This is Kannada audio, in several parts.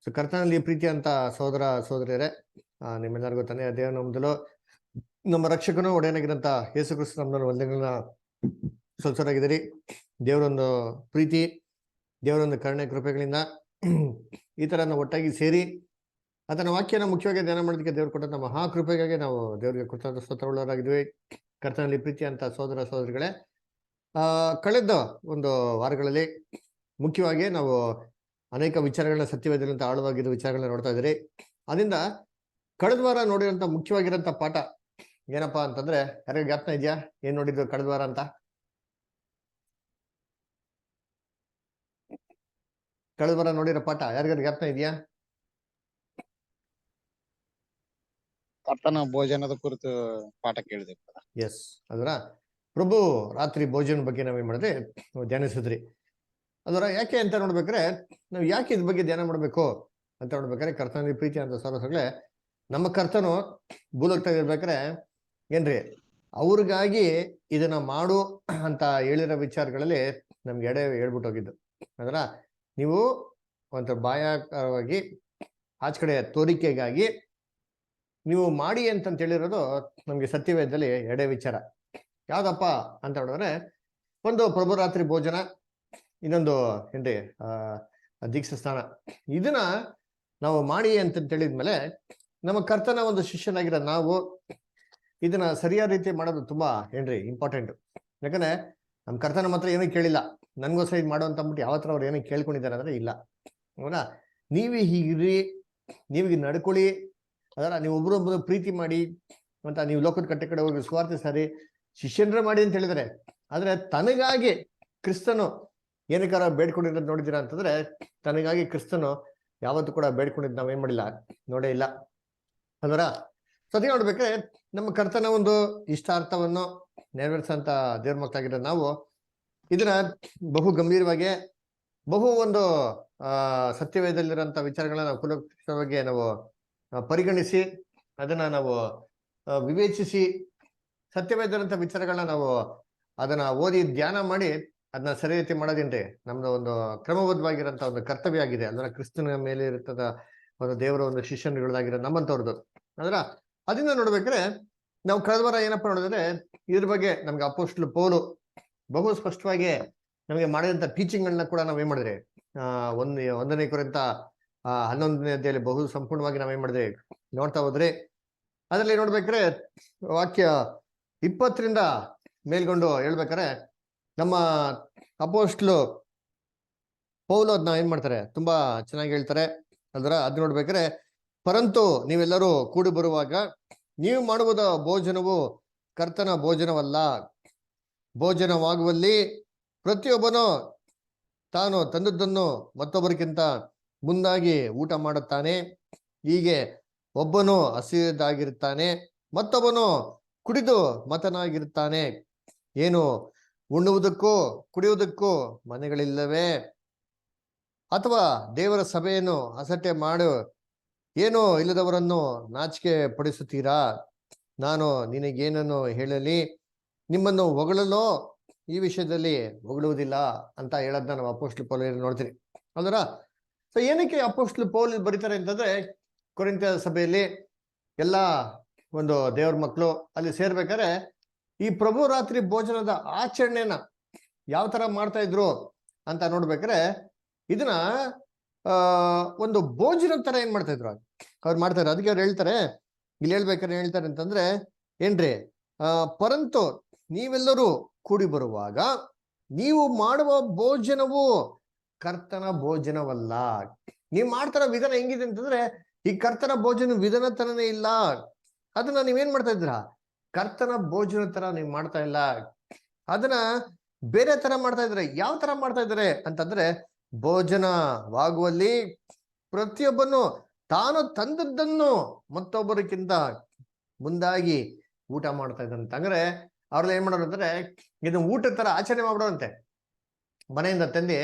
ಸೊ ಕರ್ತನಲ್ಲಿ ಪ್ರೀತಿ ಅಂತ ಸಹೋದರ ಸಹೋದರಿಯರೇ, ನಿಮ್ಮೆಲ್ಲರಿಗೂ ತಾನೇ ದೇವರ ನಾಮದಲ್ಲೂ ನಮ್ಮ ರಕ್ಷಕನು ಒಡೆಯನಾಗಿರಂತ ಯೇಸು ಕ್ರಿಸ್ತ ನಾಮದಲ್ಲಿ ವಂದನೆಗಳನ್ನ ಸಲ್ಲಿಸೋರಾಗಿದ್ದೀರಿ. ದೇವರೊಂದು ಪ್ರೀತಿ, ದೇವರೊಂದು ಕರುಣೆ ಕೃಪೆಗಳಿಂದ ಈ ತರ ನಾವು ಒಟ್ಟಾಗಿ ಸೇರಿ ಆತನ ವಾಕ್ಯನ ಮುಖ್ಯವಾಗಿ ಧ್ಯಾನ ಮಾಡೋದಕ್ಕೆ ದೇವ್ರು ಕೊಟ್ಟಂತ ಮಹಾಕೃಪೆಗಾಗಿ ನಾವು ದೇವರಿಗೆ ಕೃತಜ್ಞ ಸ್ತೋತ್ರವುಳ್ಳವರಾಗಿದ್ವಿ. ಕರ್ತನಲ್ಲಿ ಪ್ರೀತಿ ಅಂತ ಸಹೋದರ ಸಹೋದರಿಗಳೇ, ಕಳೆದ ಒಂದು ವಾರಗಳಲ್ಲಿ ಮುಖ್ಯವಾಗಿ ನಾವು ಅನೇಕ ವಿಚಾರಗಳನ್ನ ಸತ್ಯವೇದನಂತ ಆಳವಾಗಿರೋ ವಿಚಾರಗಳನ್ನ ನೋಡ್ತಾ ಇದ್ರಿ. ಅದರಿಂದ ಕಳೆದ ವಾರ ನೋಡಿರೋಂಥ ಮುಖ್ಯವಾಗಿರೋಂಥ ಪಾಠ ಏನಪ್ಪಾ ಅಂತಂದ್ರೆ, ಯಾರಿಗೆ ಜ್ಞಾಪನ ಇದೆಯಾ ಏನ್ ನೋಡಿದ್ರು ಕಳೆದ ವಾರ ಅಂತ? ಕಳೆದ ವಾರ ನೋಡಿರೋ ಪಾಠ ಯಾರಿಗಾರು ಜ್ಞಾಪನ ಇದೆಯಾ? ಕರ್ತನ ಭೋಜನದ ಕುರಿತು ಪಾಠ ಕೇಳಿದೆ. ಎಸ್, ಅದರ ಪ್ರಭು ರಾತ್ರಿ ಭೋಜನ ಬಗ್ಗೆ ನಾವೇನ್ ಮಾಡಿದ್ರೆ ಧ್ಯಾನಿಸಿದ್ರಿ. ಅದರ ಯಾಕೆ ಅಂತ ನೋಡ್ಬೇಕ್ರೆ, ನಾವು ಯಾಕೆ ಇದ್ರ ಬಗ್ಗೆ ಧ್ಯಾನ ಮಾಡ್ಬೇಕು ಅಂತ ನೋಡ್ಬೇಕಾದ್ರೆ, ಕರ್ತನ ಪ್ರೀತಿ ಅಂತ ಸರಸಗಳೇ, ನಮ್ಮ ಕರ್ತನು ಭೂಲೋಕದಾಗಿರ್ಬೇಕಾರೆ ಏನ್ರಿ ಅವ್ರಿಗಾಗಿ ಇದನ್ನ ಮಾಡು ಅಂತ ಹೇಳಿರೋ ವಿಚಾರಗಳಲ್ಲಿ ನಮ್ಗೆ ಎಡೆ ಹೇಳ್ಬಿಟ್ಟು ಹೋಗಿದ್ದು. ಅದರ ನೀವು ಒಂಥರ ಬಾಯಾಕಾರವಾಗಿ ಆಚ ಕಡೆ ತೋರಿಕೆಗಾಗಿ ನೀವು ಮಾಡಿ ಅಂತಂತ ಹೇಳಿರೋದು ನಮ್ಗೆ ಸತ್ಯವೇದದಲ್ಲಿ ಎಡೆ ವಿಚಾರ. ಯಾವ್ದಪ್ಪ ಅಂತ ಹೇಳಿದ್ರೆ, ಒಂದು ಪ್ರಭು ರಾತ್ರಿ ಭೋಜನ, ಇನ್ನೊಂದು ಏನ್ರಿ ದೀಕ್ಷಾ ಸ್ನಾನ. ಇದನ್ನ ನಾವು ಮಾಡಿ ಅಂತ ಹೇಳಿದ್ಮೇಲೆ ನಮ್ಮ ಕರ್ತನ ಒಂದು ಶಿಷ್ಯನಾಗಿರೋ ನಾವು ಇದನ್ನ ಸರಿಯಾದ ರೀತಿ ಮಾಡೋದು ತುಂಬಾ ಏನ್ರಿ ಇಂಪಾರ್ಟೆಂಟ್. ಯಾಕಂದ್ರೆ ನಮ್ಮ ಕರ್ತನ ಮಾತ್ರ ಏನೂ ಕೇಳಿಲ್ಲ, ನನ್ಗೋಸ್ಕರ ಇದು ಮಾಡೋ ಅಂತ ಅಂದ್ಬಿಟ್ಟು ಯಾವತ್ರ ಅವ್ರು ಏನೋ ಕೇಳ್ಕೊಂಡಿದ್ದಾರೆ ಅಂದ್ರೆ ಇಲ್ಲ. ಹೌದಾ? ನೀವೇ ಹೀಗಿರಿ, ನೀವೀಗ ನಡ್ಕೊಳ್ಳಿ, ಅದರ ನೀವು ಒಬ್ರೊಬ್ರು ಪ್ರೀತಿ ಮಾಡಿ ಅಂತ ನೀವು ಲೋಕದ ಕಟ್ಟೆ ಕಡೆ ಹೋಗಿ ಸ್ವಾರ್ಥ ಸಾರಿ ಶಿಷ್ಯನ್ರ ಮಾಡಿ ಅಂತ ಹೇಳಿದ್ರೆ, ಆದ್ರೆ ತನಗಾಗಿ ಕ್ರಿಸ್ತನು ಏನಕ್ಕಾರ ಬೇಡ್ಕೊಂಡಿರೋದು ನೋಡಿದಿರಾ ಅಂತಂದ್ರೆ, ತನಗಾಗಿ ಕ್ರಿಸ್ತನು ಯಾವತ್ತೂ ಕೂಡ ಬೇಡ್ಕೊಂಡಿದ್ದು ನಾವೇನ್ ಮಾಡಿಲ್ಲ, ನೋಡೇ ಇಲ್ಲ. ಅದರ ಸತಿ ನೋಡ್ಬೇಕ್ರೆ ನಮ್ಮ ಕರ್ತನ ಒಂದು ಇಷ್ಟಾರ್ಥವನ್ನು ನೆರವೇರಿಸಂತ ದೇವ್ರ ಮಕ್ಕಳಾಗಿರೋ ನಾವು ಇದನ್ನ ಬಹು ಗಂಭೀರವಾಗಿ, ಬಹು ಒಂದು ಸತ್ಯವೇದಲ್ಲಿರೋಂಥ ವಿಚಾರಗಳನ್ನ ನಾವು ಕುಲವಾಗಿ ನಾವು ಪರಿಗಣಿಸಿ ಅದನ್ನ ನಾವು ವಿವೇಚಿಸಿ ಸತ್ಯವೇದರಂತ ವಿಚಾರಗಳನ್ನ ನಾವು ಅದನ್ನ ಓದಿ ಧ್ಯಾನ ಮಾಡಿ ಅದನ್ನ ಸರಿ ರೀತಿ ಮಾಡೋದೇನ್ರಿ ನಮ್ದು ಒಂದು ಕ್ರಮಬದ್ಧವಾಗಿರೋಂಥ ಒಂದು ಕರ್ತವ್ಯ ಆಗಿದೆ. ಅದನ್ನ ಕ್ರಿಸ್ತನ ಮೇಲೆ ಇರ್ತದ ಒಂದು ದೇವರ ಒಂದು ಶಿಷ್ಯನುಗಳಾಗಿರೋ ನಮ್ಮಂತವ್ರದ್ದು. ಅದರ ಅದನ್ನ ನೋಡ್ಬೇಕ್ರೆ ನಾವು ಕಳೆದ ವಾರ ಏನಪ್ಪಾ ನೋಡಿದ್ರೆ, ಇದ್ರ ಬಗ್ಗೆ ನಮ್ಗೆ ಅಪೊಸ್ತಲ ಪೌಲು ಬಹು ಸ್ಪಷ್ಟವಾಗಿ ನಮಗೆ ಮಾಡಿದಂಥ ಟೀಚಿಂಗ್ಗಳನ್ನ ಕೂಡ ನಾವೇನ್ ಮಾಡಿದ್ರಿ, 1 ಕೊರಿಂಥ 11ನೇ ಅಧ್ಯಾಯದಲ್ಲಿ ಬಹು ಸಂಪೂರ್ಣವಾಗಿ ನಾವೇನ್ ಮಾಡಿದ್ರಿ ನೋಡ್ತಾ ಹೋದ್ರಿ. ಅದರಲ್ಲಿ ನೋಡ್ಬೇಕ್ರೆ ವಾಕ್ಯ 20ರಿಂದ ಮೇಲ್ಗೊಂಡು ಹೇಳ್ಬೇಕಾರೆ ನಮ್ಮ ಅಪೊಸ್ತಲ ಪೌಲು ಅದನ್ನ ಏನ್ ಮಾಡ್ತಾರೆ ತುಂಬಾ ಚೆನ್ನಾಗಿ ಹೇಳ್ತಾರೆ. ಅದ್ ನೋಡ್ಬೇಕಾರೆ, ಪರಂತು ನೀವೆಲ್ಲರೂ ಕೂಡಿ ಬರುವಾಗ ನೀವು ಮಾಡುವುದ ಭೋಜನವು ಕರ್ತನ ಭೋಜನವಲ್ಲ. ಭೋಜನವಾಗುವಲ್ಲಿ ಪ್ರತಿಯೊಬ್ಬನು ತಾನು ತಂದದ್ದನ್ನು ಮತ್ತೊಬ್ಬರಿಗಿಂತ ಮುಂದಾಗಿ ಊಟ ಮಾಡುತ್ತಾನೆ. ಹೀಗೆ ಒಬ್ಬನು ಹಸಿದಾಗಿರುತ್ತಾನೆ, ಮತ್ತೊಬ್ಬನು ಕುಡಿದು ಮತನಾಗಿರುತ್ತಾನೆ. ಏನು ಉಣ್ಣುವುದಕ್ಕೂ ಕುಡಿಯುವುದಕ್ಕೂ ಮನೆಗಳಿಲ್ಲವೇ? ಅಥವಾ ದೇವರ ಸಭೆಯನ್ನು ಅಸಟ್ಟೆ ಮಾಡು ಏನೋ ಇಲ್ಲದವರನ್ನು ನಾಚಿಕೆ ಪಡಿಸುತ್ತೀರಾ? ನಾನು ನಿನಗೇನನ್ನು ಹೇಳಲಿ, ನಿಮ್ಮನ್ನು ಹೊಗಳಲು ಈ ವಿಷಯದಲ್ಲಿ ಹೊಗಳುವುದಿಲ್ಲ ಅಂತ ಹೇಳೋದನ್ನ ನಾವು ಅಪೊಸ್ತಲ ಪೌಲಲ್ಲಿ ನೋಡ್ತೀವಿ. ಅಲ್ವರ? ಸೊ ಏನಕ್ಕೆ ಅಪೊಸ್ತಲ ಪೌಲ್ ಬರೀತಾರೆ ಅಂತಂದ್ರೆ, ಕೊರಿಂಥ ಸಭೆಯಲ್ಲಿ ಎಲ್ಲ ಒಂದು ದೇವ್ರ ಮಕ್ಕಳು ಅಲ್ಲಿ ಸೇರ್ಬೇಕಾದ್ರೆ ಈ ಪ್ರಭು ರಾತ್ರಿ ಭೋಜನದ ಆಚರಣೆನ ಯಾವ ತರ ಮಾಡ್ತಾ ಇದ್ರು ಅಂತ ನೋಡ್ಬೇಕಾರೆ, ಇದನ್ನ ಒಂದು ಭೋಜನ ತರ ಏನ್ ಮಾಡ್ತಾ ಇದ್ರು ಅವ್ರು ಮಾಡ್ತಾರೆ. ಅದಕ್ಕೆ ಅವ್ರು ಹೇಳ್ತಾರೆ, ಇಲ್ಲಿ ಹೇಳ್ಬೇಕಾದ್ರೆ ಹೇಳ್ತಾರೆ ಅಂತಂದ್ರೆ ಏನ್ರಿ, ಪರಂತು ನೀವೆಲ್ಲರೂ ಕೂಡಿ ಬರುವಾಗ ನೀವು ಮಾಡುವ ಭೋಜನವು ಕರ್ತನ ಭೋಜನವಲ್ಲ. ನೀವ್ ಮಾಡ್ತಾರ ವಿಧಾನ ಹೆಂಗಿದೆ ಅಂತಂದ್ರೆ, ಈ ಕರ್ತನ ಭೋಜನ ವಿಧಾನ ತರನೇ ಇಲ್ಲ. ಅದನ್ನ ನೀವೇನ್ ಮಾಡ್ತಾ ಇದ್ರ, ಕರ್ತನ ಭೋಜನ ತರ ನೀವ್ ಮಾಡ್ತಾ ಇಲ್ಲ, ಅದನ್ನ ಬೇರೆ ತರ ಮಾಡ್ತಾ ಇದ್ರೆ. ಯಾವ ತರ ಮಾಡ್ತಾ ಇದಾರೆ ಅಂತಂದ್ರೆ, ಭೋಜನವಾಗುವಲ್ಲಿ ಪ್ರತಿಯೊಬ್ಬನು ತಾನು ತಂದದ್ದನ್ನು ಮತ್ತೊಬ್ಬರಿಗಿಂತ ಮುಂದಾಗಿ ಊಟ ಮಾಡ್ತಾ ಇದ್ದಂತೆ. ಅಂದ್ರೆ ಅವ್ರೆಲ್ಲ ಏನ್ ಮಾಡೋರು ಅಂದ್ರೆ, ಇದನ್ನ ಊಟದ ತರ ಆಚರಣೆ ಮಾಡ್ಬಿಡೋರಂತೆ. ಮನೆಯಿಂದ ತಂದು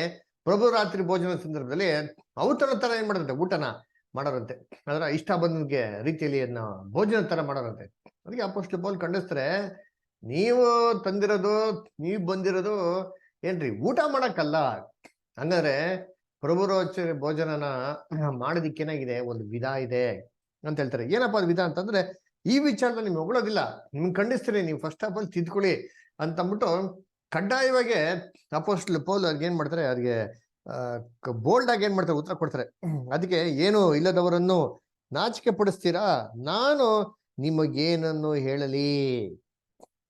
ಪ್ರಭು ರಾತ್ರಿ ಭೋಜನ ಸಂದರ್ಭದಲ್ಲಿ ಔತಣ ತರ ಏನ್ ಮಾಡೋರಂತೆ, ಊಟನ ಮಾಡೋರಂತೆ. ಅದರ ಇಷ್ಟ ಬಂದಿಗೆ ರೀತಿಯಲ್ಲಿ ಅದನ್ನ ಭೋಜನ ತರ ಮಾಡೋರಂತೆ. ಅದಕ್ಕೆ ಅಪೊಸ್ತಲ ಪೌಲ್ ಖಂಡಿಸ್ತಾರೆ, ನೀವು ತಂದಿರೋದು, ನೀವು ಬಂದಿರೋದು ಏನ್ರಿ ಊಟ ಮಾಡಕ್ಕಲ್ಲ. ಹಂಗಾದ್ರೆ ಪ್ರಭುರೋಚ ಭೋಜನನ ಮಾಡೋದಿಕ್ಕೇನಾಗಿದೆ, ಒಂದು ವಿಧ ಇದೆ ಅಂತ ಹೇಳ್ತಾರೆ. ಏನಪ್ಪಾ ಅದು ವಿಧ ಅಂತಂದ್ರೆ, ಈ ವಿಚಾರದಲ್ಲಿ ನಿಮ್ಗೆ ಹೊಗಳೋದಿಲ್ಲ, ನಿಮ್ಗೆ ಖಂಡಿಸ್ತೀನಿ, ನೀವು ಫಸ್ಟ್ ಆಫ್ ಆಲ್ ತಿದ್ಕೊಳ್ಳಿ ಅಂತ ಅಂದ್ಬಿಟ್ಟು ಕಡ್ಡಾಯವಾಗಿ ಅಪೋಸ್ಟಲ್ ಪೌಲ್ ಅವ್ರಿಗೆ ಏನ್ ಮಾಡ್ತಾರೆ, ಅವ್ರಿಗೆ ಬೋಲ್ಡ್ ಆಗಿ ಏನ್ ಮಾಡ್ತಾರೆ, ಉತ್ತರ ಕೊಡ್ತಾರೆ. ಅದಕ್ಕೆ ಏನು ಇಲ್ಲದವರನ್ನು ನಾಚಿಕೆ ಪಡಿಸ್ತೀರಾ, ನಾನು ನಿಮಗೇನನ್ನು ಹೇಳಲಿ,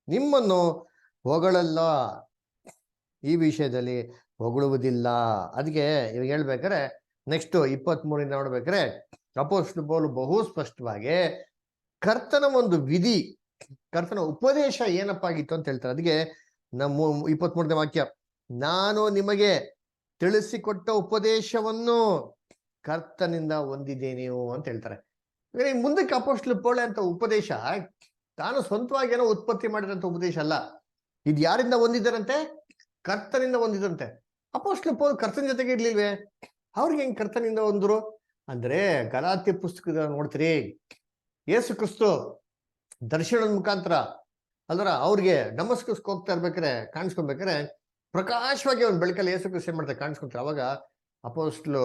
ನಿಮ್ಮನ್ನು ಹೊಗಳಲ್ಲ, ಈ ವಿಷಯದಲ್ಲಿ ಹೊಗಳುವುದಿಲ್ಲ. ಅದಕ್ಕೆ ಇವಾಗ ಹೇಳ್ಬೇಕಾರೆ ನೆಕ್ಸ್ಟ್ 23 ನೋಡ್ಬೇಕಾರೆ ಅಪೊಸ್ತಲ ಪೌಲ್ ಬಹು ಸ್ಪಷ್ಟವಾಗಿ ಕರ್ತನ ಒಂದು ವಿಧಿ, ಕರ್ತನ ಉಪದೇಶ ಏನಪ್ಪ ಆಗಿತ್ತು ಅಂತ ಹೇಳ್ತಾರೆ. ಅದಕ್ಕೆ ನಮ್ಮ 23ನೇ ವಾಕ್ಯ, ನಾನು ನಿಮಗೆ ತಿಳಿಸಿಕೊಟ್ಟ ಉಪದೇಶವನ್ನು ಕರ್ತನಿಂದ ಹೊಂದಿದ್ದೇನೆಯೋ ಅಂತ ಹೇಳ್ತಾರೆ. ಮುಂದಕ್ಕೆ ಅಪೊಸ್ತಲ ಪೌಲ್ ಅಂತ ಉಪದೇಶ ತಾನು ಸ್ವಂತವಾಗಿ ಏನೋ ಉತ್ಪತ್ತಿ ಮಾಡಿದಂತ ಉಪದೇಶ ಅಲ್ಲ, ಇದು ಯಾರಿಂದ ಹೊಂದಿದ್ದಾರಂತೆ, ಕರ್ತನಿಂದ ಹೊಂದಿದಂತೆ. ಅಪೊಸ್ತಲ ಪೌಲ್ ಕರ್ತನ ಜೊತೆಗೆ ಇರ್ಲಿಲ್ವೇ, ಅವ್ರಿಗೆ ಹೆಂಗ್ ಕರ್ತನಿಂದ ಹೊಂದ್ರು ಅಂದ್ರೆ, ಗಲಾತ್ಯ ಪುಸ್ತಕದ ನೋಡ್ತೀರಿ, ಯೇಸು ಕ್ರಿಸ್ತು ದರ್ಶನದ ಮುಖಾಂತರ ಅಲ್ದ್ರ ಅವ್ರಿಗೆ ಡಮಸ್ಕಸ್ಗೆ ಹೋಗ್ತಾ ಇರ್ಬೇಕಾರೆ ಕಾಣಿಸ್ಕೊಬೇಕಾರೆ ಪ್ರಕಾಶವಾಗಿ ಅವ್ನ ಬೆಳಕಲ್ಲಿ ಯೇಸು ಕ್ರಿಸ್ತು ಏನ್ ಮಾಡ್ತಾರೆ, ಕಾಣಿಸ್ಕೊಂತಾರೆ. ಅವಾಗ ಅಪೊಸ್ತಲು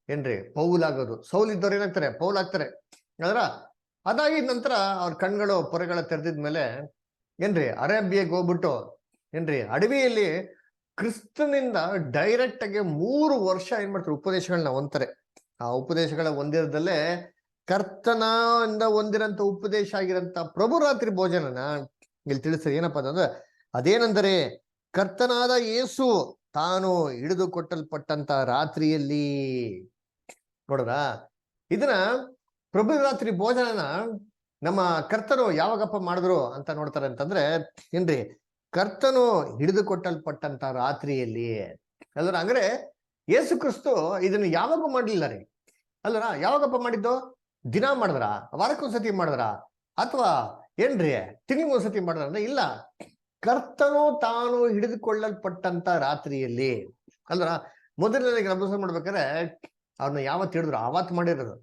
ಏನ್ರಿ ಪೌಲ್ ಆಗೋದು, ಸೌಲ್ ಇದ್ದವ್ರು ಏನಾಗ್ತಾರೆ, ಪೌಲ್ ಆಗ್ತಾರೆ. ಅದ್ರ ಅದಾಗಿದ ನಂತರ ಅವ್ರ ಕಣ್ಗಳು ಪೊರೆಗಳ ತೆರೆದಿದ್ಮೇಲೆ ಏನ್ರಿ ಅರೇಬಿಯಾಗೆ ಹೋಗ್ಬಿಟ್ಟು ಏನ್ರಿ ಅಡವಿಯಲ್ಲಿ ಕ್ರಿಸ್ತನಿಂದ ಡೈರೆಕ್ಟ್ ಆಗಿ 3 ವರ್ಷ ಏನ್ ಮಾಡ್ತಾರೆ, ಉಪದೇಶಗಳನ್ನ ಹೊಂತಾರೆ. ಆ ಉಪದೇಶಗಳ ಹೊಂದಿರದಲ್ಲೇ ಕರ್ತನಿಂದ ಹೊಂದಿರಂತ ಉಪದೇಶ ಆಗಿರಂತ ಪ್ರಭು ರಾತ್ರಿ ಭೋಜನನ ಇಲ್ಲಿ ತಿಳಿಸ್ತಾರೆ. ಏನಪ್ಪಾ ಅಂತಂದ್ರೆ, ಅದೇನೆಂದರೆ ಕರ್ತನಾದ ಯೇಸು ತಾನು ಹಿಡಿದು ಕೊಟ್ಟಲ್ಪಟ್ಟಂತ ರಾತ್ರಿಯಲ್ಲಿ. ನೋಡ್ರ, ಇದನ್ನ ಪ್ರಭು ರಾತ್ರಿ ಭೋಜನನ ನಮ್ಮ ಕರ್ತನು ಯಾವಾಗಪ್ಪ ಮಾಡಿದ್ರು ಅಂತ ನೋಡ್ತಾರೆ ಅಂತಂದ್ರೆ, ಏನ್ರಿ ಕರ್ತನು ಹಿಡಿದು ಕೊಟ್ಟಲ್ಪಟ್ಟಂತ ರಾತ್ರಿಯಲ್ಲಿ ಅಲ್ರ. ಅಂದ್ರೆ ಯೇಸು ಕ್ರಿಸ್ತು ಇದನ್ನು ಯಾವಾಗ ಮಾಡ್ಲಿಲ್ಲ ರೀ, ಅಲ್ರ. ಯಾವಾಗಪ್ಪ ಮಾಡಿದ್ದು, ದಿನ ಮಾಡಿದ್ರ, ವಾರಕ್ಕೊಂದ್ಸತಿ ಮಾಡಿದ್ರ, ಅಥವಾ ಏನ್ರಿ ತಿಂಗಳಿಗೊಂದ್ಸತಿ ಮಾಡಿದ್ರ ಅಂದ್ರೆ ಇಲ್ಲ, ಕರ್ತನು ತಾನು ಹಿಡಿದುಕೊಳ್ಳಲ್ಪಟ್ಟಂತ ರಾತ್ರಿಯಲ್ಲಿ ಅಲ್ರ. ಮೊದಲನೇ ಅಭ್ಯಾಸ ಮಾಡ್ಬೇಕಾದ್ರೆ ಅವ್ರನ್ನ ಯಾವತ್ತು ಹಿಡಿದ್ರು ಆವತ್ತು ಮಾಡಿರೋದು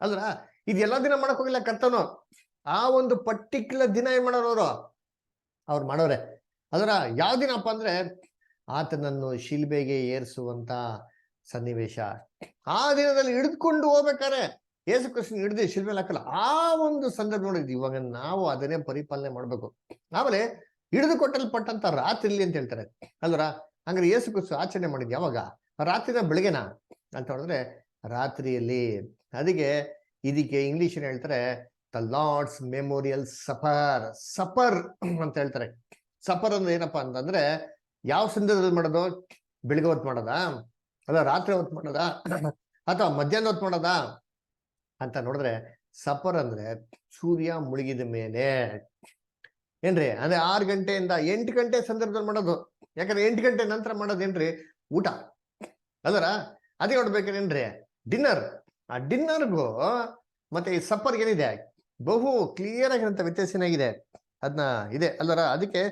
ಅಲ್ರ. ಇದೆಲ್ಲ ದಿನ ಮಾಡಕ್ ಹೋಗಿಲ್ಲ ಕರ್ತನು, ಆ ಒಂದು ಪರ್ಟಿಕ್ಯುಲರ್ ದಿನ ಏನ್ ಮಾಡೋರು ಅವ್ರು ಮಾಡೋರೆ ಅಲ್ರ. ಯಾವ ದಿನಪ್ಪ ಅಂದ್ರೆ ಆತನನ್ನು ಶಿಲ್ಬೆಗೆ ಏರಿಸುವಂತ ಸನ್ನಿವೇಶ. ಆ ದಿನದಲ್ಲಿ ಹಿಡಿದುಕೊಂಡು ಹೋಗ್ಬೇಕಾರೆ ಯೇಸು ಕ್ರಿಸ್ತನ ಹಿಡಿದು ಶಿಲ್ಬೆಲ್ ಹಾಕಲ್ಲ, ಆ ಒಂದು ಸಂದರ್ಭ ನೋಡಿದ್ವಿ. ಇವಾಗ ನಾವು ಅದನ್ನೇ ಪರಿಪಾಲನೆ ಮಾಡ್ಬೇಕು. ಆಮೇಲೆ ಹಿಡಿದು ಕೊಟ್ಟಲ್ಪಟ್ಟಂತ ರಾತ್ರಿಲಿ ಅಂತ ಹೇಳ್ತಾರೆ ಅಲ್ರ. ಹಂಗಾರೆ ಯೇಸು ಕ್ರಿಸ್ತು ಆಚರಣೆ ಮಾಡಿದ್ ಯಾವಾಗ, ರಾತ್ರಿನ ಬೆಳಗ್ಗೆನಾ ಅಂತ ಹೇಳಿದ್ರೆ ರಾತ್ರಿಯಲ್ಲಿ. ಅದಕ್ಕೆ ಇದಕ್ಕೆ ಇಂಗ್ಲಿಷ್ ಏನ್ ಹೇಳ್ತಾರೆ, the Lord's memorial supper. Supper ಅಂತ ಹೇಳ್ತಾರೆ. ಸಫರ್ ಅಂದ್ರೆ ಏನಪ್ಪಾ ಅಂತಂದ್ರೆ, ಯಾವ ಸಂದರ್ಭದಲ್ಲಿ ಮಾಡೋದು, ಬೆಳಿಗ್ಗೆ ಹೊತ್ತು ಮಾಡೋದಾ, ಅಲ್ಲ ರಾತ್ರಿ ಹೊತ್ತು ಮಾಡೋದಾ, ಅಥವಾ ಮಧ್ಯಾಹ್ನ ಹೊತ್ತು ಮಾಡೋದಾ ಅಂತ ನೋಡಿದ್ರೆ, ಸಫರ್ ಅಂದ್ರೆ ಸೂರ್ಯ ಮುಳುಗಿದ ಮೇಲೆ ಏನ್ರಿ, ಅಂದ್ರೆ 6 ಗಂಟೆಯಿಂದ 8 ಗಂಟೆ ಸಂದರ್ಭದಲ್ಲಿ ಮಾಡೋದು. ಯಾಕಂದ್ರೆ 8 ಗಂಟೆ ನಂತರ ಮಾಡೋದೇನ್ರಿ, ಊಟ ಅದರ. ಅದೇ ನೋಡ್ಬೇಕೇನ್ರಿ ಡಿನ್ನರ್. ಆ ಡಿನ್ನರ್ಗೂ ಮತ್ತೆ ಈ ಸಫರ್ಗೆ ಏನಿದೆ, ಬಹು ಕ್ಲಿಯರ್ ಆಗಿರೋಂಥ ವ್ಯತ್ಯಾಸ ಏನಾಗಿದೆ ಅದನ್ನ ಇದೆ ಅಲ್ಲರ. ಅದಕ್ಕೆ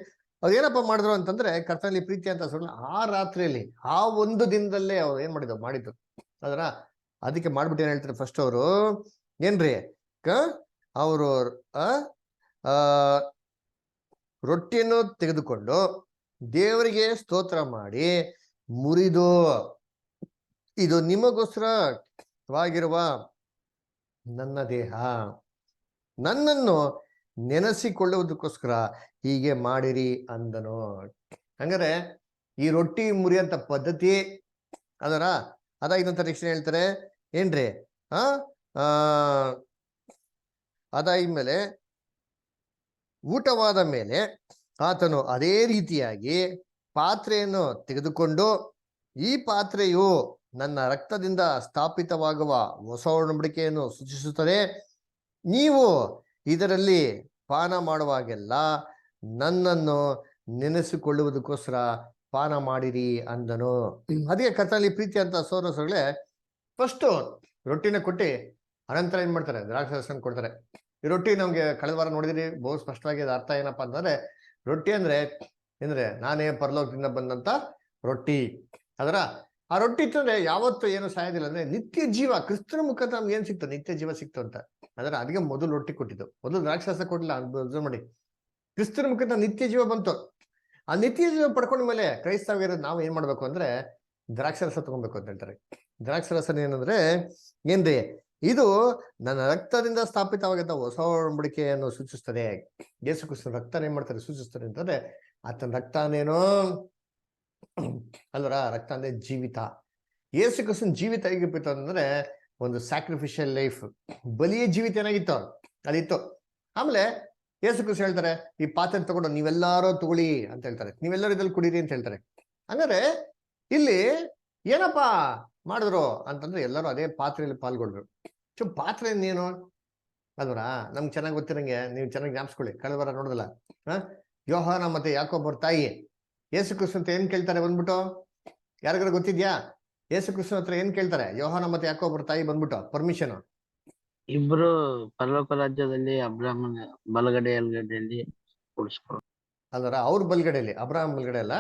ಅವ್ರು ಏನಪ್ಪ ಮಾಡಿದ್ರು ಅಂತಂದ್ರೆ, ಕರ್ತನಲ್ಲಿ ಪ್ರೀತಿ ಅಂತ ಸುಳ್ಳು ಆ ರಾತ್ರಿಯಲ್ಲಿ ಆ ಒಂದು ದಿನದಲ್ಲೇ ಅವ್ರು ಏನ್ ಮಾಡಿದ್ರು ಅದರ. ಅದಕ್ಕೆ ಮಾಡ್ಬಿಟ್ಟು ಏನ್ ಹೇಳ್ತಾರೆ, ಫಸ್ಟ್ ಅವರು ಏನ್ರಿ ಅವರು ರೊಟ್ಟಿಯನ್ನು ತೆಗೆದುಕೊಂಡು ದೇವರಿಗೆ ಸ್ತೋತ್ರ ಮಾಡಿ ಮುರಿದು, ಇದು ನಿಮಗೋಸ್ಕರವಾಗಿರುವ ನನ್ನ ದೇಹ, ನನ್ನನ್ನು ನೆನೆಸಿಕೊಳ್ಳುವುದಕ್ಕೋಸ್ಕರ ಹೀಗೆ ಮಾಡಿರಿ ಅಂದನು. ಹಂಗಾರೆ ಈ ರೊಟ್ಟಿ ಮುರಿಯಂತ ಪದ್ಧತಿ ಅದರ. ಅದಾಗಿದ್ದಂತ ನೆಕ್ಸ್ಟ್ ಹೇಳ್ತಾರೆ ಏನ್ರಿ, ಅದಾದ್ಮೇಲೆ ಊಟವಾದ ಮೇಲೆ ಆತನು ಅದೇ ರೀತಿಯಾಗಿ ಪಾತ್ರೆಯನ್ನು ತೆಗೆದುಕೊಂಡು, ಈ ಪಾತ್ರೆಯು ನನ್ನ ರಕ್ತದಿಂದ ಸ್ಥಾಪಿತವಾಗುವ ಹೊಸ ಒಡಂಬಡಿಕೆಯನ್ನು ಸೂಚಿಸುತ್ತದೆ, ನೀವು ಇದರಲ್ಲಿ ಪಾನ ಮಾಡುವಾಗೆಲ್ಲ ನನ್ನನ್ನು ನೆನೆಸಿಕೊಳ್ಳುವುದಕ್ಕೋಸ್ಕರ ಪಾನ ಮಾಡಿರಿ ಅಂದನು. ಅದಕ್ಕೆ ಕರ್ತನಲ್ಲಿ ಪ್ರೀತಿ ಅಂತ ಸೋದರಗಳೇ, ಫಸ್ಟ್ ರೊಟ್ಟಿನ ಕೊಟ್ಟು ಅನಂತರ ಏನ್ ಮಾಡ್ತಾರೆ, ದ್ರಾಕ್ಷಾರಸನ ಕೊಡ್ತಾರೆ. ಈ ರೊಟ್ಟಿ ನಮ್ಗೆ ಕಳೆದ ವಾರ ನೋಡಿದಿರಿ, ಬಹು ಸ್ಪಷ್ಟವಾಗಿ ಅದ ಅರ್ಥ ಏನಪ್ಪಾ ಅಂತಂದ್ರೆ, ರೊಟ್ಟಿ ಅಂದ್ರೆ ನಾನೇ ಪರಲೋಕದಿಂದ ಬಂದಂತ ರೊಟ್ಟಿ ಅದರ. ಆ ರೊಟ್ಟಿ ಇತ್ತಂದ್ರೆ ಯಾವತ್ತು ಏನು ಸಾಯೋದಿಲ್ಲ, ಅಂದ್ರೆ ನಿತ್ಯ ಜೀವ, ಕ್ರಿಸ್ತನ ಮುಖಾಂತರ ನಮ್ಗೆ ಏನ್ ಸಿಕ್ತು, ನಿತ್ಯ ಜೀವ ಸಿಕ್ತು ಅಂತ. ಅಂದ್ರೆ ಅದಕ್ಕೆ ಮೊದಲು ರೊಟ್ಟಿ ಕೊಟ್ಟಿದ್ದು, ಮೊದಲು ದ್ರಾಕ್ಷಾರಸ ಕೊಟ್ಟಿಲ್ಲ ಅನ್ಬೋದು ಮಾಡಿ. ಕ್ರಿಸ್ತನ ಮುಖಾಂತರ ನಿತ್ಯ ಜೀವ ಬಂತು. ಆ ನಿತ್ಯ ಜೀವ ಪಡ್ಕೊಂಡ ಮೇಲೆ ಕ್ರೈಸ್ತವಿರೋದು ನಾವು ಏನ್ ಮಾಡ್ಬೇಕು ಅಂದ್ರೆ, ದ್ರಾಕ್ಷರಸ ತಗೊಬೇಕು ಅಂತ ಹೇಳ್ತಾರೆ. ದ್ರಾಕ್ಷರಸ ಏನಂದ್ರೆ ಏನ್ರಿ, ಇದು ನನ್ನ ರಕ್ತದಿಂದ ಸ್ಥಾಪಿತವಾಗಿದ್ದ ಹೊಸ ಒಡಂಬಡಿಕೆಯನ್ನು ಸೂಚಿಸ್ತದೆ. ಯೇಸು ಕ್ರಿಸ್ತನ ರಕ್ತ ಏನ್ ಮಾಡ್ತಾರೆ ಸೂಚಿಸ್ತಾರೆ ಅಂತಂದ್ರೆ ಆತನ ರಕ್ತನೇನೋ ಅಲ್ವರ, ರಕ್ತ ಅಂದ್ರೆ ಜೀವಿತ. ಯೇಸು ಕ್ರಿಸ್ತನ ಜೀವಿತ ಹೇಗಿತ್ತು ಅಂದ್ರೆ ಒಂದು ಸ್ಯಾಕ್ರಿಫಿಷಿಯಲ್ ಲೈಫ್, ಬಲಿಯ ಜೀವಿತ ಏನಾಗಿತ್ತು ಅದಿತ್ತು. ಆಮೇಲೆ ಯೇಸು ಕ್ರಿಸ್ತ ಹೇಳ್ತಾರೆ ಈ ಪಾತ್ರೆ ತಗೊಂಡು ನೀವೆಲ್ಲಾರು ತಗೊಳ್ಳಿ ಅಂತ ಹೇಳ್ತಾರೆ, ನೀವೆಲ್ಲರೂ ಇದ್ರಲ್ಲಿ ಕುಡೀರಿ ಅಂತ ಹೇಳ್ತಾರೆ. ಹಂಗಾರೆ ಇಲ್ಲಿ ಏನಪ್ಪಾ ಮಾಡಿದ್ರು ಅಂತಂದ್ರೆ ಎಲ್ಲರೂ ಅದೇ ಪಾತ್ರೆಯಲ್ಲಿ ಪಾಲ್ಗೊಂಡ್ರು. ಪಾತ್ರೆ ಏನು ಅಲ್ವರ, ನಮ್ಗೆ ಚೆನ್ನಾಗಿ ಗೊತ್ತಿರಂಗೆ ನೀವು ಚೆನ್ನಾಗಿ ಜ್ಞಾಪಿಸ್ಕೊಳ್ಳಿ. ಕಳೆದ ವಾರ ನೋಡಿದಲ್ಲ, ಯೋಹಾನ ಮತ್ತೆ ಯಾಕೋಬರ ತಾಯಿ ಯೇಸು ಕ್ರಿಸ್ತ ಅಂತ ಏನ್ ಕೇಳ್ತಾರೆ ಬಂದ್ಬಿಟ್ಟು, ಯಾರಿಗಾರು ಗೊತ್ತಿದ್ಯಾ? ಯೇಸು ಕ್ರಿಸ್ತ ಹತ್ರ ಏನ್ ಕೇಳ್ತಾರೆ ಯೋಹಾನ ಮತ್ತೆ ಯಾಕೋಬರ ತಾಯಿ ಬಂದ್ಬಿಟ್ಟು ಪರ್ಮಿಷನ್? ಇಬ್ರು ಪರಲೋಕ ರಾಜ್ಯದಲ್ಲಿ ಅಬ್ರಾಹ್ಮನ ಬಲಗಡೆ ಎಲ್ಗಡೆಯಲ್ಲಿ ಕೂಡಿಸ್ಕೊಳ್ಳೋ. ಅದರ ಅವ್ರ ಬಲಗಡೆಯಲ್ಲಿ, ಅಬ್ರಾಹಂ ಬಲಗಡೆ ಅಲ್ಲ,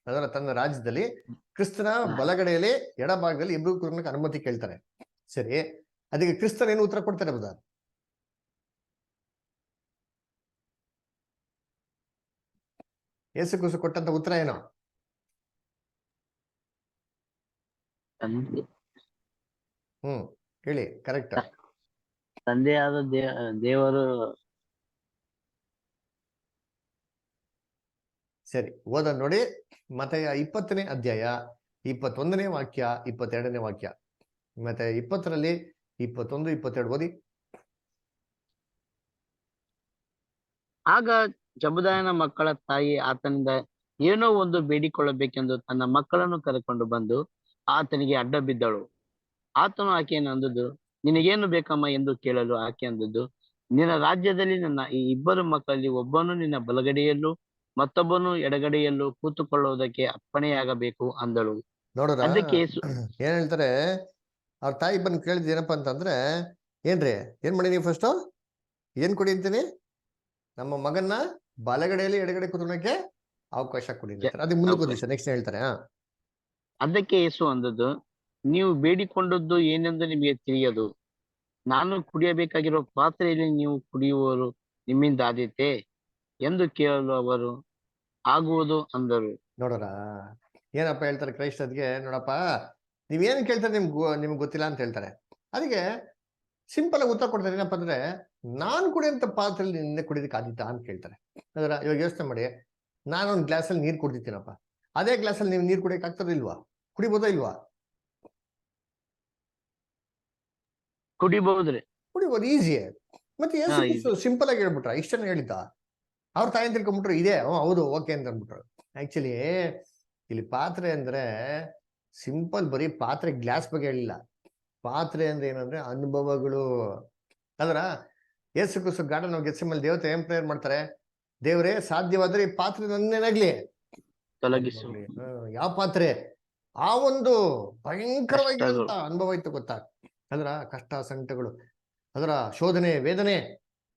ಅದರ ತನ್ನ ರಾಜ್ಯದಲ್ಲಿ ಕ್ರಿಸ್ತನ ಬಲಗಡೆಯಲ್ಲಿ ಎಡಭಾಗದಲ್ಲಿ ಇಬ್ರು ಕುರ್ನಕ್ಕೆ ಅನುಮತಿ ಕೇಳ್ತಾರೆ. ಸರಿ, ಅದಕ್ಕೆ ಕ್ರಿಸ್ತನ್ ಏನು ಉತ್ತರ ಕೊಡ್ತಾರೆ ಬದ? ಯೇಸು ಕ್ರಿಸ್ತ ಕೊಟ್ಟಂತ ಉತ್ತರ ಏನು? ತಂದೆ ಹೇಳಿ, ಕರೆಕ್ಟ್. ತಂದೆಯಾದ ದೇವರು. ಸರಿ, ಓದ ನೋಡಿ. ಮತ್ತೆಯ 20ನೇ ಅಧ್ಯಾಯ 21ನೇ ವಾಕ್ಯ 22ನೇ ವಾಕ್ಯ. ಮತ್ತೆ 20ರಲ್ಲಿ 21, 22 ಓದಿ. ಆಗ ಜಬುದಾಯನ ಮಕ್ಕಳ ತಾಯಿ ಆತನಿಂದ ಏನೋ ಒಂದು ಬೇಡಿಕೊಳ್ಳಬೇಕೆಂದು ತನ್ನ ಮಕ್ಕಳನ್ನು ಕರೆಕೊಂಡು ಬಂದು ಆತನಿಗೆ ಅಡ್ಡ ಬಿದ್ದಳು. ಆತನು ಆಕೆಯನ್ನು ಅಂದದ್ದು, ನಿನಗೇನು ಬೇಕಮ್ಮ ಎಂದು ಕೇಳಲು ಆಕೆ ಅಂದದ್ದು, ನಿನ್ನ ರಾಜ್ಯದಲ್ಲಿ ನನ್ನ ಈ ಇಬ್ಬರು ಮಕ್ಕಳಲ್ಲಿ ಒಬ್ಬನು ನಿನ್ನ ಬಲಗಡೆಯಲ್ಲೂ ಮತ್ತೊಬ್ಬನು ಎಡಗಡೆಯಲ್ಲೂ ಕೂತುಕೊಳ್ಳುವುದಕ್ಕೆ ಅಪ್ಪಣೆಯಾಗಬೇಕು ಅಂದಳು. ನೋಡ್ರ ಅದಕ್ಕೆ ಏನ್ ಹೇಳ್ತಾರೆ, ಅವ್ರ ತಾಯಿ ಬಂದು ಕೇಳಿದ್ ಏನಪ್ಪಾ ಅಂತಂದ್ರೆ, ಏನ್ರಿ ಏನ್ ಮಾಡಿ ನೀವು ಫಸ್ಟ್ ಏನ್ ಕೊಡಿ ಅಂತೀನಿ, ನಮ್ಮ ಮಗನ್ನ ಬಲಗಡೆಯಲ್ಲಿ ಎಡಗಡೆ ಕೂತ್ಕೊಳ್ಳೋಕೆ ಅವಕಾಶ ಕೊಡಿ ಅಂತಾರೆ. ಅದಕ್ಕೆ ಮುಂದಕ್ಕೆ ಓದಿ ಸರ್, ನೆಕ್ಸ್ಟ್ ಹೇಳ್ತಾರೆ. ಅದಕ್ಕೆ ಯೇಸು ಅಂದದ್ದು, ನೀವು ಬೇಡಿಕೊಂಡದ್ದು ಏನೆಂದು ನಿಮಗೆ ತಿಳಿಯದು. ನಾನು ಕುಡಿಯಬೇಕಾಗಿರುವ ಪಾತ್ರೆಯಲ್ಲಿ ನೀವು ಕುಡಿಯುವವರು ನಿಮ್ಮಿಂದ ಆದೀತೆ ಎಂದು ಕೇಳಲು ಅವರು ಆಗುವುದು ಅಂದರು. ನೋಡೋರ ಏನಪ್ಪ ಹೇಳ್ತಾರೆ ಕ್ರೈಸ್ಟ್ ಅದ್ಗೆ, ನೋಡಪ್ಪ ನೀವೇನ್ ಕೇಳ್ತಾರೆ ನಿಮ್ಗೆ ಗೊತ್ತಿಲ್ಲ ಅಂತ ಹೇಳ್ತಾರೆ. ಅದಕ್ಕೆ ಸಿಂಪಲ್ ಆಗಿ ಉತ್ತರ ಕೊಡ್ತಾರೆ. ಏನಪ್ಪಾ ಅಂದ್ರೆ, ನಾನು ಕುಡಿಯಂತ ಪಾತ್ರೆಯಲ್ಲಿ ನಿನ್ನೆ ಕುಡಿಯೋದಕ್ಕೆ ಆದಿತ್ತಾ ಅಂತ ಕೇಳ್ತಾರೆ. ಅದರ ಇವಾಗ ಯೋಚನೆ ಮಾಡಿ, ನಾನೊಂದು ಗ್ಲಾಸಲ್ಲಿ ನೀರು ಕುಡಿತೀನಪ್ಪ, ಅದೇ ಗ್ಲಾಸಲ್ಲಿ ನೀವು ನೀರು ಕುಡಿಯಕ್ಕೆ ಆಗ್ತದ ಇಲ್ವಾ? ಕುಡಿಬೋದಾ ಇಲ್ವಾ? ಕುಡಿಬಹುದ್ರಿ, ಕುಡಿಬೋದು, ಈಸಿ. ಮತ್ತೆ ಸಿಂಪಲ್ ಆಗಿ ಹೇಳ್ಬಿಟ್ರ, ಇಷ್ಟನ್ನ ಹೇಳಿದ್ದ. ಅವ್ರ ತಾಯಿ ಅಂತ ತಿಳ್ಕೊಂಡ್ಬಿಟ್ರು ಇದೇ, ಹೌದು ಓಕೆ ಅಂತ ಅಂದ್ಬಿಟ್ರು. ಆಕ್ಚುಲಿ ಇಲ್ಲಿ ಪಾತ್ರೆ ಅಂದ್ರೆ ಸಿಂಪಲ್, ಬರೀ ಪಾತ್ರೆ ಗ್ಲಾಸ್ ಬಗ್ಗೆ ಹೇಳಿಲ್ಲ. ಪಾತ್ರೆ ಅಂದ್ರೆ ಏನಂದ್ರೆ ಅನುಭವಗಳು. ಅದ್ರ ಯೇಸು ಕ್ರಿಸ್ತ ಗಾರ್ಡನ್ ಆಫ್ ಗೆತ್ಸೆಮನೆ ದೇವತೆ ಏನ್ ಪ್ರೇಯರ್ ಮಾಡ್ತಾರೆ, ದೇವರೇ ಸಾಧ್ಯವಾದ್ರೆ ಈ ಪಾತ್ರೆ ನನ್ನೇನಾಗ್ಲಿ ತೊಲಗಿಸು. ಯಾವ ಪಾತ್ರೆ? ಆ ಒಂದು ಭಯಂಕರವಾಗಿರುವಂತ ಅನುಭವ ಇತ್ತು ಗೊತ್ತಾ, ಅದ್ರ ಕಷ್ಟ ಸಂಕಟಗಳು, ಅದರ ಶೋಧನೆ ವೇದನೆ,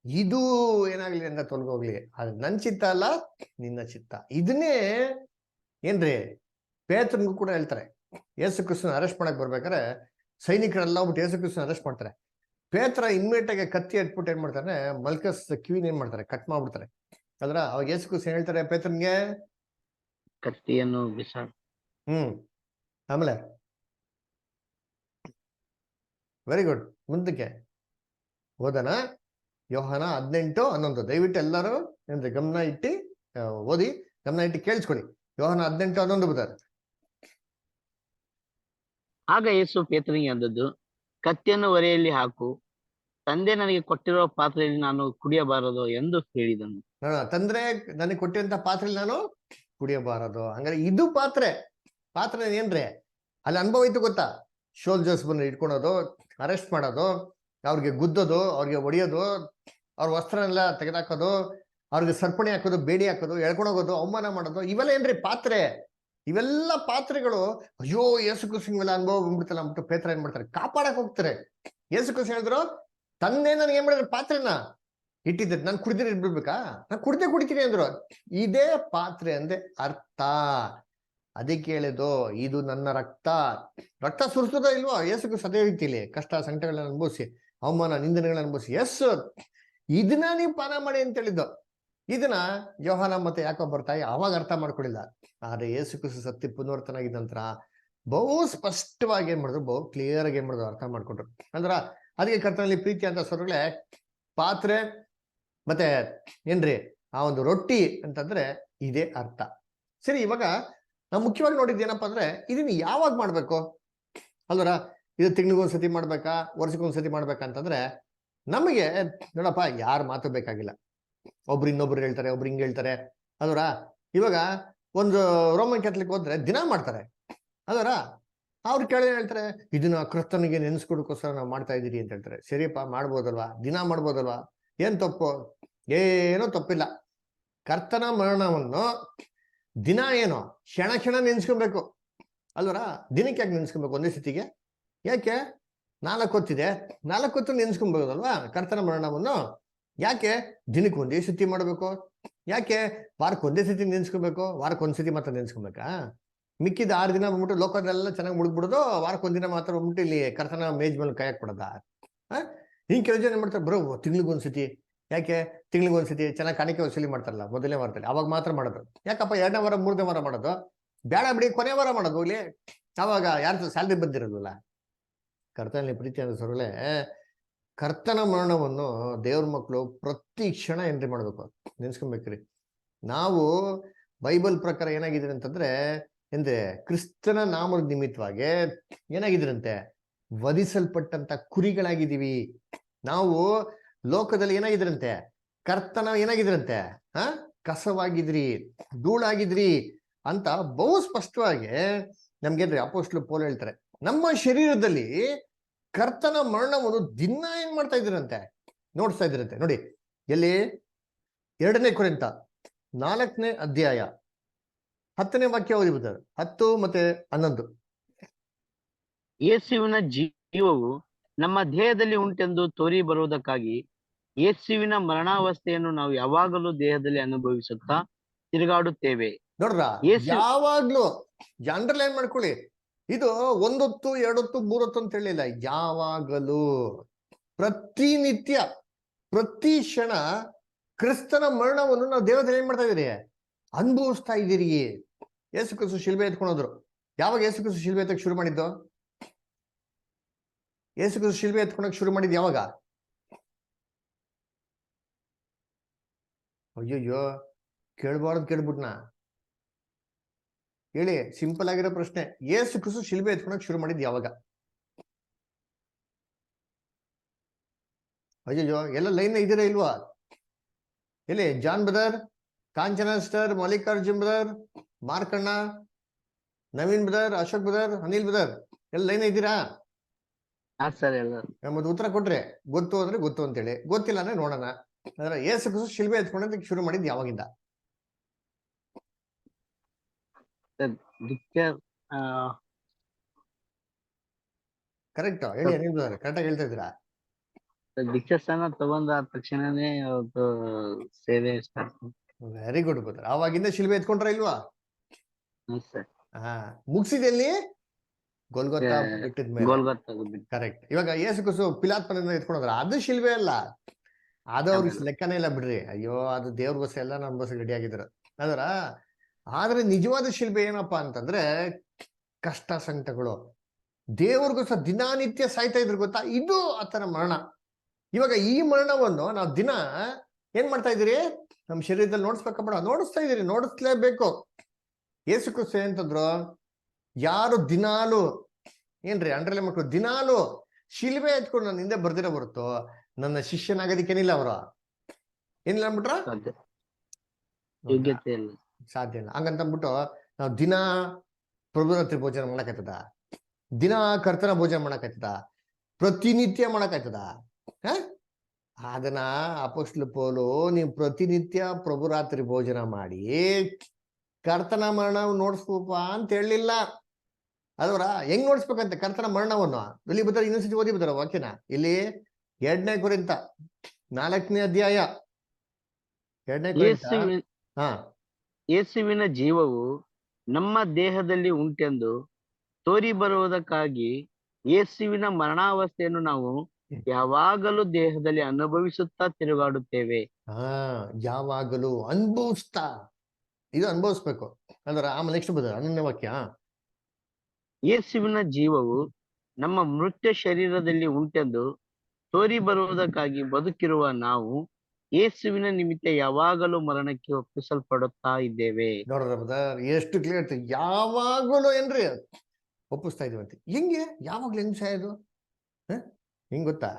ಇದು ಏನಾಗ್ಲಿ ಅಂತ ತೊಲಗೋಗ್ಲಿ, ಅದು ನನ್ ಚಿತ್ತ ಅಲ್ಲ ನಿನ್ನ ಚಿತ್ತ. ಇದನ್ನೇ ಏನ್ರಿ ಪೇತ್ರನಿಗೂ ಕೂಡ ಹೇಳ್ತಾರೆ. ಯೇಸು ಕ್ರಿಸ್ತನ ಅರೆಸ್ಟ್ ಮಾಡಕ್ ಬರ್ಬೇಕಾರೆ ಸೈನಿಕರೆಲ್ಲ ಹೋಗ್ಬಿಟ್ಟು ಯೇಸು ಕ್ರಿಸ್ತನ ಅರೆಸ್ಟ್ ಮಾಡ್ತಾರೆ. ಪೇತ್ರ ಇನ್ಮೇಟ್ ಆಗಿ ಕತ್ತಿ ಎಟ್ಬಿಟ್ಟು ಏನ್ ಮಾಡ್ತಾರೆ, ಮಲ್ಕಸ್ ಕಿವಿನ ಏನ್ ಮಾಡ್ತಾರೆ, ಕಟ್ ಮಾಡ್ಬಿಡ್ತಾರೆ. ಅದ್ರ ಅವಾಗ ಯೇಸು ಕ್ರಿಸ್ತ ಏನ್ ಹೇಳ್ತಾರೆ ಪೇತ್ರನ್ಗೆ, ಕತ್ತಿಯನ್ನು ಬಿಸಾಡು. ಆಮೇಲೆ ವೆರಿ ಗುಡ್, ಮುಂದಕ್ಕೆ ಓದನ ಯೋಹಾನ 18:11. ದಯವಿಟ್ಟು ಎಲ್ಲರೂ ಏನ್ರಿ ಗಮನ ಇಟ್ಟು ಓದಿ, ಗಮನ ಇಟ್ಟು ಕೇಳಿಸ್ಕೊಳ್ಳಿ. ಯೋಹಾನ 18:11 ಬದ್ದಾರೆ. ಆಗ ಯೇಸು ಪೇತ್ರನಿಗೆ ಅಂದದ್ದು, ಕತ್ತಿಯನ್ನು ಒರೆಯಲ್ಲಿ ಹಾಕು, ತಂದೆ ನನಗೆ ಕೊಟ್ಟಿರುವ ಪಾತ್ರೆಯಲ್ಲಿ ನಾನು ಕುಡಿಯಬಾರದು ಎಂದು ಹೇಳಿದನು. ತಂದ್ರೆ ನನಗೆ ಕೊಟ್ಟಿರುವಂತ ಪಾತ್ರೆಯಲ್ಲಿ ನಾನು ಕುಡಿಯಬಾರದು. ಹಂಗಾರೆ ಇದು ಪಾತ್ರೆ ಏನ್ರಿ ಅಲ್ಲಿ ಅನುಭವ ಇತ್ತು ಗೊತ್ತಾ? ಸೋಲ್ಜರ್ಸ್ ಬಂದು ಇಟ್ಕೊಳೋದು, ಅರೆಸ್ಟ್ ಮಾಡೋದು, ಅವ್ರಿಗೆ ಗುದ್ದೋದು, ಅವ್ರಿಗೆ ಹೊಡಿಯೋದು, ಅವ್ರ ವಸ್ತ್ರನೆಲ್ಲ ತೆಗೆದಾಕೋದು, ಅವ್ರಿಗೆ ಸರ್ಪಣಿ ಹಾಕೋದು, ಬೇಡಿ ಹಾಕೋದು, ಎಳ್ಕೊಂಡೋಗೋದು, ಅವಮಾನ ಮಾಡೋದು, ಇವೆಲ್ಲ ಏನ್ರಿ ಪಾತ್ರೆ? ಇವೆಲ್ಲ ಪಾತ್ರೆಗಳು. ಅಯ್ಯೋ ಯೇಸು ಕ್ರಿಸ್ತ ಇವೆಲ್ಲ ಅನುಭವ ಬಂದ್ಬಿಡ್ತಲ್ಲ ಅಂದ್ಬಿಟ್ಟು ಪೇತ್ರ ಏನ್ ಮಾಡ್ತಾರೆ, ಕಾಪಾಡಕ್ ಹೋಗ್ತಾರೆ. ಯೇಸು ಕ್ರಿಸ್ತ ಹೇಳಿದ್ರು, ತಂದೆ ನನಗೆ ಏನ್ ಮಾಡಿದ್ರೆ ಪಾತ್ರೆನ ಇಟ್ಟಿದ್ದೆ, ನಾನು ಕುಡಿದ್ರೆ ಇಟ್ಬಿಡ್ಬೇಕಾ? ನಾನು ಕುಡಿತೀನಿ ಅಂದ್ರು. ಇದೇ ಪಾತ್ರೆ ಅಂದೆ ಅರ್ಥ. ಅದಕ್ಕೆ ಹೇಳಿದ್ದು ಇದು ನನ್ನ ರಕ್ತ ಸುರಿಸೋದ ಇಲ್ವಾ? ಯೇಸು ಕ್ರಿಸ್ತ ಅದೇ ರೀತಿಲಿ ಕಷ್ಟ ಸಂಕಟಗಳನ್ನ ಅನುಭವಿಸಿ, ಅವಮಾನ ನಿಂದನೆಗಳನ್ನ ಅನುಭವಿಸಿ, ಇದನ್ನ ನೀವು ಪಾನ ಮಾಡಿ ಅಂತ ಹೇಳಿದ್ದು. ಇದನ್ನ ಯೋಹಾನ ಮತ್ತೆ ಯಾಕೋ ಬರ್ತಾಯಿ ಅವಾಗ ಅರ್ಥ ಮಾಡ್ಕೊಳ್ಳಿಲ್ಲ. ಆದ್ರೆ ಯೇಸು ಕ್ರಿಸ್ತ ಸತ್ಯ ಪುನರ್ತನಾಗಿದ್ದ ನಂತರ ಬಹು ಸ್ಪಷ್ಟವಾಗಿ ಏನ್ ಮಾಡಿದ್ರು, ಬಹು ಕ್ಲಿಯರ್ ಆಗಿ ಏನ್ ಮಾಡಿದ್ರು, ಅರ್ಥ ಮಾಡ್ಕೊಂಡ್ರು. ಅಂದ್ರ ಅದಕ್ಕೆ ಕರ್ತನಲ್ಲಿ ಪ್ರೀತಿ ಅಂತ ಸ್ವರ್ಗಳೇ ಪಾತ್ರೆ ಮತ್ತೆ ಏನ್ರಿ ಆ ಒಂದು ರೊಟ್ಟಿ ಅಂತಂದ್ರೆ ಇದೇ ಅರ್ಥ. ಸರಿ, ಇವಾಗ ನಾವು ಮುಖ್ಯವಾಗಿ ನೋಡಿದ್ದು ಏನಪ್ಪಾ ಅಂದ್ರೆ ಇದನ್ನ ಯಾವಾಗ ಮಾಡ್ಬೇಕು ಅಲ್ವರ? ಇದು ತಿಂಗಳಿಗೊಂದ್ಸತಿ ಮಾಡ್ಬೇಕಾ, ವರ್ಷಕ್ಕೊಂದ್ಸತಿ ಮಾಡ್ಬೇಕಾ ಅಂತಂದ್ರೆ ನಮಗೆ ನೋಡಪ್ಪ ಯಾರ ಮಾತು ಬೇಕಾಗಿಲ್ಲ. ಒಬ್ರು ಇನ್ನೊಬ್ರು ಹೇಳ್ತಾರೆ, ಒಬ್ರು ಹಿಂಗ್ ಹೇಳ್ತಾರೆ ಅಲ್ವರ? ಇವಾಗ ಒಂದು ರೋಮನ್ ಕ್ಯಾಥಲಿಕ್ ಹೋದ್ರೆ ದಿನ ಮಾಡ್ತಾರೆ ಅಲ್ವರ? ಅವ್ರು ಕೇಳಿ ಹೇಳ್ತಾರೆ ಇದನ್ನ ಕ್ರಿಸ್ತನಿಗೆ ನೆನೆಸ್ಕೊಡಕ್ಕೋಸ್ಕರ ನಾವು ಮಾಡ್ತಾ ಇದೀರಿ ಅಂತ ಹೇಳ್ತಾರೆ. ಸರಿಯಪ್ಪ, ಮಾಡ್ಬೋದಲ್ವಾ, ದಿನ ಮಾಡ್ಬೋದಲ್ವಾ, ಏನ್ ತಪ್ಪು? ಏನೂ ತಪ್ಪಿಲ್ಲ. ಕರ್ತನ ಮರಣವನ್ನು ದಿನ ಏನೋ ಕ್ಷಣ ಕ್ಷಣ ನೆನ್ಸ್ಕೊಬೇಕು ಅಲ್ವರ? ದಿನಕ್ಕೆ ಯಾಕೆ ನೆನ್ಸ್ಕೊಬೇಕು ಒಂದೇ ಸತಿಗೆ? ಯಾಕೆ? 4 ಹೊತ್ತಿದೆ, 4 ಹೊತ್ತು ನೆನ್ಸ್ಕೊಬೋದಲ್ವಾ ಕರ್ತನ ಮರಣವನ್ನು? ಯಾಕೆ ದಿನಕ್ಕೆ ಒಂದೇ ಸತಿ ಮಾಡ್ಬೇಕು? ಯಾಕೆ ವಾರಕ್ಕೆ ಒಂದೇ ಸತಿ ನೆನ್ಸ್ಕೊಬೇಕು? ವಾರಕ್ಕೆ ಒಂದ್ಸತಿ ಮಾತ್ರ ನೆನ್ಸ್ಕೊಬೇಕಾ? ಮಿಕ್ಕಿದ 6 ದಿನ ಬಂದ್ಬಿಟ್ಟು ಲೋಕದೆಲ್ಲ ಚೆನ್ನಾಗಿ ಮುಳುಗ್ಬಿಡೋದು, ವಾರಕ್ಕೆ ಒಂದಿನ ಮಾತ್ರ ಬಂದ್ಬಿಟ್ಟು ಇಲ್ಲಿ ಕರ್ತನ ಮೇಜ್ ಮೇಲೆ ಕೈ ಹಾಕ್ಬಿಡೋದ? ಹಿಂಗೆ ಕೆಲವು ಜನ ಏನ್ ಮಾಡ್ತಾರೆ, ಬರೋ ತಿಂಗ್ಳಿಗೊಂದ್ಸತಿ. ಯಾಕೆ ತಿಂಗ್ಳಿಗೊಂದ್ಸತಿ ಚೆನ್ನಾಗಿ ಕಾಣಿಕೆ ವಸೂಲಿ ಮಾಡ್ತಾರಲ್ಲ ಮೊದಲನೇ ವಾರದಲ್ಲಿ, ಅವಾಗ ಮಾತ್ರ ಮಾಡೋದು. ಯಾಕಪ್ಪ 2ನೇ ವಾರ 3ನೇ ವಾರ ಮಾಡೋದು? ಬೇಡ ಬಿಡಿ, ಕೊನೆ ವಾರ ಮಾಡೋದು ಹೋಗ್ಲಿ, ಅವಾಗ ಯಾರ್ದು ಸ್ಯಾಲ್ರಿ ಬಂದಿರೋದಿಲ್ಲ. ಕರ್ತನಲ್ಲಿ ಪ್ರೀತಿ ಅನ್ನೋ ಸೊರಳೆ ಕರ್ತನ ಮರಣವನ್ನು ದೇವ್ರ ಮಕ್ಕಳು ಪ್ರತಿ ಕ್ಷಣ ಏನ್ರಿ ಮಾಡ್ಬೇಕು, ನೆನ್ಸ್ಕೊಬೇಕ್ರಿ. ನಾವು ಬೈಬಲ್ ಪ್ರಕಾರ ಏನಾಗಿದ್ದೀರಿ ಅಂತಂದ್ರೆ ಎಂದ್ರೆ ಕ್ರಿಸ್ತನ ನಾಮದ ನಿಮಿತ್ತವಾಗಿ ಏನಾಗಿದ್ರಂತೆ, ವಧಿಸಲ್ಪಟ್ಟಂತ ಕುರಿಗಳಾಗಿದ್ದೀವಿ. ನಾವು ಲೋಕದಲ್ಲಿ ಏನಾಗಿದ್ರಂತೆ, ಕರ್ತನ ಏನಾಗಿದ್ರಂತೆ, ಕಸವಾಗಿದ್ರಿ, ಧೂಳಾಗಿದ್ರಿ ಅಂತ ಬಹು ಸ್ಪಷ್ಟವಾಗಿ ನಮ್ಗೇನ್ರಿ ಅಪೊಸ್ತಲ ಪೌಲ ಹೇಳ್ತಾರೆ. ನಮ್ಮ ಶರೀರದಲ್ಲಿ ಕರ್ತನ ಮರಣವನ್ನು ದಿನ ಏನ್ ಮಾಡ್ತಾ ಇದ್ರಂತೆ, ನೋಡ್ತಾ ಇದ್ರಂತೆ. ನೋಡಿ ಎಲ್ಲಿ 2ನೇ ಕೊರಿಂಥ 4ನೇ ಅಧ್ಯಾಯ 10ನೇ ವಾಕ್ಯ ಓದಿಬಿಡ್ತಾರೆ, 10 ಮತ್ತೆ 11. ಯೇಸುವಿನ ಜೀವವು ನಮ್ಮ ದೇಹದಲ್ಲಿ ಉಂಟೆಂದು ತೋರಿ ಬರುವುದಕ್ಕಾಗಿ ಯೇಸುವಿನ ಮರಣಾವಸ್ಥೆಯನ್ನು ನಾವು ಯಾವಾಗಲೂ ದೇಹದಲ್ಲಿ ಅನುಭವಿಸುತ್ತಾ ತಿರುಗಾಡುತ್ತೇವೆ. ನೋಡ್ರ, ಯಾವಾಗ್ಲೂ ಅಂಡರ್ಲೈನ್ ಮಾಡ್ಕೊಳ್ಳಿ, ಇದು 1 ಹೊತ್ತು 2 ಹೊತ್ತು 3 ಹೊತ್ತು ಅಂತ ಹೇಳಿಲ್ಲ, ಯಾವಾಗಲೂ ಪ್ರತಿನಿತ್ಯ ಪ್ರತಿ ಕ್ಷಣ ಕ್ರಿಸ್ತನ ಮರಣವನ್ನು ನಾವು ದೇಹದಲ್ಲಿ ಏನ್ ಮಾಡ್ತಾ ಇದೀರಿ, ಅನುಭವಿಸ್ತಾ ಇದ್ದೀರಿ. ಯೇಸು ಕ್ರಿಸ್ತ ಶಿಲ್ಬೆ ಎತ್ಕೊಂಡೋದ್ರು. ಯಾವಾಗ ಯೇಸು ಕ್ರಿಸ್ತ ಶಿಲ್ಬೆ ಎತ್ತಕ್ಕೆ ಶುರು ಮಾಡಿದ್ದು? ಯೇಸು ಕ್ರಿಸ್ತ ಶಿಲ್ಬೆ ಎತ್ಕೊಳಕ್ ಶುರು ಮಾಡಿದ್ ಯಾವಾಗ? ಅಯ್ಯಯ್ಯೋ, ಕೇಳ್ಬಾರ್ದು ಕೇಳ್ಬಿಟ್ನಾ? ಹೇಳಿ, ಸಿಂಪಲ್ ಆಗಿರೋ ಪ್ರಶ್ನೆ. ಯೇಸು ಕ್ರಿಸ್ತ ಶಿಲ್ಬೆ ಎತ್ಕೊಳಕ್ ಶುರು ಮಾಡಿದ್ ಯಾವಾಗ? ಅಯ್ಯಯ್ಯೋ, ಎಲ್ಲ ಲೈನ್ ಇದೀರಾ ಇಲ್ವಾ? ಎಲ್ಲಿ John brother, Kanchana sister, Mallikarjun brother, Markanna, Naveen brother, Ashok brother, Anil brother, ಎಲ್ಲ ಲೈನ್ ಇದ್ದೀರಾ? ಸರ್, ಎಲ್ಲ ಮತ್ತೆ ಉತ್ತರ ಕೊಟ್ರೆ ಗೊತ್ತು ಅಂದ್ರೆ ಗೊತ್ತು ಅಂತೇಳಿ, ಗೊತ್ತಿಲ್ಲ ಅಂದ್ರೆ ನೋಡೋಣ. ಅಂದ್ರೆ ಯೇಸು ಕ್ರಿಸ್ತ ಶಿಲ್ಬೆ ಎತ್ಕೊಂಡೋದಕ್ಕೆ ಶುರು ಮಾಡಿದ್ ಯಾವಾಗಿಂದ? ಕರೆಕ್ಟ್ ಹೇಳಿ ಅನಿಲ್ ಬ್ರದರ್, ಕರೆಕ್ಟಾಗಿ ಹೇಳ್ತಾ ಇದ್ದೀರಾ? ದೀಕ್ಷಾಸ್ಥಾನ ತಗೊಂಡ ತಕ್ಷಣನೇ ಅವ್ರದ್ದು ಸೇವೆ ಸ್ಟಾರ್ಟ್. Very good brother. ಆವಾಗಿಂದ ಶಿಲ್ಬೆ ಎತ್ಕೊಂಡ್ರ ಇಲ್ವಾ? ಸರ್, ಮುಗಿಸಿದಲ್ಲಿ ಗೊಲ್ಗೊತ್ತಾ ಬಿಟ್ಟಿದ್ಮೇಲೆ. ಗೋಲ್ಗೊತ್ತಾ. ಕರೆಕ್ಟ್. ಇವಾಗ ಯೇಸು ಕ್ರಿಸ್ತ ಪಿಲಾತ್ ಮನೆಯಿಂದ ಎತ್ಕೊಂಡ್ರ, ಅದು ಶಿಲ್ಬೆ ಅಲ್ಲ, ಅದು ಅವ್ರಿಗೆ ಲೆಕ್ಕನೇ ಇಲ್ಲ ಬಿಡ್ರಿ. ಅಯ್ಯೋ, ಅದು ದೇವ್ರ ಬಸ್ ಎಲ್ಲ ನಮ್ಮ ಬಸ್ ರೆಡಿ ಆಗಿದ್ರು ಅದರ. ಆದ್ರೆ ನಿಜವಾದ ಶಿಲ್ಬೆ ಏನಪ್ಪಾ ಅಂತಂದ್ರೆ ಕಷ್ಟ ಸಂಕಟಗಳು. ದೇವ್ರಿಗೋಸ್ಕರ ದಿನಾನಿತ್ಯ ಸಾಯ್ತಾ ಇದ್ರು ಗೊತ್ತಾ, ಇದು ಆತನ ಮರಣ. ಇವಾಗ ಈ ಮರಣವನ್ನು ನಾವು ದಿನ ಏನ್ ಮಾಡ್ತಾ ಇದೀರಿ, ನಮ್ಮ ಶರೀರದಲ್ಲಿ ನೋಡಿಸ್ಬೇಕಪ್ಪ, ನೋಡಿಸ್ತಾ ಇದೀರಿ, ನೋಡಿಸ್ಲೇಬೇಕು. ಯೇಸು ಕ್ರಿಸ್ತ ಏನಂತಂದ್ರು, ಯಾರು ದಿನಾಲು ಏನ್ರಿ ಅಂಡ್ರಲ್ಲೇ ಮಕ್ಕಳು ದಿನಾಲು ಶಿಲ್ಬೆ ಎತ್ಕೊಂಡು ನನ್ನ ಹಿಂದೆ ಬರ್ದಿರೋ ಬರುತ್ತೋ ನನ್ನ ಶಿಷ್ಯನಾಗೋದಿಕ್ಕೇನಿಲ್ಲ. ಅವರು ಏನಿಲ್ಲ ಅಂದ್ಬಿಟ್ರ ಯೋಗ್ಯತೆ ಇಲ್ಲ, ಸಾಧ್ಯ ಇಲ್ಲ. ಹಂಗಂತಂದ್ಬಿಟ್ಟು ನಾವು ದಿನ ಪ್ರಭುರಾತ್ರಿ ಭೋಜನ ಮಾಡಕ್ಕಾಯ್ತದ? ದಿನ ಕರ್ತನ ಭೋಜನ ಮಾಡಕ್ಕಾಯ್ತದ? ಪ್ರತಿನಿತ್ಯ ಮಾಡಕ್ಕಾಯ್ತದ? ಅದನ್ನ ಅಪೊಸ್ತಲ ಪೌಲು ನೀವು ಪ್ರತಿನಿತ್ಯ ಪ್ರಭುರಾತ್ರಿ ಭೋಜನ ಮಾಡಿ ಕರ್ತನ ಮರಣ ನೋಡ್ಸ್ಕೋಪ ಅಂತ ಹೇಳಲಿಲ್ಲ. ಅದವರ ಹೆಂಗ್ ನೋಡ್ಸ್ಬೇಕಂತೆ ಕರ್ತನ ಮರಣವನ್ನು? ಇಲ್ಲಿ ಬರ್ತಾರೆ, ಇನ್ನೊಂದ್ಸತಿ ಓದಿ ಬರ್ತಾರ ವಾಕ್ಯನ. ಇಲ್ಲಿ 2ನೇ ಕೊರಿಂಥ 4ನೇ ಅಧ್ಯಾಯ 2ನೇ ಕೊರಿಂಥ. ಯೇಸುವಿನ ಜೀವವು ನಮ್ಮ ದೇಹದಲ್ಲಿ ಉಂಟೆಂದು ತೋರಿ ಬರುವುದಕ್ಕಾಗಿ ಯೇಸುವಿನ ಮರಣಾವಸ್ಥೆಯನ್ನು ನಾವು ಯಾವಾಗಲೂ ದೇಹದಲ್ಲಿ ಅನುಭವಿಸುತ್ತಾ ತಿರುಗಾಡುತ್ತೇವೆ. ಯಾವಾಗಲೂ ಅನುಭವಿಸ್ತಾ, ಇದು ಅನುಭವಿಸ್ಬೇಕು ಅಂದ್ರೆ. ಆಮೇಲೆ ನೆಕ್ಸ್ಟ್ ಬರ್ತದೆ 11ನೇ ವಾಕ್ಯ. ಯೇಸುವಿನ ಜೀವವು ನಮ್ಮ ಮೃತ್ಯ ಶರೀರದಲ್ಲಿ ಉಂಟೆಂದು ತೋರಿ ಬರುವುದಕ್ಕಾಗಿ ಬದುಕಿರುವ ನಾವು ಯೇಸುವಿನ ನಿಮಿತ್ತ ಯಾವಾಗಲೂ ಮರಣಕ್ಕೆ ಒಪ್ಪಿಸಲ್ಪಡುತ್ತಾ ಇದ್ದೇವೆ. ನೋಡ್ರ ಬ್ರದರ್, ಎಷ್ಟು ಕ್ಲಿಯರ್ ಯಾವಾಗಲೂ ಏನ್ರಿ ಒಪ್ಪಿಸ್ತಾ ಇದೀವಂತೆ. ಹೆಂಗೆ ಯಾವಾಗ್ಲೂ ಹೆಂಗ್ ಸಾಯೋದು? ಹಿಂಗ್ ಗೊತ್ತಾ?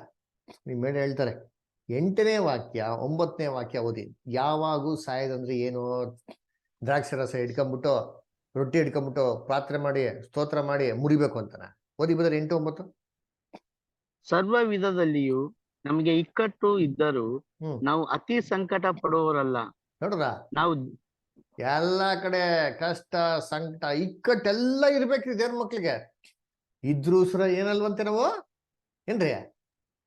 ನಿಮ್ ಮೇಲೆ ಹೇಳ್ತಾರೆ 8ನೇ ವಾಕ್ಯ 9ನೇ ವಾಕ್ಯ ಓದಿ. ಯಾವಾಗೂ ಸಾಯೋದಂದ್ರೆ ಏನು? ದ್ರಾಕ್ಷಿ ರಸ ಹಿಡ್ಕೊಂಡ್ಬಿಟ್ಟು ರೊಟ್ಟಿ ಹಿಡ್ಕೊಂಡ್ಬಿಟ್ಟು ಪ್ರಾರ್ಥನೆ ಮಾಡಿ ಸ್ತೋತ್ರ ಮಾಡಿ ಮುರಿಬೇಕು ಅಂತನ? ಓದಿ ಬದ್ರೆ 8, 9. ಸರ್ವ ವಿಧದಲ್ಲಿಯೂ ನಮಗೆ ಇಕ್ಕಟ್ಟು ಇದ್ದರೂ ಹ್ಮ್ ನಾವು ಅತಿ ಸಂಕಟ ಪಡುವವರಲ್ಲ. ನೋಡ್ರ, ನಾವು ಎಲ್ಲಾ ಕಡೆ ಕಷ್ಟ ಸಂಕಟ ಇಕ್ಕಟ್ಟೆಲ್ಲ ಇರ್ಬೇಕ್ರಿ ದೇವ್ರ ಮಕ್ಳಿಗೆ. ಇದ್ರೂ ಸುರ ಏನಲ್ವಂತೆ ನಾವು ಏನ್ರಿ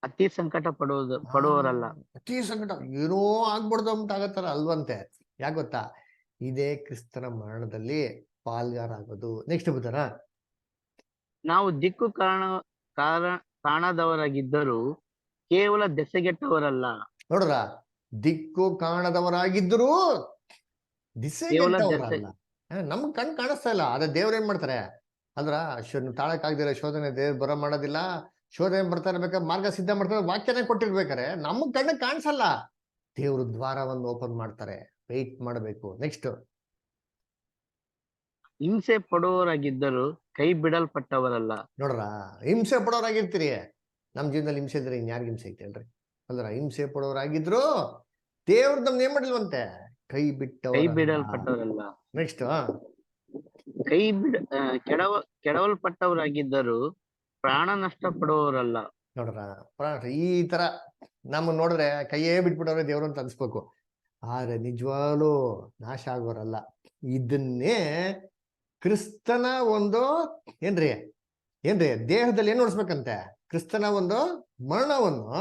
ಅತಿ ಸಂಕಟ ಪಡುವವರಲ್ಲ. ಅತಿ ಸಂಕಟ ಏನೋ ಆಗ್ಬಾರ್ದು ಅಂತ ಆಗತ್ತಾರ ಅಲ್ವಂತೆ. ಯಾಕೆ ಗೊತ್ತಾ? ಇದೇ ಕ್ರಿಸ್ತನ ಮರಣದಲ್ಲಿ ಪಾಲ್ಗಾರ ಆಗೋದು. ನೆಕ್ಸ್ಟ್ ಬರ್ತಾರ, ನಾವು ದಿಕ್ಕು ಕಾಣದವರಾಗಿದ್ದರೂ ಕೇವಲ ದೆಸೆಗೆಟ್ಟವರಲ್ಲ. ನೋಡ್ರ, ದಿಕ್ಕು ಕಾಣದವರಾಗಿದ್ರು ದಿಸೆಗೆಟ್ಟವರಲ್ಲ. ನಮ್ಗ್ ಕಣ್ ಕಾಣಿಸ್ತಾ ಇಲ್ಲ, ಅದೇ ದೇವ್ರ ಏನ್ ಮಾಡ್ತಾರೆ ಅಂದ್ರ ತಾಳಕ್ಕಾಗ್ದಿರ ಶೋಧನೆ ದೇವ್ರ ಬರೋ ಮಾಡೋದಿಲ್ಲ. ಶೋಧನೆ ಬರ್ತಾ ಇರ್ಬೇಕಾದ್ರೆ ಮಾರ್ಗ ಸಿದ್ಧ ಮಾಡ್ತಾರೆ, ವಾಕ್ಯನೇ ಕೊಟ್ಟಿರ್ಬೇಕಾರೆ ನಮ್ಗ್ ಕಣ್ಣ ಕಾಣಿಸಲ್ಲ. ದೇವ್ರ ದ್ವಾರವನ್ನು ಓಪನ್ ಮಾಡ್ತಾರೆ, ವೆಯ್ಟ್ ಮಾಡಬೇಕು. ನೆಕ್ಸ್ಟ್, ಹಿಂಸೆ ಪಡುವವರಾಗಿದ್ದರೂ ಕೈ ಬಿಡಲ್ಪಟ್ಟವರಲ್ಲ. ನೋಡ್ರ, ಹಿಂಸೆ ಪಡೋರಾಗಿರ್ತೀರಿ. ನಮ್ ಜೀವನದಲ್ಲಿ ಹಿಂಸೆ ಇದ್ರೆ ಇನ್ಯಾರಿಗೆ ಹಿಂಸೆ ಐತೆ ಹೇಳ್ರಿ? ಅಲ್ರ, ಹಿಂಸೆ ಪಡೋರಾಗಿದ್ರು ದೇವ್ರ ನಮ್ನ ಏನ್ ಮಾಡಿಲ್ವಂತೆ? ಕೈ ಬಿಡಲ್ಪಟ್ಟವರಲ್ಲ. ನೆಕ್ಸ್ಟ್, ಕೆಡವಲ್ಪಟ್ಟವರಾಗಿದ್ದರೂ ಪ್ರಾಣ ನಷ್ಟ ಪಡುವವರಲ್ಲ. ನೋಡ್ರ, ಈ ತರ ನಮ್ಮ ನೋಡಿದ್ರೆ ಕೈಯೇ ಬಿಟ್ಬಿಟ್ಟವ್ರೆ ದೇವ್ರು ಅಂತ ಅನ್ಸ್ಬೇಕು. ಆದ್ರೆ ನಿಜವಾಗ್ಲೂ ನಾಶ ಆಗೋರಲ್ಲ. ಇದನ್ನೇ ಕ್ರಿಸ್ತನ ಒಂದು ಏನ್ರಿ ದೇಹದಲ್ಲಿ ಏನ್ ನೋಡ್ಸ್ಬೇಕಂತೆ? ಕ್ರಿಸ್ತನ ಒಂದು ಮರಣವನ್ನು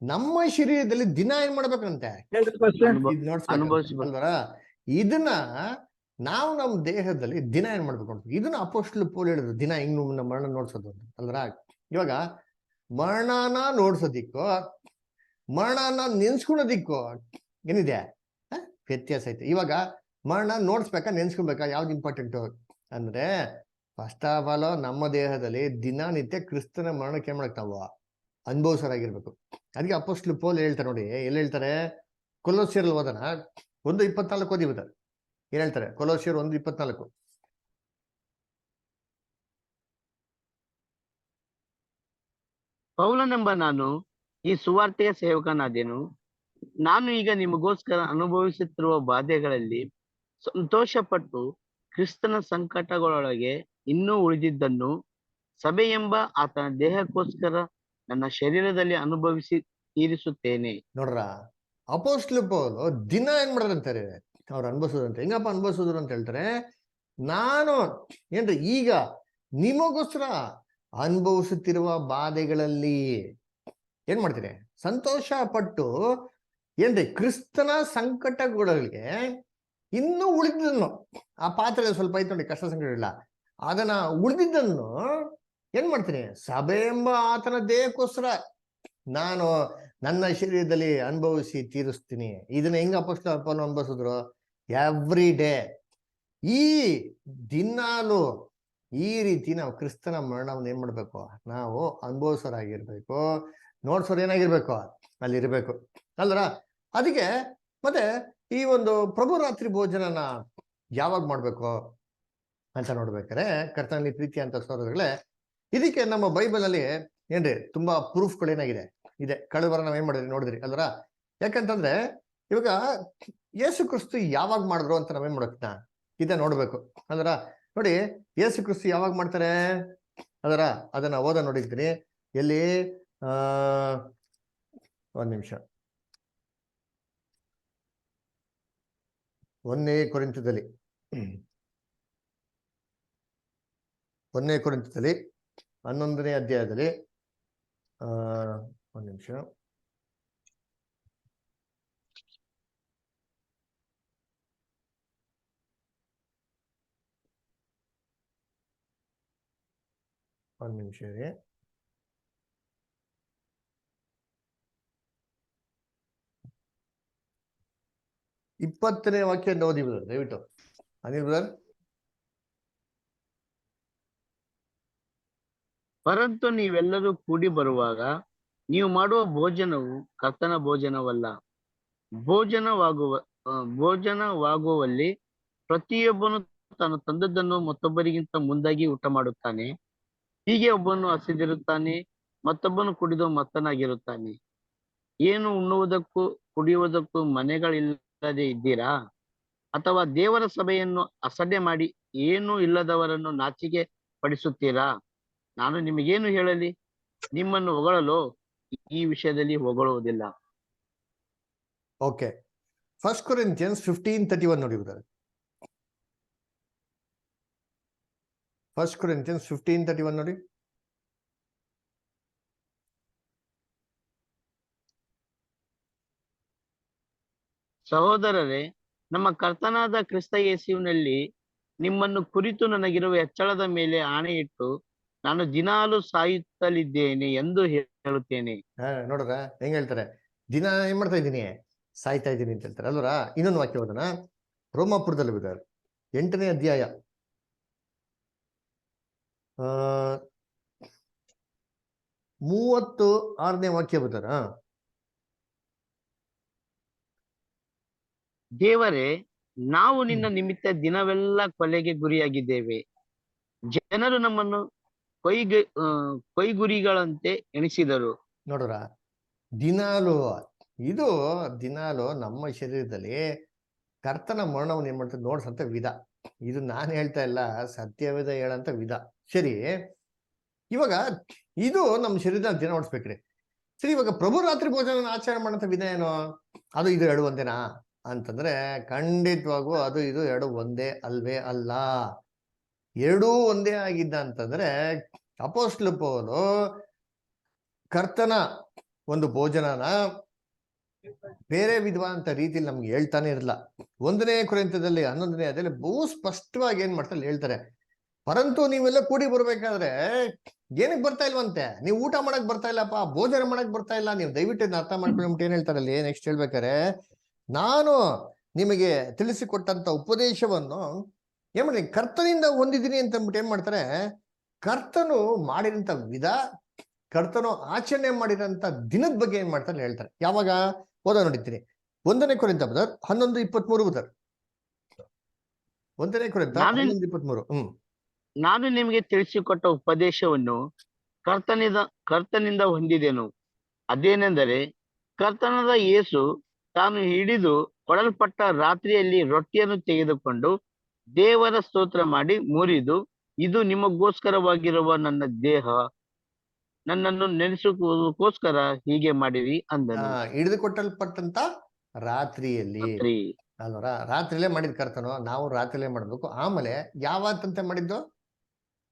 ನಮ್ಮ ಶರೀರದಲ್ಲಿ ದಿನ ಏನ್ ಮಾಡ್ಬೇಕಂತೆ? ಅಲ್ವರ, ಇದನ್ನ ನಾವು ನಮ್ಮ ದೇಹದಲ್ಲಿ ದಿನ ಏನ್ ಮಾಡ್ಬೇಕು ಅಂತ ಇದನ್ನ ಅಪೊಸ್ತಲ ಪೌಲ್ ಹೇಳಿದ್ರು. ದಿನ ಹಿಂಗ್ ನಮ್ಮ ಮರಣ ನೋಡ್ಸೋದು ಅಂತ ಅಲ್ವರ. ಇವಾಗ ಮರಣನ ನೋಡ್ಸೋದಿಕ್ಕೋ ಮರಣನ ನೆನ್ಸ್ಕೊಳೋದಿಕ್ಕೋ ಏನಿದೆ ವ್ಯತ್ಯಾಸ ಐತೆ. ಇವಾಗ ಮರಣ ನೋಡ್ಸ್ಬೇಕಾ ನೆನ್ಸ್ಕೊಬೇಕಾ? ಯಾವ್ದು ಇಂಪಾರ್ಟೆಂಟು ಅಂದ್ರೆ, ಫಸ್ಟ್ ಆಫ್ ಆಲ್ ನಮ್ಮ ದೇಹದಲ್ಲಿ ದಿನನಿತ್ಯ ಕ್ರಿಸ್ತನ ಮರಣಕ್ಕೆ ಏನ್ ಮಾಡಕ್ ನಾವು ಅನುಭವಿಸೋರಾಗಿರ್ಬೇಕು. ಅದಕ್ಕೆ ಅಪೊಸ್ತಲ ಪೌಲ್ ಹೇಳ್ತಾರೆ ನೋಡಿ, ಎಲ್ಲಿ ಹೇಳ್ತಾರೆ? ಕೊಲೋಸ್ಯರಲ್ಲಿ ಓದೋಣ, 1:24 ಓದಿ ಬಿಡ್ತಾರೆ. ಏನ್ ಹೇಳ್ತಾರೆ? ಕೊಲೋಸ್ಯರು 1:24. ಪೌಲನೆಂಬ ನಾನು ಈ ಸುವಾರ್ತೆಯ ಸೇವಕನಾದೆನು. ನಾನು ಈಗ ನಿಮಗೋಸ್ಕರ ಅನುಭವಿಸುತ್ತಿರುವ ಬಾಧೆಗಳಲ್ಲಿ ಸಂತೋಷಪಟ್ಟು ಕ್ರಿಸ್ತನ ಸಂಕಟಗಳೊಳಗೆ ಇನ್ನೂ ಉಳಿದಿದ್ದನ್ನು ಸಭೆಯೆಂಬ ಆತನ ದೇಹಕ್ಕೋಸ್ಕರ ನನ್ನ ಶರೀರದಲ್ಲಿ ಅನುಭವಿಸಿ ತೀರಿಸುತ್ತೇನೆ. ನೋಡ್ರ, ಅಪೊಸ್ತಲ ಪೌಲ್ ದಿನ ಏನ್ ಮಾಡೋದಂತಾರೆ? ಅವ್ರು ಅನುಭವಿಸೋದಂತೆ. ಹೆಂಗಪ್ಪ ಅನುಭವಿಸೋದ್ರು ಅಂತ ಹೇಳ್ತಾರೆ, ನಾನು ಏನ್ರಿ ಈಗ ನಿಮಗೋಸ್ಕರ ಅನುಭವಿಸುತ್ತಿರುವ ಬಾಧೆಗಳಲ್ಲಿ ಏನ್ ಮಾಡ್ತೀನಿ? ಸಂತೋಷ ಪಟ್ಟು ಏನ್ರಿ ಕ್ರಿಸ್ತನ ಸಂಕಟಗಳಿಗೆ ಇನ್ನೂ ಉಳಿದಿದ್ದನ್ನು, ಆ ಪಾತ್ರೆ ಸ್ವಲ್ಪ ಐತ್ ನೋಡಿ, ಕಷ್ಟ ಸಂಕಟ ಇಲ್ಲ, ಅದನ್ನ ಉಳಿದಿದ್ದನ್ನು ಏನ್ ಮಾಡ್ತೀನಿ? ಸಭೆ ಎಂಬ ಆತನ ದೇಹಕ್ಕೋಸ್ಕರ ನಾನು ನನ್ನ ಶರೀರದಲ್ಲಿ ಅನುಭವಿಸಿ ತೀರಿಸ್ತೀನಿ. ಇದನ್ನ ಹೆಂಗ ಅಪೊಸ್ತಲ ಪೌಲ್ ಅನುಭವಿಸಿದ್ರು? ಎವ್ರಿ ಡೇ, ಈ ದಿನಾಲು ಈ ರೀತಿ ನಾವು ಕ್ರಿಸ್ತನ ಮರಣವನ್ನು ಏನ್ ಮಾಡ್ಬೇಕು? ನಾವು ಅನುಭವಿಸೋರಾಗಿರ್ಬೇಕು, ನೋಡ್ಸೋರು ಏನಾಗಿರ್ಬೇಕು? ಅಲ್ಲಿ ಇರ್ಬೇಕು ಅಲ್ರ. ಅದಕ್ಕೆ ಮತ್ತೆ ಈ ಒಂದು ಪ್ರಭು ರಾತ್ರಿ ಭೋಜನನ ಯಾವಾಗ ಮಾಡ್ಬೇಕು ಅಂತ ನೋಡ್ಬೇಕಾರೆ, ಕರ್ತನಲ್ಲಿ ಪ್ರೀತಿ ಅಂತ ಸೋದರಗಳೇ, ಇದಕ್ಕೆ ನಮ್ಮ ಬೈಬಲ್ ಅಲ್ಲಿ ಏನ್ರಿ ತುಂಬಾ ಪ್ರೂಫ್ಗಳು ಏನಾಗಿದೆ ಇದೆ. ಕಳೆದ ವಾರ ನಾವ್ ಏನ್ ಮಾಡಿದ್ರಿ ನೋಡಿದ್ರಿ ಅಲ್ರ. ಯಾಕಂತಂದ್ರೆ ಇವಾಗ ಯೇಸು ಕ್ರಿಸ್ತು ಯಾವಾಗ ಮಾಡಿದ್ರು ಅಂತ ನಾವೇನ್ ಮಾಡ್ಬೇಕ ಇದ ನೋಡ್ಬೇಕು ಅಂದ್ರ. ನೋಡಿ, ಯೇಸು ಕ್ರಿಸ್ತು ಯಾವಾಗ ಮಾಡ್ತಾರೆ ಅದನ್ನ ಓದ ನೋಡಿರ್ತೀನಿ. ಎಲ್ಲಿ ಒಂದ್ ನಿಮಿಷ, 1ನೇ ಕೊರಿಂಥದಲ್ಲಿ 11ನೇ ಅಧ್ಯಾಯದಲ್ಲಿ ಒಂದ್ ನಿಮಿಷ, ರೀ. 20ನೇ ವಾಕ್ಯ ಓದಿ ಬ್ರದರ್, ದಯವಿಟ್ಟು. ಅನಿಲ್ ಬ್ರದರ್. ಪರಂತು ನೀವೆಲ್ಲರೂ ಕೂಡಿ ಬರುವಾಗ ನೀವು ಮಾಡುವ ಭೋಜನವು ಕರ್ತನ ಭೋಜನವಲ್ಲ. ಭೋಜನವಾಗುವ ಭೋಜನವಾಗುವಲ್ಲಿ ಪ್ರತಿಯೊಬ್ಬನು ತಾನು ತಂದದ್ದನ್ನು ಮತ್ತೊಬ್ಬರಿಗಿಂತ ಮುಂದಾಗಿ ಊಟ ಮಾಡುತ್ತಾನೆ. ಹೀಗೆ ಒಬ್ಬನು ಹಸಿದಿರುತ್ತಾನೆ, ಮತ್ತೊಬ್ಬನು ಕುಡಿದು ಮತ್ತನಾಗಿರುತ್ತಾನೆ. ಏನು ಉಣ್ಣುವುದಕ್ಕೂ ಕುಡಿಯುವುದಕ್ಕೂ ಮನೆಗಳಿಲ್ಲದೆ ಇದ್ದೀರಾ? ಅಥವಾ ದೇವರ ಸಭೆಯನ್ನು ಅಸಡ್ಡೆ ಮಾಡಿ ಏನೂ ಇಲ್ಲದವರನ್ನು ನಾಚಿಕೆ ಪಡಿಸುತ್ತೀರಾ? ನಾನು ನಿಮಗೇನು ಹೇಳಲಿ? ನಿಮ್ಮನ್ನು ಹೊಗಳಲು ಈ ವಿಷಯದಲ್ಲಿ ಹೊಗಳುವುದಿಲ್ಲ. ಓಕೆ, 1 Corinthians 15:31 ನೋಡಿ ಬ್ರದರ್. 1 Corinthians 15:31 ನೋಡಿ. ಸಹೋದರರೇ, ನಮ್ಮ ಕರ್ತನಾದ ಕ್ರಿಸ್ತ ಯೇಸುವಿನಲ್ಲಿ ನಿಮ್ಮನ್ನು ಕುರಿತು ನನಗಿರುವ ಹೆಚ್ಚಳದ ಮೇಲೆ ಆಣೆಯಿಟ್ಟು ನಾನು ದಿನಾಲು ಸಾಯುತ್ತಲಿದ್ದೇನೆ ಎಂದು ಹೇಳುತ್ತೇನೆ. ನೋಡ್ರ ಹೆಂಗ್ ಹೇಳ್ತಾರೆ, ದಿನ ಏನ್ ಮಾಡ್ತಾ ಇದ್ದೀನಿ, ಸಾಯ್ತಾ ಇದ್ದೀನಿ ಅಂತ ಹೇಳ್ತಾರೆ ಅಲ್ವರ. ಇನ್ನೊಂದು ವಾಕ್ಯ ಓದೋಣ, ರೋಮಾಪುರದಲ್ಲಿ ಬಿದ್ದಾರೆ 8ನೇ ಅಧ್ಯಾಯ 36ನೇ ವಾಕ್ಯ ಬಿದ್ದಾರ. ದೇವರೇ, ನಾವು ನಿನ್ನ ನಿಮಿತ್ತ ದಿನವೆಲ್ಲ ಕೊಲೆಗೆ ಗುರಿಯಾಗಿದ್ದೇವೆ. ಜನರು ನಮ್ಮನ್ನು ಕೊಯ್ಗುರಿಗಳಂತೆ ಎಣಿಸಿದರು. ನೋಡ್ರ, ದಿನಾಲು ನಮ್ಮ ಶರೀರದಲ್ಲಿ ಕರ್ತನ ಮರಣವನ್ನು ಏನ್ ಮಾಡ್ತಾರೆ ನೋಡ್ಸಂತ ವಿಧ ಇದು. ನಾನು ಹೇಳ್ತಾ ಇಲ್ಲ, ಸತ್ಯವೇದ ಹೇಳಂತ ವಿಧ. ಸರಿ, ಇವಾಗ ಇದು ನಮ್ಮ ಶರೀರದಲ್ಲಿ ದಿನ ಓಡಿಸ್ಬೇಕ್ರಿ. ಸರಿ, ಇವಾಗ ಪ್ರಭು ರಾತ್ರಿ ಭೋಜನ ಆಚರಣೆ ಮಾಡೋಂಥ ವಿಧ ಏನು? ಅದು ಇದು ಎರಡು ಒಂದೇನಾ ಅಂತಂದ್ರೆ ಖಂಡಿತವಾಗೂ ಅದು ಇದು ಎರಡು ಒಂದೇ ಅಲ್ವೇ ಅಲ್ಲ. ಎರಡೂ ಒಂದೇ ಆಗಿದ್ದ ಅಂತಂದ್ರೆ ಅಪೊಸ್ತಲ ಪೌಲನು ಕರ್ತನ ಒಂದು ಭೋಜನನ ಬೇರೆ ವಿಧವಾದಂತ ರೀತಿಯಲ್ಲಿ ನಮ್ಗೆ ಹೇಳ್ತಾನೆ ಇರಲ್ಲ. 1ನೇ ಕೊರಿಂಥದಲ್ಲಿ 11ನೇ ಅಧ್ಯಾಯದಲ್ಲಿ ಬಹು ಸ್ಪಷ್ಟವಾಗಿ ಏನ್ ಮಾಡ್ತಾರೆ ಹೇಳ್ತಾರೆ, ಪರಂತು ನೀವೆಲ್ಲ ಕೂಡಿ ಬರ್ಬೇಕಾದ್ರೆ ಏನಕ್ಕೆ ಬರ್ತಾ ಇಲ್ವಂತೆ, ನೀವು ಊಟ ಮಾಡಕ್ ಬರ್ತಾ ಇಲ್ಲಪ್ಪ, ಭೋಜನ ಮಾಡಕ್ ಬರ್ತಾ ಇಲ್ಲ, ನೀವು ದಯವಿಟ್ಟು ಇದನ್ನ ಅರ್ಥ ಮಾಡ್ಕೊಂಡು ಏನ್ ಹೇಳ್ತಾರಲ್ಲಿ ನೆಕ್ಸ್ಟ್ ಹೇಳ್ಬೇಕಾರೆ, ನಾನು ನಿಮಗೆ ತಿಳಿಸಿಕೊಟ್ಟಂತ ಉಪದೇಶವನ್ನು ಏನ್ ಮಾಡಿ ಕರ್ತನಿಂದ ಹೊಂದಿದ್ದೀನಿ ಅಂತ ಅಂದ್ಬಿಟ್ಟು ಏನ್ ಮಾಡ್ತಾರೆ, ಕರ್ತನು ಮಾಡಿರಂತ ವಿಧ, ಕರ್ತನು ಆಚರಣೆ ಮಾಡಿರಂತ ದಿನದ ಬಗ್ಗೆ ಏನ್ ಮಾಡ್ತಾರೆ ಹೇಳ್ತಾರೆ. ಯಾವಾಗ ಓದ ನೋಡಿದ್ದೀನಿ, 1ನೇ ಕೊರಿಂಥ 11:23 ಬದರ್. 1ನೇ ಕೊರಿಂಥ 11:23. ನಾನು ನಿಮಗೆ ತಿಳಿಸಿಕೊಟ್ಟ ಉಪದೇಶವನ್ನು ಕರ್ತನಿಂದ ಹೊಂದಿದೆನು. ಅದೇನೆಂದರೆ, ಕರ್ತನಾದ ಯೇಸು ತಾನು ಹಿಡಿದು ಕೊಡಲ್ಪಟ್ಟ ರಾತ್ರಿಯಲ್ಲಿ ರೊಟ್ಟಿಯನ್ನು ತೆಗೆದುಕೊಂಡು ದೇವರ ಸ್ತೋತ್ರ ಮಾಡಿ ಮುರಿದು, ಇದು ನಿಮಗೋಸ್ಕರವಾಗಿರುವ ನನ್ನ ದೇಹ, ನನ್ನನ್ನು ನೆನೆಸುವುದಕ್ಕೋಸ್ಕರ ಹೀಗೆ ಮಾಡಿರಿ ಅಂದನು. ಹಿಡಿದು ಕೊಟ್ಟಲ್ಪಟ್ಟಂತ ರಾತ್ರಿಯಲ್ಲಿ ಅಲ್ವರ, ರಾತ್ರಿಯಲ್ಲೇ ಮಾಡಿದ್ ಕರ್ತನು, ನಾವು ರಾತ್ರಿಯಲ್ಲೇ ಮಾಡ್ಬೇಕು. ಆಮೇಲೆ ಯಾವತ್ತಂತೆ ಮಾಡಿದ್ದು,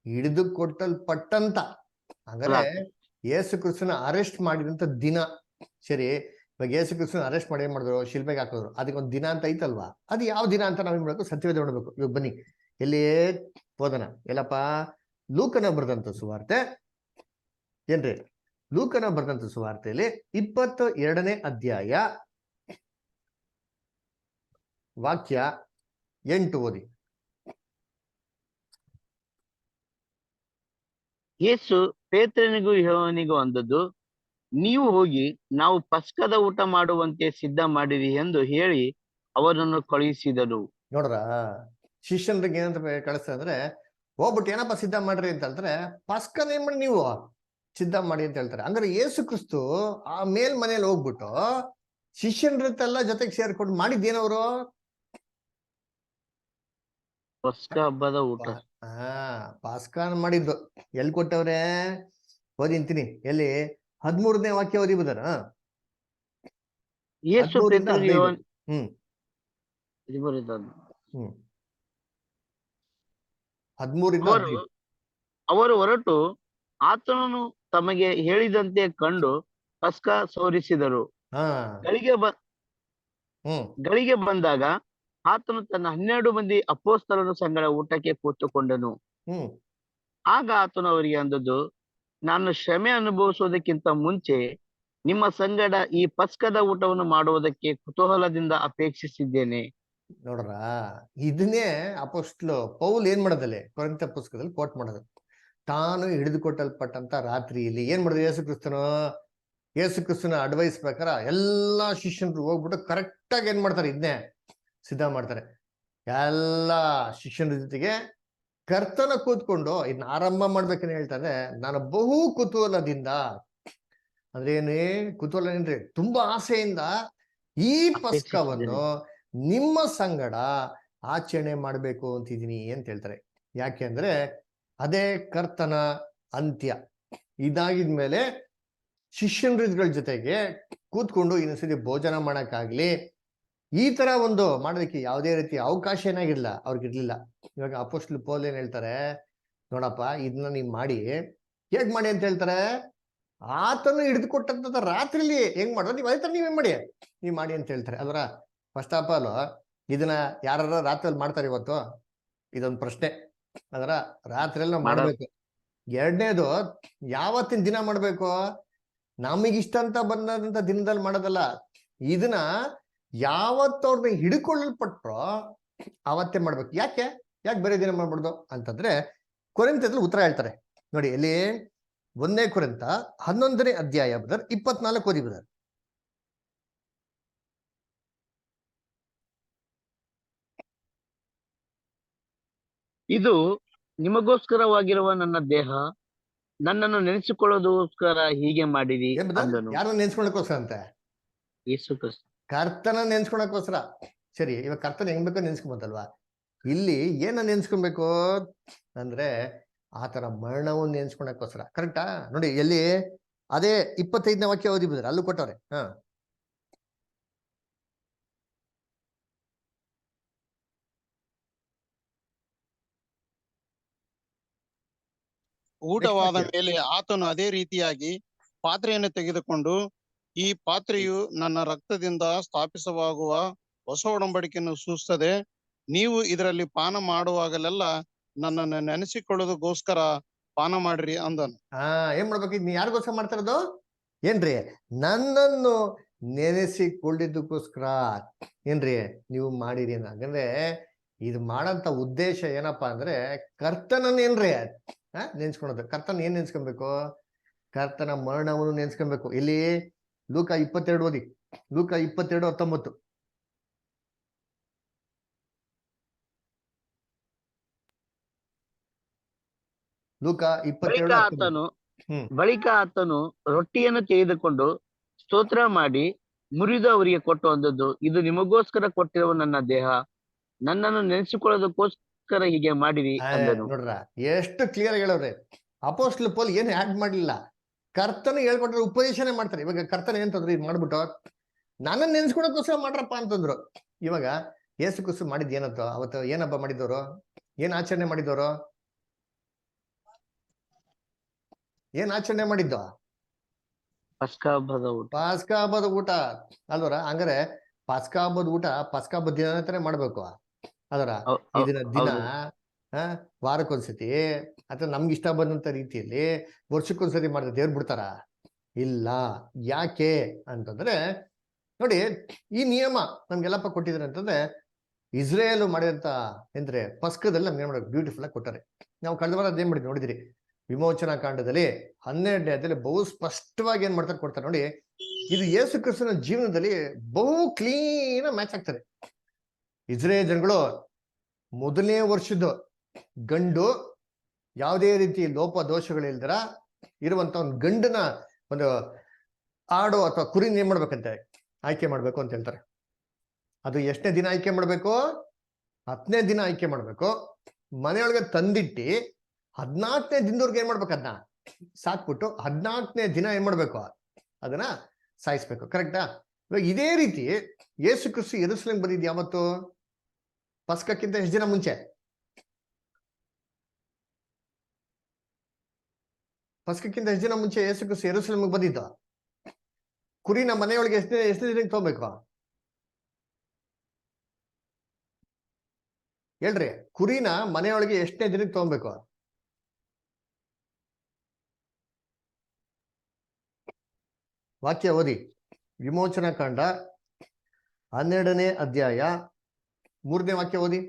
ಹಿಡಿದು ಕೊಟ್ಟಲ್ಪಟ್ಟಂತ, ಅಂದ್ರೆ ಯೇಸು ಕ್ರಿಸ್ತನ ಅರೆಸ್ಟ್ ಮಾಡಿದಂತ ದಿನ. ಸರಿ, ಇವಾಗ ಯೇಸು ಕ್ರಿಸ್ತನ ಅರೆಸ್ಟ್ ಮಾಡಿ ಏನ್ ಮಾಡಿದ್ರು, ಶಿಲ್ಬೆಗೆ ಹಾಕಿದ್ರು. ಅದಕ್ಕೊಂದು ದಿನ ಅಂತ ಐತಲ್ವಾ, ಅದು ಯಾವ ದಿನ ಅಂತ ನಾವೇನ್ ಮಾಡ್ಬೇಕು, ಸತ್ಯವೇದ ನೋಡ್ಬೇಕು. ಇವಾಗ ಬನ್ನಿ ಎಲ್ಲಿ ಓದೋಣ. ಎಲ್ಲಪ್ಪ, ಲೂಕನ ಬರೆದಂತ ಸುವಾರ್ತೆ ಏನ್ರಿ, ಲೂಕನ ಬರೆದಂತ ಸುವಾರ್ತೆಯಲ್ಲಿ 22ನೇ ಅಧ್ಯಾಯ ವಾಕ್ಯ 8 ಓದಿ. ಯೇಸು ಪೇತ್ರನಿಗೂ ಯೋಹನಿಗೂ ಅಂದದ್ದು, ನೀವು ಹೋಗಿ ನಾವು ಪಸ್ಕದ ಊಟ ಮಾಡುವಂತೆ ಸಿದ್ಧ ಮಾಡಿರಿ ಎಂದು ಹೇಳಿ ಅವರನ್ನು ಕಳುಹಿಸಿದರು. ನೋಡ್ರ, ಶಿಷ್ಯನ್ರಿಗೆ ಏನಂತ ಕಳಿಸ್ತಾರೆ ಅಂದ್ರೆ, ಹೋಗ್ಬಿಟ್ಟು ಏನಪ್ಪ ಸಿದ್ಧ ಮಾಡ್ರಿ ಅಂತ ಹೇಳ್ತಾರೆ, ಪಸ್ಕನ ಏನ್ ಮಾಡಿ ನೀವು ಸಿದ್ಧ ಮಾಡಿ ಅಂತ ಹೇಳ್ತಾರೆ. ಹಂಗಾರೆ ಯೇಸು ಕ್ರಿಸ್ತು ಆ ಮನೇಲಿ ಹೋಗ್ಬಿಟ್ಟು ಶಿಷ್ಯನ್ರತ್ತೆಲ್ಲ ಜೊತೆಗೆ ಸೇರ್ಕೊಂಡು ಮಾಡಿದ್ದೇನವರು, ಪಸ್ಕ ಹಬ್ಬದ ಊಟ. ಪಾಸ್ಕಾನ್ ಮಾಡಿದ್ದು. ಎಲ್ಲಿ ಕೊಟ್ಟವ್ರೆ ಓದಿಂತೀನಿ, ಎಲ್ಲಿ 13ನೇ ವಾಕ್ಯ ಓದಿ ಬದರ. ಯೇಸು ಅವರು ಹೊರಟು ಆತನನ್ನು ತಮಗೆ ಹೇಳಿದಂತೆ ಕಂಡು ಪಸ್ಕ ಸೋರಿಸಿದರು. ಗಳಿಗೆ ಬಂದಾಗ ಆತನು ತನ್ನ 12 ಮಂದಿ ಅಪೊಸ್ತಲರ ಸಂಗಡ ಊಟಕ್ಕೆ ಕೂತುಕೊಂಡನು. ಆಗ ಆತನು ಅವರಿಗೆ ಅಂದದ್ದು, ನಾನು ಶ್ರಮೆ ಅನುಭವಿಸುವುದಕ್ಕಿಂತ ಮುಂಚೆ ನಿಮ್ಮ ಸಂಗಡ ಈ ಪಸ್ಕದ ಊಟವನ್ನು ಮಾಡುವುದಕ್ಕೆ ಕುತೂಹಲದಿಂದ ಅಪೇಕ್ಷಿಸಿದ್ದೇನೆ. ನೋಡ್ರ, ಇದನ್ನೇ ಅಪೊಸ್ತಲ ಪೌಲ್ ಏನ್ ಮಾಡೋದಲ್ಲಿ ಕೊರಿಂಥ ಪುಸ್ತಕದಲ್ಲಿ ಕೋಟ್ ಮಾಡೋದು. ತಾನು ಹಿಡಿದುಕೊಟ್ಟಲ್ಪಟ್ಟಂತ ರಾತ್ರಿಯಲ್ಲಿ ಏನ್ ಮಾಡಿದ್ರು ಯೇಸು ಕ್ರಿಸ್ತನ ಅಡ್ವೈಸ್ ಪ್ರಕಾರ ಎಲ್ಲಾ ಶಿಷ್ಯರು ಹೋಗ್ಬಿಟ್ಟು ಕರೆಕ್ಟ್ ಆಗಿ ಏನ್ ಮಾಡ್ತಾರೆ, ಇದನ್ನೇ ಸಿದ್ಧ ಮಾಡ್ತಾರೆ. ಎಲ್ಲಾ ಶಿಷ್ಯನ ಜೊತೆಗೆ ಕರ್ತನ ಕೂತ್ಕೊಂಡು ಇದನ್ನ ಆರಂಭ ಮಾಡ್ಬೇಕಂತ ಹೇಳ್ತಾರೆ. ನಾನು ಬಹು ಕುತೂಹಲದಿಂದ, ಅಂದ್ರೆ ಏನೇ ಕುತೂಹಲ ಏನ್ರಿ, ತುಂಬಾ ಆಸೆಯಿಂದ ಈ ಪಸ್ಕವನ್ನು ನಿಮ್ಮ ಸಂಗಡ ಆಚರಣೆ ಮಾಡ್ಬೇಕು ಅಂತಿದೀನಿ ಅಂತ ಹೇಳ್ತಾರೆ. ಯಾಕೆ ಅಂದ್ರೆ ಅದೇ ಕರ್ತನ ಅಂತ್ಯ. ಇದಾಗಿದ್ಮೇಲೆ ಶಿಷ್ಯನ್ಗಳ ಜೊತೆಗೆ ಕೂತ್ಕೊಂಡು ಇನ್ನೊಂದ್ಸತಿ ಭೋಜನ ಮಾಡಕ್ಕಾಗ್ಲಿ, ಈ ತರ ಒಂದು ಮಾಡೋದಕ್ಕೆ ಯಾವುದೇ ರೀತಿ ಅವಕಾಶ ಏನಾಗಿರ್ಲಿಲ್ಲ, ಅವ್ರಿಗಿರ್ಲಿಲ್ಲ. ಇವಾಗ ಅಪೊಸ್ತಲ ಪೌಲ್ ಏನ್ ಹೇಳ್ತಾರೆ, ನೋಡಪ್ಪ ಇದನ್ನ ನೀವ್ ಮಾಡಿ, ಹೇಗ್ ಮಾಡಿ ಅಂತ ಹೇಳ್ತಾರೆ, ಆತನು ಹಿಡಿದುಕೊಟ್ಟಂತ ರಾತ್ರಿಲಿ ಹೆಂಗ್ ಮಾಡೋದು ನೀವು ಅದೇ ತರ ನೀವೇನ್ ಮಾಡಿ, ನೀವ್ ಮಾಡಿ ಅಂತ ಹೇಳ್ತಾರೆ. ಅದರ ಫಸ್ಟ್ ಆಫ್ ಆಲ್ ಇದನ್ನ ಯಾರ ರಾತ್ರಿಯಲ್ಲಿ ಮಾಡ್ತಾರೆ ಇವತ್ತು? ಇದೊಂದು ಪ್ರಶ್ನೆ. ಅದರ ರಾತ್ರಿಯಲ್ಲಿ ನಾವು ಮಾಡ್ಬೇಕು. ಎರಡನೇದು, ಯಾವತ್ತಿನ ದಿನ ಮಾಡ್ಬೇಕು? ನಮಗಿಷ್ಟ ಅಂತ ಬಂದಂತ ದಿನದಲ್ಲಿ ಮಾಡೋದಲ್ಲ. ಇದನ್ನ ಯಾವತ್ತವ್ರನ್ನ ಹಿಡ್ಕೊಳ್ಳಲ್ಪಟ್ರೋ ಅವತ್ತೇ ಮಾಡ್ಬೇಕು. ಯಾಕೆ ಬೇರೆ ದಿನ ಮಾಡ್ಬಾರ್ದು ಅಂತಂದ್ರೆ ಕೊರಿಂಥದಲ್ಲಿ ಉತ್ತರ ಹೇಳ್ತಾರೆ ನೋಡಿ. ಎಲ್ಲಿ 1 ಕೊರಿಂಥ 11ನೇ ಅಧ್ಯಾಯ 24 ಓದಿ ಬ್ರದರ್. ಇದು ನಿಮಗೋಸ್ಕರವಾಗಿರುವ ನನ್ನ ದೇಹ, ನನ್ನನ್ನು ನೆನೆಸಿಕೊಳ್ಳೋದಕ್ಕೋಸ್ಕರ ಹೀಗೆ ಮಾಡಿರಿ ಅಂದನು. ಯಾರನ್ನ ನೆನ್ಸ್ಕೊಳಕ್ಕೋಸ್ಕರ ಅಂತೆ? ಯೇಸು ಕ್ರಿಸ್ತ. ಕರ್ತನ ನೆನ್ಸ್ಕೊಳಕ್ಕೋಸ್ಕರ. ಸರಿ, ಇವಾಗ ಕರ್ತನ ಹೆಂಗ್ ಬೇಕೋ ನೆನ್ಸ್ಕೊಂಬತ್ತಲ್ವಾ? ಇಲ್ಲಿ ಏನ ನೆನ್ಸ್ಕೊಬೇಕು ಅಂದ್ರೆ ಆತರ ಮರಣವನ್ನು ನೆನ್ಸ್ಕೊಳಕ್ಕೋಸ್ಕರ. ಕರೆಕ್ಟಾ? ನೋಡಿ ಎಲ್ಲಿ, ಅದೇ 25ನೇ ವಾಕ್ಯ ಓದಿ ಬಿಡ್ತಾರೆ, ಅಲ್ಲೂ ಕೊಟ್ಟವ್ರೆ. ಊಟವಾದ ಮೇಲೆ ಆತನು ಅದೇ ರೀತಿಯಾಗಿ ಪಾತ್ರೆಯನ್ನು ತೆಗೆದುಕೊಂಡು, ಈ ಪಾತ್ರೆಯು ನನ್ನ ರಕ್ತದಿಂದ ಸ್ಥಾಪಿಸವಾಗುವ ಹೊಸ ಒಡಂಬಡಿಕೆಯನ್ನು ಸೂಚಿಸುತ್ತದೆ. ನೀವು ಇದರಲ್ಲಿ ಪಾನ ಮಾಡುವಾಗಲೆಲ್ಲ ನನ್ನನ್ನು ನೆನೆಸಿಕೊಳ್ಳೋದಕ್ಕೋಸ್ಕರ ಪಾನ ಮಾಡ್ರಿ ಅಂದನು. ಏನ್ ಮಾಡ್ಬೇಕು? ಇದ್ ಯಾರಿಗೋಸ್ಕರ ಮಾಡ್ತಾ ಇರೋದು? ಏನ್ರಿ? ನನ್ನನ್ನು ನೆನೆಸಿಕೊಳ್ಳಿದ್ದಕ್ಕೋಸ್ಕರ ಏನ್ರಿ ನೀವು ಮಾಡಿರಿ. ಹಾಗಂದ್ರೆ ಇದು ಮಾಡಂತ ಉದ್ದೇಶ ಏನಪ್ಪಾ ಅಂದ್ರೆ ಕರ್ತನನ್ನ ಏನ್ರಿ ನೆನ್ಸ್ಕೊಳೋದು. ಕರ್ತನ ಏನ್ ನೆನ್ಸ್ಕೊಬೇಕು? ಕರ್ತನ ಮರಣವನ್ನು ನೆನ್ಸ್ಕೊಬೇಕು. ಇಲ್ಲಿ ಲೂಕ 22 ಓದಿ. ಲೂಕ 22:19. ಲೂಕ 22:19. ಬಳಿಕ ಆತನು ರೊಟ್ಟಿಯನ್ನು ತೆಗೆದುಕೊಂಡು ಸ್ತೋತ್ರ ಮಾಡಿ ಮುರಿದು ಅವರಿಗೆ ಕೊಟ್ಟು ಅಂದದ್ದು, ಇದು ನಿಮಗೋಸ್ಕರ ಕೊಟ್ಟಿರುವ ನನ್ನ ದೇಹ, ನನ್ನನ್ನು ನೆನೆಸಿಕೊಳ್ಳೋದಕ್ಕೋಸ್ಕರ ಹೀಗೆ ಮಾಡಿರಿ ಅಂದನು. ನೋಡ್ರ ಎಷ್ಟು ಕ್ಲಿಯರ್ ಹೇಳವ್ರೆ. ಅಪೊಸ್ತಲ ಪೌಲ್ ಏನು ಆಡ್ ಮಾಡ್ಲಿಲ್ಲ, ಕರ್ತನ ಹೇಳ್ಕೊಟ್ರೆ ಉಪದೇಶನೇ ಮಾಡ್ತಾರೆ. ಇವಾಗ ಕರ್ತನ ಏನ್ತಂದ್ರು, ಇದು ಮಾಡ್ಬಿಟ್ಟು ನನ್ನನ್ನು ನೆನ್ಸ್ಕೊಳಕ್ಕೋಸ್ಕರ ಮಾಡ್ರಪ್ಪ ಅಂತಂದ್ರು. ಇವಾಗ ಯೇಸು ಕ್ರಿಸ್ತ ಮಾಡಿದ್ ಏನಂತ? ಅವತ್ತು ಏನ್ ಹಬ್ಬ ಮಾಡಿದವರು? ಏನ್ ಆಚರಣೆ ಮಾಡಿದವರು? ಏನ್ ಆಚರಣೆ ಮಾಡಿದ್ದು? ಪಸ್ಕಾ ಹಬ್ಬದ ಊಟ ಅಲ್ವರ? ಹಂಗಾರೆ ಪಸ್ಕಾ ಹಬ್ಬದ ಊಟ ಪಸ್ಕಾ ಹಬ್ಬದ ದಿನ ಮಾಡ್ಬೇಕು. ಅದರ ಇದನ್ನ ದಿನ ವಾರಕ್ಕೊಂದ್ಸತಿ ಅಥವಾ ನಮ್ಗೆ ಇಷ್ಟ ಬಂದಂತ ರೀತಿಯಲ್ಲಿ ವರ್ಷಕ್ಕೊಂದ್ಸತಿ ಮಾಡಿದ್ರೆ ದೇವ್ರು ಬಿಡ್ತಾರ? ಇಲ್ಲ. ಯಾಕೆ ಅಂತಂದ್ರೆ ನೋಡಿ, ಈ ನಿಯಮ ನಮ್ಗೆಲ್ಲಪ್ಪ ಕೊಟ್ಟಿದ್ರೆ ಅಂತಂದ್ರೆ ಇಸ್ರೇಲ್ ಮಾಡಿದಂತ ಅಂದ್ರೆ ಪಸ್ಕದಲ್ಲಿ ನಮ್ಗೆ ಏನ್ ಮಾಡ್ಬೇಕು, ಬ್ಯೂಟಿಫುಲ್ ಆಗಿ ಕೊಟ್ಟಾರೆ. ನಾವು ಕಳೆದ ವಾರ ಅದೇನ್ ಮಾಡಿದ್ವಿ ನೋಡಿದಿರಿ, ವಿಮೋಚನಾ ಕಾಂಡದಲ್ಲಿ 12ನೇ ಅಧ್ಯಾಯದಲ್ಲಿ ಬಹು ಸ್ಪಷ್ಟವಾಗಿ ಏನ್ ಮಾಡ್ತಾರೆ ಕೊಡ್ತಾರೆ ನೋಡಿ. ಇದು ಯೇಸು ಕ್ರಿಸ್ತನ ಜೀವನದಲ್ಲಿ ಬಹು ಕ್ಲೀನ್ ಮ್ಯಾಚ್ ಆಗ್ತದೆ. ಇಸ್ರೇಲ್ ಜನಗಳು ಮೊದಲನೇ ವರ್ಷದ ಗಂಡು ಯಾವುದೇ ರೀತಿ ಲೋಪ ದೋಷಗಳಿಲ್ದರ ಇರುವಂತ ಒಂದು ಗಂಡನ ಒಂದು ಆಡು ಅಥವಾ ಕುರಿನ ಏನ್ ಮಾಡ್ಬೇಕಂತೆ ಆಯ್ಕೆ ಮಾಡ್ಬೇಕು ಅಂತ ಹೇಳ್ತಾರೆ. ಅದು ಎಷ್ಟನೇ ದಿನ ಆಯ್ಕೆ ಮಾಡ್ಬೇಕು? 10ನೇ ದಿನ ಆಯ್ಕೆ ಮಾಡ್ಬೇಕು. ಮನೆಯೊಳಗೆ ತಂದಿಟ್ಟು 14ನೇ ದಿನದವರೆಗೆ ಏನ್ ಮಾಡ್ಬೇಕು, ಅದನ್ನ ಸಾಕ್ಬಿಟ್ಟು 14ನೇ ದಿನ ಏನ್ ಮಾಡ್ಬೇಕು, ಅದನ್ನ ಸಾಯಿಸ್ಬೇಕು. ಕರೆಕ್ಟಾ? ಇವಾಗ ಇದೇ ರೀತಿ ಯೇಸು ಕ್ರಿಸ್ತ ಯೆರೂಸಲೇಮ್ ಬಂದಿದ್ದು ಯಾವತ್ತು? ಪಸ್ಕಕ್ಕಿಂತ ಎಷ್ಟು ದಿನ ಮುಂಚೆ? ಪಸ್ಕಕ್ಕಿಂತ ಎಷ್ಟು ದಿನ ಮುಂಚೆ ಯೇಸು ಕ್ರಿಸ್ತ ಯೆರೂಸಲೇಮ್ಗೆ ಬಂದಿದ್ದು? ಕುರಿನ ಮನೆಯೊಳಗೆ ಎಷ್ಟು ದಿನಕ್ಕೆ ತಗೋಬೇಕು ಹೇಳ್ರಿ? ಕುರಿನ ಮನೆಯೊಳಗೆ ಎಷ್ಟನೇ ದಿನಕ್ಕೆ ತಗೋಬೇಕು? ವಾಕ್ಯ ಓದಿ. ವಿಮೋಚನಾ ಕಾಂಡ 12ನೇ ಅಧ್ಯಾಯ 3ನೇ ವಾಕ್ಯ ಓದಿ.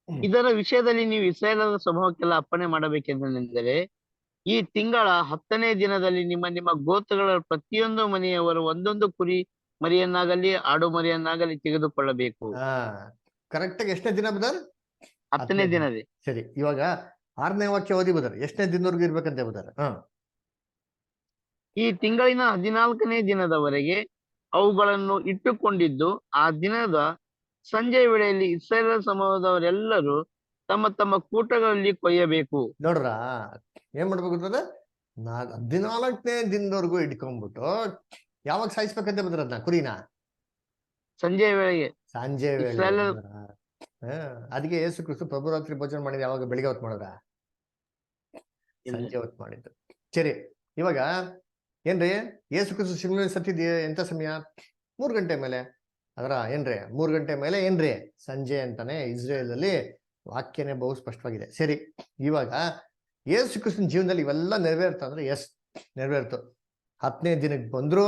ಇದರ ವಿಷಯದಲ್ಲಿ ನೀವು ಇಸ್ರಾಯೇಲರ ಸ್ವಭಾವಕ್ಕೆಲ್ಲ ಅಪ್ಪಣೆ ಮಾಡಬೇಕೆಂದರೆ ಈ ತಿಂಗಳ 10ನೇ ದಿನದಲ್ಲಿ ನಿಮ್ಮ ನಿಮ್ಮ ಗೋತ್ರಗಳ ಪ್ರತಿಯೊಂದು ಮನೆಯವರು ಒಂದೊಂದು ಕುರಿ ಮರಿಯನ್ನಾಗಲಿ ಆಡು ಮರಿಯನ್ನಾಗಲಿ ತೆಗೆದುಕೊಳ್ಳಬೇಕು. ಹಾ, ಕರೆಕ್ಟ್ ಆಗಿ ಎಷ್ಟನೇ ದಿನ ಬದರ್? 10ನೇ ದಿನದೇ. ಸರಿ, ಇವಾಗ 6ನೇ ವಾಕ್ಯ ಓದಿ ಬದರ್. ಎಷ್ಟನೇ ದಿನದವರೆಗೂ ಇರ್ಬೇಕಂತೆ ಬದರ್? ಈ ತಿಂಗಳಿನ 14ನೇ ದಿನದವರೆಗೆ ಅವುಗಳನ್ನು ಇಟ್ಟುಕೊಂಡಿದ್ದು ಆ ದಿನದ ಸಂಜೆಯ ವೇಳೆಯಲ್ಲಿ ಇಸ್ರಾಯೇಲ್ ಸಮೂಹದವರೆಲ್ಲರೂ ತಮ್ಮ ತಮ್ಮ ಕೂಟಗಳಲ್ಲಿ ಕೊಯ್ಯಬೇಕು. ನೋಡ್ರ, ಏನ್ ಮಾಡ್ಬೇಕು ಅಂತಂದ್ರೆ 14ನೇ ದಿನದವರೆಗೂ ಇಟ್ಕೊಂಡ್ಬಿಟ್ಟು ಯಾವಾಗ ಸಾಯಿಸ್ಬೇಕಂತ ಬದರ್ ಅದನ್ನ ಕುರಿನ? ಸಂಜೆಯ ವೇಳೆಗೆ. ಸಂಜೆ ವೇಳೆ. ಇಸ್ರಾಯೇಲ್ ಅದಕ್ಕೆ ಯೇಸು ಕ್ರಿಸ್ತು ಪ್ರಭುರಾತ್ರಿ ಭೋಜನ ಮಾಡಿದ ಯಾವಾಗ? ಬೆಳಿಗ್ಗೆ ಹೊತ್ತು ಮಾಡಿದ್ರ? ಸಂಜೆ ಹೊತ್ತು ಮಾಡಿದ್ದು. ಸರಿ, ಇವಾಗ ಏನ್ರಿ ಯೇಸು ಕ್ರಿಸ್ತು ಶಿಲುಬೆ ಸತ್ತಿದ್ಯ ಎಂತ ಸಮಯ? 3 ಗಂಟೆ ಮೇಲೆ. ಅದರ ಏನ್ರಿ 3 ಗಂಟೆ ಮೇಲೆ ಏನ್ರಿ? ಸಂಜೆ ಅಂತಾನೆ ಇಸ್ರೇಲ್ ಅಲ್ಲಿ ವಾಕ್ಯನೇ ಬಹು ಸ್ಪಷ್ಟವಾಗಿದೆ. ಸರಿ, ಇವಾಗ ಯೇಸು ಕ್ರಿಸ್ತನ ಜೀವನದಲ್ಲಿ ಇವೆಲ್ಲ ನೆರವೇರ್ತ ಅಂದ್ರೆ ಎಸ್ ನೆರವೇರ್ತು. 10ನೇ ದಿನಕ್ಕೆ ಬಂದ್ರು,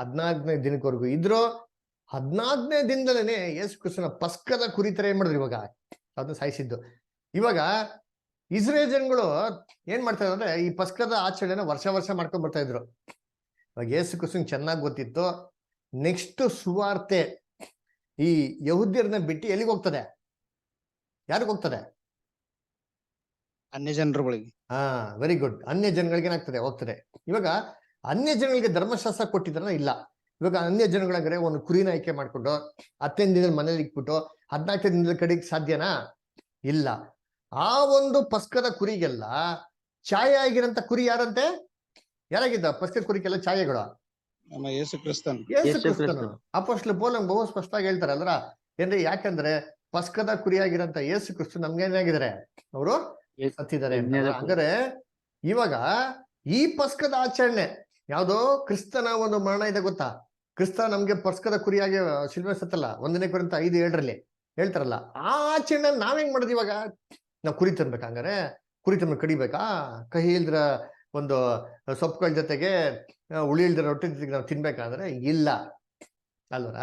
14ನೇ ದಿನಕ್ಕವರೆಗೂ ಇದ್ರು. 14ನೇ ದಿನದಲ್ಲೇನೆ ಯೇಸು ಕ್ರಿಸ್ತನ ಪಸ್ಕದ ಕುರಿ ತರ ಏನ್ ಮಾಡಿದ್ರು ಇವಾಗ? ಅದನ್ನ ಸಾಯಿಸಿದ್ದು. ಇವಾಗ ಇಸ್ರೇಲ್ ಜನಗಳು ಏನ್ ಮಾಡ್ತಾ ಇದ್ರು ಅಂದ್ರೆ ಈ ಪಸ್ಕದ ಆಚರಣೆನ ವರ್ಷ ವರ್ಷ ಮಾಡ್ಕೊಂಡ್ ಬರ್ತಾ ಇದ್ರು. ಇವಾಗ ಯೇಸು ಕ್ರಿಸ್ತನ್ ಚೆನ್ನಾಗಿ ಗೊತ್ತಿತ್ತು, ನೆಕ್ಸ್ಟ್ ಸುವಾರ್ತೆ ಈ ಯಹೂದ್ಯರನ್ನ ಬಿಟ್ಟು ಎಲ್ಲಿಗೆ ಹೋಗ್ತದೆ? ಯಾರಿಗ ಹೋಗ್ತದೆ? ಅನ್ಯ ಜನರುಗಳಿಗೆ. Very good. ಅನ್ಯ ಜನಗಳಿಗೆ ಏನಾಗ್ತದೆ? ಹೋಗ್ತದೆ. ಇವಾಗ ಅನ್ಯ ಜನಗಳಿಗೆ ಧರ್ಮಶಾಸ್ತ್ರ ಕೊಟ್ಟಿದ್ರನ? ಇಲ್ಲ. ಇವಾಗ ಅನ್ಯ ಜನಗಳಾಗ್ರೆ ಒಂದು ಕುರಿನ ಆಯ್ಕೆ ಮಾಡ್ಕೊಂಡು 10ನೇ ದಿನದಲ್ಲಿ ಮನೇಲಿ ಇಟ್ಬಿಟ್ಟು 14ನೇ ದಿನದಲ್ಲಿ ಕಡೆಗೆ ಸಾಧ್ಯನಾ? ಇಲ್ಲ. ಆ ಒಂದು ಪಸ್ಕದ ಕುರಿಗೆಲ್ಲ ಛಾಯೆ ಆಗಿರಂತ ಕುರಿ ಯಾರಂತೆ? ಯಾರಾಗಿದ್ದ ಪಸ್ಕದ ಕುರಿಗೆಲ್ಲ ಛಾಯೆಗಳು? ನಮ್ಮ ಯೇಸು ಕ್ರಿಸ್ತನ್. ಯೇಸು ಕ್ರಿಸ್ತನು. ಅಪೊಸ್ತಲ ಪೌಲನು ಬಹು ಸ್ಪಷ್ಟವಾಗಿ ಹೇಳ್ತಾರಲ್ರ, ಏನ್ರಿ? ಯಾಕಂದ್ರೆ ಪಸ್ಕದ ಕುರಿಯಾಗಿರಂತ ಯೇಸು ಕ್ರಿಸ್ತು ನಮ್ಗೇನಾಗಿದ್ದಾರೆ? ಅವರು ಸತ್ತಿದ್ದಾರೆ. ಹಂಗಾರೆ ಇವಾಗ ಈ ಪಸ್ಕದ ಆಚರಣೆ ಯಾವ್ದೋ ಕ್ರಿಸ್ತನ ಒಂದು ಮರಣ ಇದೆ ಗೊತ್ತಾ? ಕ್ರಿಸ್ತ ನಮ್ಗೆ ಪಸ್ಕದ ಕುರಿಯಾಗಿ ಶಿಲ್ಮೆ ಸತ್ತಲ್ಲ, 1ನೇ ಕೊರಿಂಥ 5:7 ಹೇಳ್ತಾರಲ್ಲ, ಆ ಆಚರಣೆ ನಾವ್ ಹೆಂಗ್ ಮಾಡಿದ್ವಿ? ಇವಾಗ ನಾವ್ ಕುರಿ ತನ್ಬೇಕು, ಹಂಗಾರೆ ಕುರಿ ತನ್ನ ಕಡಿಬೇಕಾ? ಕಹಿ ಇಲ್ದ್ರ ಒಂದು ಸೊಪ್ಪುಗಳ ಜೊತೆಗೆ ಹುಳಿ ಇಲ್ದ್ರ ರೊಟ್ಟಿ ಜೊತೆಗೆ ನಾವು ತಿನ್ಬೇಕಾದ್ರೆ ಇಲ್ಲ ಅಲ್ವರ?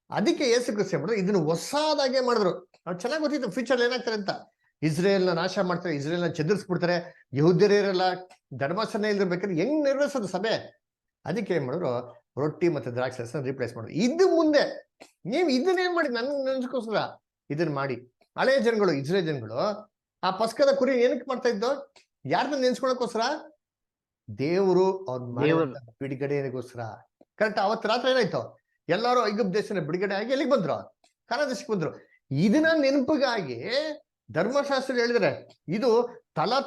ಅದಕ್ಕೆ ಯೇಸು ಕ್ರಿಸ್ತ ಮಾಡಿದ್ರು, ಇದನ್ನ ಹೊಸದಾಗೆ ಮಾಡಿದ್ರು. ಅವ್ರು ಚೆನ್ನಾಗಿ ಗೊತ್ತಿತ್ತು ಫ್ಯೂಚರ್ ಏನಾಗ್ತಾರೆ ಅಂತ. ಇಸ್ರೇಲ್ನ ನಾಶ ಮಾಡ್ತಾರೆ, ಇಸ್ರೇಲ್ನ ಚದುರಿಸ್ಬಿಡ್ತಾರೆ, ಯಹೂದ್ಯರೇ ಇರಲ್ಲ, ಧರ್ಮಾಸನ ಇಲ್ದಿರ್ಬೇಕಾದ್ರೆ ಹೆಂಗ್ ನಿರ್ವಹಿಸೋದು ಸಭೆ? ಅದಕ್ಕೆ ಏನ್ ಮಾಡಿದ್ರು? ರೊಟ್ಟಿ ಮತ್ತೆ ದ್ರಾಕ್ಷಿ ರಿಪ್ಲೇಸ್ ಮಾಡಿದ್ರು. ಇದು ಮುಂದೆ ನೀವು ಇದನ್ನೇನ್ ಮಾಡಿ ನನ್ ನೆನ್ಸ್ಕೋಸ್ಕರ ಇದನ್ನ ಮಾಡಿ. ಹಳೆಯ ಜನಗಳು, ಇಸ್ರೇಲ್ ಜನಗಳು ಆ ಪಸ್ಕದ ಕುರಿ ಏನಕ್ಕೆ ಮಾಡ್ತಾ ಇದ್ದು? ಯಾರನ್ನ ನೆನ್ಸ್ಕೊಳಕೋಸ್ಕರ? ದೇವರು ಅವ್ರ ಬಿಡುಗಡೆಗೋಸ್ಕರ. ಕರೆಕ್ಟ್. ಅವತ್ತು ರಾತ್ರಿ ಏನಾಯ್ತು? ಎಲ್ಲಾರು ಐಗುಪ್ತ ದೇಶನ ಬಿಡುಗಡೆ ಆಗಿ ಎಲ್ಲಿಗೆ ಬಂದ್ರು? ಕಾನಾನ್ ದೇಶಕ್ಕೆ ಬಂದ್ರು. ಇದನ್ನ ನೆನಪಿಗಾಗಿ ಧರ್ಮಶಾಸ್ತ್ರ ಹೇಳಿದ್ರೆ ಇದು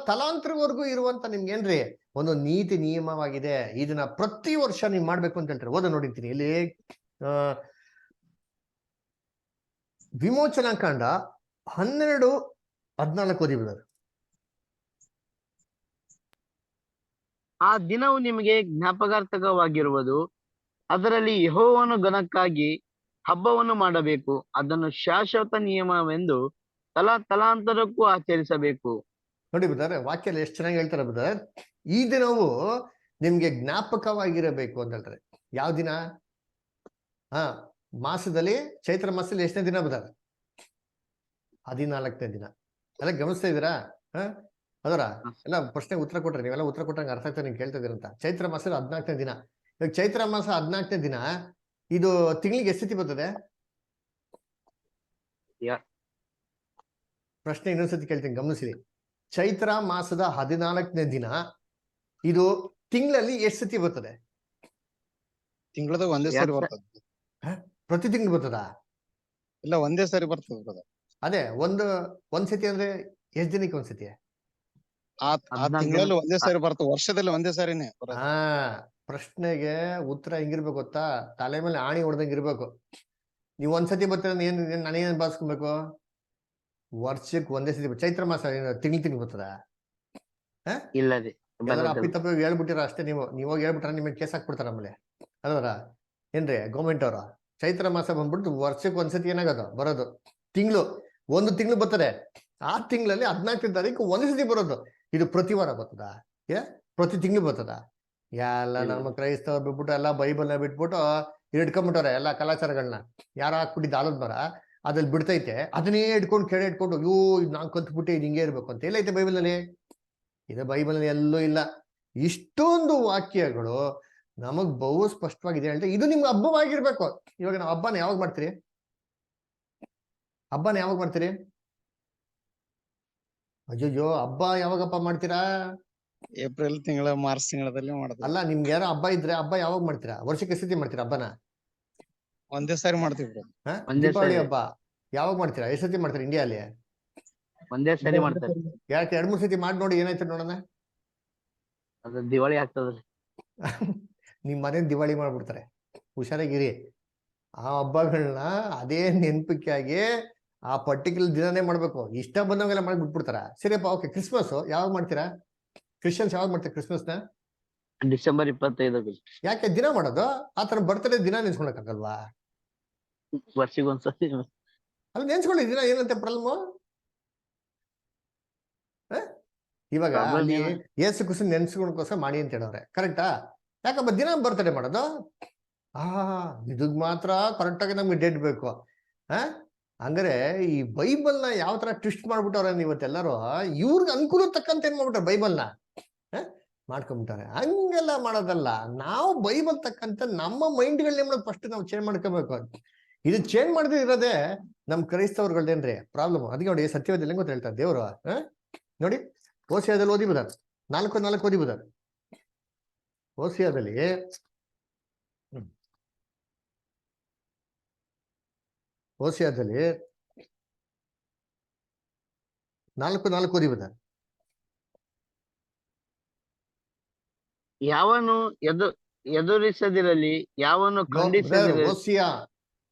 ತಲಾಂತರವರೆಗೂ ಇರುವಂತ ನಿಮ್ಗೇನ್ರಿ ಒಂದು ನೀತಿ ನಿಯಮವಾಗಿದೆ. ಇದನ್ನ ಪ್ರತಿ ವರ್ಷ ನೀವ್ ಮಾಡ್ಬೇಕು ಅಂತ ಹೇಳ್ತಾರೆ. ಓದ ನೋಡಿರ್ತೀನಿ ಇಲ್ಲಿ ವಿಮೋಚನಾಕಾಂಡ 12:14 ಓದಿ ಬಿಡೋದು. ಆ ದಿನವು ನಿಮಗೆ ಜ್ಞಾಪಕಾರ್ಥಕವಾಗಿರುವುದು. ಅದರಲ್ಲಿ ಯೆಹೋವನ ಘನಕ್ಕಾಗಿ ಹಬ್ಬವನ್ನು ಮಾಡಬೇಕು. ಅದನ್ನು ಶಾಶ್ವತ ನಿಯಮವೆಂದು ತಲಾಂತರಕ್ಕೂ ಆಚರಿಸಬೇಕು. ನೋಡಿ ಬಿಡ್ತಾರೆ, ವಾಕ್ಯಲ್ಲಿ ಎಷ್ಟು ಚೆನ್ನಾಗಿ ಹೇಳ್ತಾರೆ ಬಿಡ್ತಾರೆ. ಈ ದಿನವು ನಿಮ್ಗೆ ಜ್ಞಾಪಕವಾಗಿರಬೇಕು ಅಂತ ಹೇಳ್ತಾರೆ. ಯಾವ ದಿನ? ಮಾಸದಲ್ಲಿ, ಚೈತ್ರ ಮಾಸದಲ್ಲಿ ಎಷ್ಟನೇ ದಿನ ಬಿಡ್ತಾರೆ? 14ನೇ ದಿನ. ಎಲ್ಲ ಗಮನಿಸ್ತಾ ಇದೀರಾ? ಅದರ ಎಲ್ಲ ಪ್ರಶ್ನೆಗೆ ಉತ್ತರ ಕೊಟ್ರೆ, ನೀವೆಲ್ಲ ಉತ್ತರ ಕೊಟ್ಟಂಗೆ ಅರ್ಥ ಆಗ್ತದೆ, ನೀವು ಕೇಳ್ತಾ ಇದೀರಂತ. ಚೈತ್ರ ಮಾಸದ 14ನೇ ದಿನ. ಇವಾಗ ಚೈತ್ರ ಮಾಸ 14ನೇ ದಿನ, ಇದು ತಿಂಗಳಿಗೆ ಎಷ್ಟು ಸತಿ ಬರ್ತದೆ? ಪ್ರಶ್ನೆ ಇನ್ನೊಂದ್ಸತಿ ಕೇಳ್ತೀನಿ, ಗಮನಿಸಿ. ಚೈತ್ರ ಮಾಸದ 14ನೇ ದಿನ ಇದು ತಿಂಗಳಲ್ಲಿ ಎಷ್ಟು ಸತಿ ಬರ್ತದೆ? ತಿಂಗಳದ ಒಂದೇ ಸಾರಿ ಬರ್ತದೆ. ಪ್ರತಿ ತಿಂಗಳು ಬರ್ತದ? ಇಲ್ಲ, ಒಂದೇ ಸಾರಿ ಬರ್ತದೆ. ಅದೇ ಒಂದ್ ಸತಿ ಅಂದ್ರೆ ಎಷ್ಟ್ ದಿನಕ್ಕೆ ಒಂದ್ಸತಿ? ಆ ತಿಂಗಳಲ್ಲಿ ಒಂದೇ ಸಾರಿ ಬರ್ತದೆ, ವರ್ಷದಲ್ಲಿ ಒಂದೇ ಸಾರಿನೇ. ಪ್ರಶ್ನೆಗೆ ಉತ್ತರ ಹೆಂಗಿರ್ಬೇಕು ಗೊತ್ತಾ? ತಲೆ ಮೇಲೆ ಆಣಿ ಹೊಡೆದಂಗೆ ಇರ್ಬೇಕು. ನೀವ್ ಒಂದ್ಸತಿ ಬರ್ತೀರ, ನಾನೇನ್ ಬಾರಿಸ್ಕೊಬೇಕು? ವರ್ಷಕ್ಕೆ ಒಂದೇ ಸತಿ. ಚೈತ್ರ ಮಾಸ ತಿಂಗಳು ಬರ್ತದ? ಇಲ್ಲದೆ ಅಪ್ಪಿತಪ್ಪ ಹೇಳ್ಬಿಟ್ಟಿರ ಅಷ್ಟೇ. ನೀವು ಹೋಗಿ ಹೇಳ್ಬಿಟ್ರೆ ನಿಮಗೆ ಕೇಸ್ ಹಾಕ್ಬಿಡ್ತಾರ ಆಮೇಲೆ ಅಲ್ವರ? ಏನ್ರಿ ಗೌರ್ಮೆಂಟ್ ಅವ್ರ? ಚೈತ್ರ ಮಾಸ ಬಂದ್ಬಿಟ್ಟು ವರ್ಷಕ್ಕೆ ಒಂದ್ಸತಿ ಏನಾಗೋದು ಬರೋದು. ಒಂದು ತಿಂಗಳು ಬರ್ತದೆ. ಆ ತಿಂಗಳಲ್ಲಿ 14ನೇ ತಾರೀಕು ಒಂದೇ ಸತಿ ಬರೋದು. ಇದು ಪ್ರತಿ ವಾರ ಬರ್ತದ? ಪ್ರತಿ ತಿಂಗಳು ಬರ್ತದ? ಎಲ್ಲ ನಮ್ಮ ಕ್ರೈಸ್ತವ್ರು ಬಿಟ್ಬಿಟ್ಟು ಎಲ್ಲ ಬೈಬಲ್ನ ಬಿಟ್ಬಿಟ್ಟು ಇಟ್ಕೊಂಡ್ಬಿಟ್ಟವ್ರೆ ಎಲ್ಲ ಕಲಾಚಾರಗಳನ್ನ. ಯಾರು ಹಾಕ್ಬಿಟ್ಟಿದ್ದು ಆಲದ ಮರ, ಅದ್ರಲ್ಲಿ ಬಿಡ್ತೈತೆ, ಅದನ್ನೇ ಇಟ್ಕೊಂಡು ಕೆಳ ಇಟ್ಕೊಂಡು ಅಯ್ಯೋ ಇದು ನಾನು ಕಲ್ತ್ಬಿಟ್ಟೆ, ಇದು ಹಿಂಗೆ ಇರ್ಬೇಕು ಅಂತ ಎಲ್ಲೈತೆ ಬೈಬಲ್ನಲ್ಲಿ? ಇದು ಬೈಬಲ್ನಲ್ಲಿ ಎಲ್ಲೂ ಇಲ್ಲ. ಇಷ್ಟೊಂದು ವಾಕ್ಯಗಳು ನಮಗ್ ಬಹು ಸ್ಪಷ್ಟವಾಗಿದೆ ಹೇಳ್ತಾರೆ. ಇದು ನಿಮ್ಗೆ ಹಬ್ಬವಾಗಿರ್ಬೇಕು. ಇವಾಗ ನಾವು ಹಬ್ಬನ ಯಾವಾಗ ಮಾಡ್ತೀರಿ? ಹಬ್ಬನ ಯಾವಾಗ ಮಾಡ್ತೀರಿ? ಅಯ್ಯೋ ಹಬ್ಬ ಯಾವಾಗಪ್ಪ ಮಾಡ್ತೀರಾ? ಏಪ್ರಿಲ್ ತಿಂಗಳ ಮಾರ್ಚ್ ತಿಂಗಳಲ್ಲಿ ಮಾಡ್ತೀವಿ. ಅಲ್ಲ, ನಿಮ್ಗೆ ಯಾರೋ ಹಬ್ಬ ಇದ್ರೆ ಹಬ್ಬ ಯಾವಾಗ ಮಾಡ್ತೀರಾ? ವರ್ಷಕ್ಕೆ ಎಷ್ಟ್ ಸತಿ ಮಾಡ್ತೀರಾ ಹಬ್ಬನ? ಒಂದೇ ಸಾರಿ ಮಾಡ್ತೀವಿ ಬ್ರೋ. ಒಂದೇ ದೀಪಾವಳಿ ಸಾರಿ. ಹಬ್ಬ ಯಾವಾಗ ಮಾಡ್ತೀರಾ? ಎಷ್ಟ್ ಸತಿ ಮಾಡ್ತೀರಾ ಇಂಡಿಯಾಲಿ? ಒಂದೇ ಸರಿ ಮಾಡ್ತಾರೆ. ಯಾಕೆ 2-3 ಸತಿ ಮಾಡಿ ನೋಡಿ, ಏನಾಯ್ತು ನೋಡೋಣ. ಅದು ದಿವಾಳಿ ಆಗ್ತದ್ರಿ. ನಿಮ್ ಮನೆ ದಿವಾಳಿ ಮಾಡ್ಬಿಡ್ತಾರೆ. ಹುಷಾರಾಗಿರಿ. ಆ ಹಬ್ಬಗಳನ್ನ ಅದೇ ನೆನಪಿಕೆಯಾಗಿ ಆ ಪರ್ಟಿಕ್ಯುಲರ್ ದಿನನೇ ಮಾಡ್ಬೇಕು. ಇಷ್ಟ ಬಂದಂಗೆಲ್ಲ ಮಾಡಿ ಬಿಟ್ಬಿಡ್ತಾರ. ಸರಿಯಪ್ಪ, ಓಕೆ. ಕ್ರಿಸ್ಮಸ್ ಯಾವಾಗ ಮಾಡ್ತೀರಾ? ಕ್ರಿಶ್ಚಿಯನ್ಸ್ ಯಾವಾಗ ಮಾಡ್ತಾರೆ ಕ್ರಿಸ್ಮಸ್ನ? ಡಿಸೆಂಬರ್ 25. ಯಾಕೆ ದಿನ ಮಾಡೋದು? ಆತರ ಬರ್ತಡೇ ದಿನ ನೆನ್ಸ್ಕೊಳಕ್ಕಾಗಲ್ವಾ? ವರ್ಷಿಗೊಂದ್ಸತಿ. ಅಲ್ಲ, ನೆನ್ಸ್ಕೊಳ್ಳಿ ದಿನ, ಏನಂತೆ ಪ್ರಾಬ್ಲಮ್? ಇವಾಗ Problem ಅಲ್ಲಿ ಏನು? ಯೇಸು ಕ್ರಿಸ್ತ ನೆನ್ಸ್ಕೊಳಕೋಸ್ಕರ ಮಾಡಿ ಅಂತ ಹೇಳವ್ರೆ, ಕರೆಕ್ಟಾ? ಯಾಕಪ್ಪ ದಿನ ಬರ್ತಡೇ ಮಾಡೋದು? ಇದಕ್ ಮಾತ್ರ ಕರೆಕ್ಟ್ ಆಗಿ ನಮ್ಗೆ ಡೇಟ್ ಬೇಕು. ಹಂಗಾರೆ ಈ ಬೈಬಲ್ನ ಯಾವ ತರ ಟ್ವಿಸ್ಟ್ ಮಾಡ್ಬಿಟ್ಟವ್ರೆ ಇವತ್ತೆಲ್ಲರೂ. ಇವ್ರಿಗೆ ಅನುಕೂಲ ತಕ್ಕಂತ ಏನ್ ಮಾಡ್ಬಿಟ್ಟಾರೆ ಬೈಬಲ್ನ ಮಾಡ್ಕೊಂಬಿಟ್ಟಾರೆ. ಹಂಗೆಲ್ಲ ಮಾಡೋದಲ್ಲ. ನಾವು ಬೈಬಲ್ ತಕ್ಕಂತ ನಮ್ಮ ಮೈಂಡ್ಗಳನ್ನ ಫಸ್ಟ್ ನಾವು ಚೇಂಜ್ ಮಾಡ್ಕೋಬೇಕು. ಇದು ಚೇಂಜ್ ಮಾಡದೇ ಇರೋದೇ ನಮ್ ಕ್ರೈಸ್ತವ್ರಗಳ್ದೇನ್ರಿ ಪ್ರಾಬ್ಲಮ್. ಅದಕ್ಕೆ ನೋಡಿ, ಸತ್ಯವಾದ ಗೊತ್ತ ಹೇಳ್ತಾರೆ ದೇವ್ರು. ನೋಡಿ, ಓಸಿಯಾದಲ್ಲಿ ಓದಿಬೋದಾರೆ 4:4 ಓದಿಬೋದಾರೆ. ಓಸಿಯಾದಲ್ಲಿ ಓಸಿಯಾದಲ್ಲಿ 4:4 ಓದಿಬೋದಾರೆ. ಯಾವನು ಎದುರಿಸದಿರಲಿ, ಯಾವನು ಖಂಡಿಸದಿರಲಿ. ಓಸಿಯಾ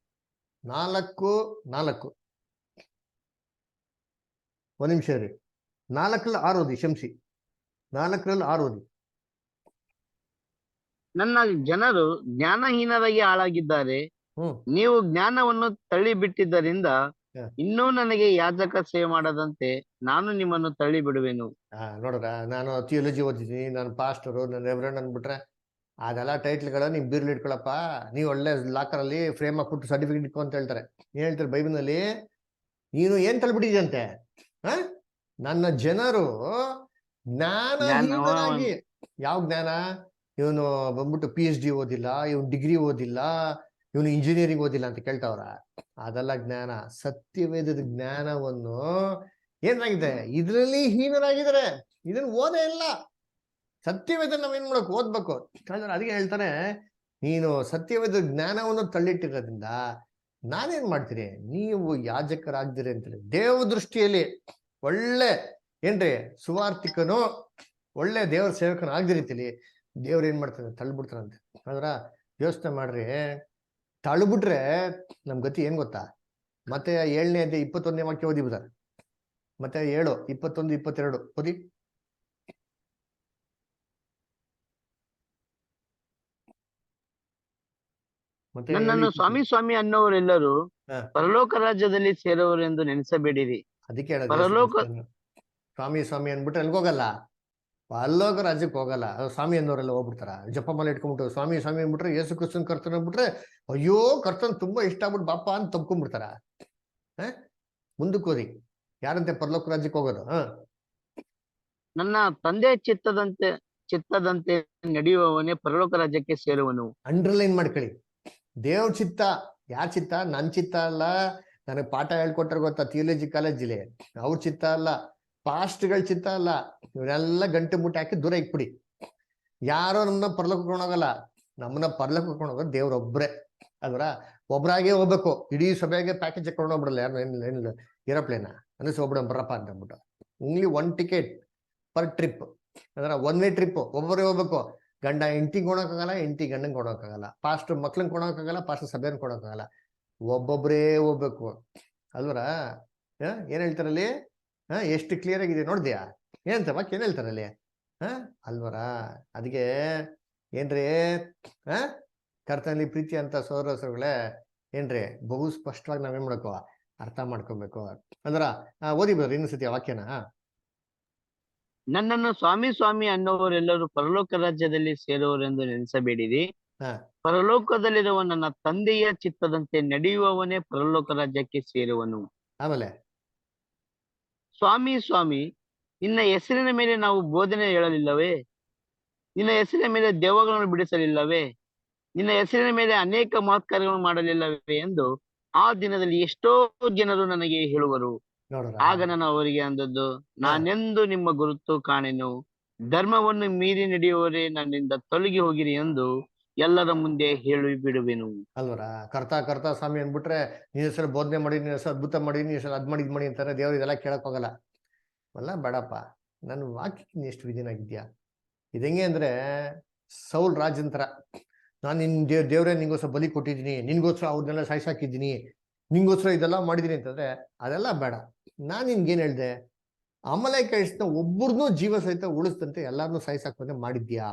4:4 ಒಂದ್ ನಿಮಿಷ ರೀ. 4:6 ಓದಿ, ಶಂಸಿ 4:6 ಓದಿ. ನನ್ನ ಜನರು ಜ್ಞಾನಹೀನರಾಗಿ ಹಾಳಾಗಿದ್ದಾರೆ. ನೀವು ಜ್ಞಾನವನ್ನು ತಳ್ಳಿಬಿಟ್ಟಿದ್ದರಿಂದ ಇನ್ನೂ ನನಗೆ ಯಾಜಕ ಸೇವೆ ಮಾಡದಂತೆ ನಾನು ನಿಮ್ಮನ್ನು ತಳ್ಳಿ ಬಿಡುವೆನು. ನೋಡ್ರ, ನಾನು ಥಿಯಾಲಜಿ ಓದಿದ್ದೀನಿ, ನಾನು ಪಾಸ್ಟರು, ನಾನು ರೆವರೆಂಡ್ ಅಂದ್ಬಿಟ್ರೆ ಅದೆಲ್ಲ ಟೈಟ್ಲ್ಗಳು ನಿಮ್ ಬೀರ್ಲಿ ಇಟ್ಕೊಳಪ್ಪ, ನೀವು ಒಳ್ಳೆ ಲಾಕರ್ ಅಲ್ಲಿ ಫ್ರೇಮ್ ಹಾಕ್ಬಿಟ್ಟು ಸರ್ಟಿಫಿಕೇಟ್ ಇಟ್ಕೊ ಅಂತ ಹೇಳ್ತಾರೆ. ಏನ್ ಹೇಳ್ತಾರೆ ಬೈಬಲ್ನಲ್ಲಿ? ನೀನು ಏನ್ ತಳ್ಳಿಬಿಟ್ಟಿದ್ಯಂತೆ? ನನ್ನ ಜನರು ಜ್ಞಾನಹೀನರಾಗಿ. ಯಾವ ಜ್ಞಾನ? ಇವನು ಬಂದ್ಬಿಟ್ಟು PhD ಓದಿಲ್ಲ, ಇವನು ಡಿಗ್ರಿ ಓದಿಲ್ಲ, ಇವನು ಇಂಜಿನಿಯರಿಂಗ್ ಓದಿಲ್ಲ ಅಂತ ಕೇಳ್ತಾವ್ರ. ಅದೆಲ್ಲ ಜ್ಞಾನ. ಸತ್ಯವೇದದ ಜ್ಞಾನವನ್ನು ಏನಾಗಿದೆ ಇದ್ರಲ್ಲಿ ಹೀನರಾಗಿದ್ದಾರೆ. ಇದನ್ನ ಓದೇ ಇಲ್ಲ. ಸತ್ಯವೇದ ನಾವೇನ್ ಮಾಡಬೇಕು? ಓದ್ಬೇಕು. ಅದಕ್ಕೆ ಹೇಳ್ತಾನೆ, ನೀನು ಸತ್ಯವೇದ ಜ್ಞಾನವನ್ನು ತಳ್ಳಿಟ್ಟಿರೋದ್ರಿಂದ ನಾನೇನ್ ಮಾಡ್ತೀನಿ? ನೀವು ಯಾಜಕರಾಗ್ದಿರಿ ಅಂತೇಳಿ ದೇವ ದೃಷ್ಟಿಯಲ್ಲಿ ಒಳ್ಳೆ ಏನ್ರಿ ಸುವಾರ್ಥಿಕನು, ಒಳ್ಳೆ ದೇವ್ರ ಸೇವಕನು ಆಗ್ದಿರಿತೀಲಿ, ದೇವ್ರ ಏನ್ ಮಾಡ್ತಾನೆ? ತಳ್ಳಿಬಿಡ್ತಾನಂತೆ. ಅಂದ್ರ ಯೋಚನೆ ಮಾಡ್ರಿ. ತಳ್ಳಿಬಿಟ್ರೆ ನಮ್ ಗತಿ ಏನ್ ಗೊತ್ತಾ? ಮತ್ತೆ 7ನೇ ಅಧ್ಯಾಯ 21ನೇ ವಾಕ್ಯ ಓದಿ ಬಿಡ. ಮತ್ತೆ 7, 21, 22 ಓದಿ. ನನ್ನನ್ನು ಸ್ವಾಮಿ ಸ್ವಾಮಿ ಅನ್ನೋರೆಲ್ಲರೂ ಪರಲೋಕ ರಾಜ್ಯದಲ್ಲಿ ಸೇರುವರು ಎಂದು ನೆನೆಸಬೇಡಿರಿ. ಅದಕ್ಕೆ ಪರಲೋಕ ಸ್ವಾಮಿ ಸ್ವಾಮಿ ಅಂದ್ಬಿಟ್ರೆ ಎಲ್ಗೋಗಲ್ಲ, ಪರಲೋಕ ರಾಜ್ಯಕ್ಕೆ ಹೋಗಲ್ಲ. ಸ್ವಾಮಿ ಅನ್ನೋರೆಲ್ಲ ಹೋಗ್ಬಿಡ್ತಾರ. ಜಪ ಮಾಲೆ ಇಟ್ಕೊಂಡ್ಬಿಟ್ಟು ಸ್ವಾಮಿ ಸ್ವಾಮಿ ಅಂದ್ಬಿಟ್ರೆ, ಯೇಸು ಕ್ರಿಸ್ತನ್ ಕರ್ತನ ಅಂದ್ಬಿಟ್ರೆ, ಅಯ್ಯೋ ಕರ್ತನ್ ತುಂಬಾ ಇಷ್ಟ ಆಗ್ಬಿಟ್ಟು ಬಾಪ ಅಂತ ತಪ್ಕೊಂಡ್ಬಿಡ್ತಾರ. ಮುಂದಕ್ಕೆ ಓದಿ. ಯಾರಂತೆ ಪರಲೋಕ ರಾಜ್ಯಕ್ಕೆ ಹೋಗೋದು? ನನ್ನ ತಂದೆ ಚಿತ್ತದಂತೆ ನಡೆಯುವವನೇ ಪರಲೋಕ ರಾಜ್ಯಕ್ಕೆ ಸೇರುವನು. ಅಂಡರ್ಲೈನ್ ಮಾಡ್ಕೊಳ್ಳಿ. ದೇವ್ರ ಚಿತ್ತ. ಯಾರ ಚಿತ್ತ? ನನ್ ಚಿತ್ತ ಅಲ್ಲ. ನನಗೆ ಪಾಠ ಹೇಳ್ಕೊಟ್ರೆ ಗೊತ್ತಾ ಥಿಯಾಲಜಿ ಕಾಲೇಜಲ್ಲಿ, ಅವ್ರ ಚಿತ್ತ ಅಲ್ಲ, ಪಾಸ್ಟ್ಗಳ ಚಿತ್ತ ಅಲ್ಲ. ಇವರೆಲ್ಲ ಗಂಟೆ ಮುಟ್ಟಿ ಹಾಕಿ ದೂರ ಇಕ್ಬಿಡಿ. ಯಾರೋ ನಮ್ಮನ್ನ ಪರಲೋಕ ಕರ್ಕೊಂಡೋಗಲ್ಲ. ನಮ್ಮನ್ನ ಪರಲೋಕ ಕರ್ಕೊಂಡೋಗೋದು ದೇವ್ರೊಬ್ರೆ ಅಲ್ವರ. ಒಬ್ರಾಗೆ ಹೋಗ್ಬೇಕು. ಇಡೀ ಸಭೆಗೆ ಪ್ಯಾಕೇಜ್ ಕರ್ಕೊಂಡೋಗ್ಬಿಡಲ್ಲ. ಯಾರು ಏನಿಲ್ಲ ಏರೋಪ್ಲೇನ ಅನ್ನಿಸಿ ಹೋಗ್ಬಿಡ ಬರಪ್ಪ ಅಂತ ಅಂದ್ಬಿಟ್ಟು. Only 1 ticket per trip. ಅಂದ್ರೆ 1 ವೇ ಟ್ರಿಪ್. ಒಬ್ಬರೇ ಹೋಗ್ಬೇಕು. ಗಂಡ ಹೆಂಡತಿಗೆ ಕೊಡೋಕ್ಕಾಗಲ್ಲ, ಹೆಂಡತಿ ಗಂಡಂಗೆ ಕೊಡೋಕ್ಕಾಗಲ್ಲ, ಪಾಸ್ಟರ್ ಮಕ್ಳನ್ನ ಕೊಡೋಕ್ಕಾಗಲ್ಲ, ಪಾಸ್ಟರ್ ಸಭೆಯನ್ನು ಕೊಡೋಕ್ಕಾಗಲ್ಲ. ಒಬ್ಬೊಬ್ಬರೇ ಹೋಗ್ಬೇಕು ಅಲ್ವರ. ಏನ್ ಹೇಳ್ತಾರಲ್ಲಿ? ಎಷ್ಟು ಕ್ಲಿಯರ್ ಆಗಿದೆ ನೋಡ್ದ್ಯಾ? ಏನಂತ ವಾಕ್ಯ ಏನ್ ಹೇಳ್ತಾರಲ್ಲಿ? ಅಲ್ವರ. ಅದಕ್ಕೆ ಏನ್ರಿ ಕರ್ತನಲ್ಲಿ ಪ್ರೀತಿ ಅಂತ ಸೋದರಗಳೇ ಏನ್ರಿ ಬಹು ಸ್ಪಷ್ಟವಾಗಿ ನಾವೇನ್ ಮಾಡ್ಕೋ ಅರ್ಥ ಮಾಡ್ಕೋಬೇಕು. ಅಂದ್ರ ಓದಿ ಬರೋದು ಇನ್ನೊಂದ್ಸತಿ ವಾಕ್ಯನ. ನನ್ನನ್ನು ಸ್ವಾಮಿ ಸ್ವಾಮಿ ಅನ್ನೋರೆಲ್ಲರೂ ಪರಲೋಕ ರಾಜ್ಯದಲ್ಲಿ ಸೇರುವರೆಂದು ನೆನೆಸಬೇಡಿರಿ. ಹಾ. ಪರಲೋಕದಲ್ಲಿರುವ ನನ್ನ ತಂದೆಯ ಚಿತ್ತದಂತೆ ನಡೆಯುವವನೇ ಪರಲೋಕ ರಾಜ್ಯಕ್ಕೆ ಸೇರುವನು. ಆಮೇಲೆ ಸ್ವಾಮಿ ಸ್ವಾಮಿ, ನಿನ್ನ ಹೆಸರಿನ ಮೇಲೆ ನಾವು ಬೋಧನೆ ಹೇಳಲಿಲ್ಲವೇ? ನಿನ್ನ ಹೆಸರಿನ ಮೇಲೆ ದೆವ್ವಗಳನ್ನು ಬಿಡಿಸಲಿಲ್ಲವೇ? ನಿನ್ನ ಹೆಸರಿನ ಮೇಲೆ ಅನೇಕ ಮಹತ್ಕಾರ್ಯಗಳನ್ನು ಮಾಡಲಿಲ್ಲವೇ ಎಂದು ಆ ದಿನದಲ್ಲಿ ಎಷ್ಟೋ ಜನರು ನನಗೆ ಹೇಳುವರು. ನೋಡ್ರ. ಆಗ ನಾನು ಅವರಿಗೆ ಅಂದದ್ದು, ಹಾ. ನಾನೆಂದು ನಿಮ್ಮ ಗುರುತು ಕಾಣೆನು. ಧರ್ಮವನ್ನು ಮೀರಿ ನಡೆಯುವವರೇ ನನ್ನಿಂದ ತೊಲಗಿ ಹೋಗಿರಿ ಎಂದು ಎಲ್ಲರ ಮುಂದೆ ಹೇಳಿ ಬಿಡುವೆನು. ಅಲ್ವರ, ಕರ್ತಾ ಸ್ವಾಮಿ ಅಂದ್ಬಿಟ್ರೆ ನೀನ್ ಹೆಸರು ಬೋಧನೆ ಮಾಡಿ, ನೀನ್ ಹೆಸರು ಅದ್ಭುತ ಮಾಡಿ, ನೀನ್ ಹೆಸರು ಅದ್ ಮಾಡಿದ್ ಮಾಡಿ ಅಂತಾರೆ. ದೇವ್ರು ಇದೆಲ್ಲ ಕೇಳಕ್ ಹೋಗಲ್ಲ. ಅಲ್ಲ ಬೇಡಪ್ಪ, ನನ್ನ ವಾಕ್ಯಕ್ಕೆ ನೀನ್ ಎಷ್ಟು ವಿಧಿನಾಗಿದ್ಯಾ. ಇದು ಹೆಂಗೆ ಅಂದ್ರೆ ಸೌಲ್ ರಾಜನ್ ತರ, ನಾನು ನಿನ್ ದೇವ್ರೇ ನಿಂಗೋಸ್ಕರ ಬಲಿ ಕೊಟ್ಟಿದ್ದೀನಿ, ನಿನ್ಗೋಸ್ಕರ ಅವ್ರನ್ನೆಲ್ಲ ಸಾಯಿಸಾಕಿದ್ದೀನಿ, ನಿಂಗೋಸ್ಕರ ಇದೆಲ್ಲ ಮಾಡಿದೀನಿ ಅಂತಂದ್ರೆ ಅದೆಲ್ಲ ಬೇಡ. ನಾನ್ ನಿನ್ಗೇನ್ ಹೇಳ್ದೆ, ಅಮಲೇಕೈಸ್ನ ಒಬ್ಬರನ್ನೂ ಜೀವ ಸಹಿತ ಉಳಿಸ್ತಂತೆ ಎಲ್ಲಾರನ್ನೂ ಸಾಯಿಸಾಕಂತೆ ಮಾಡಿದ್ಯಾ?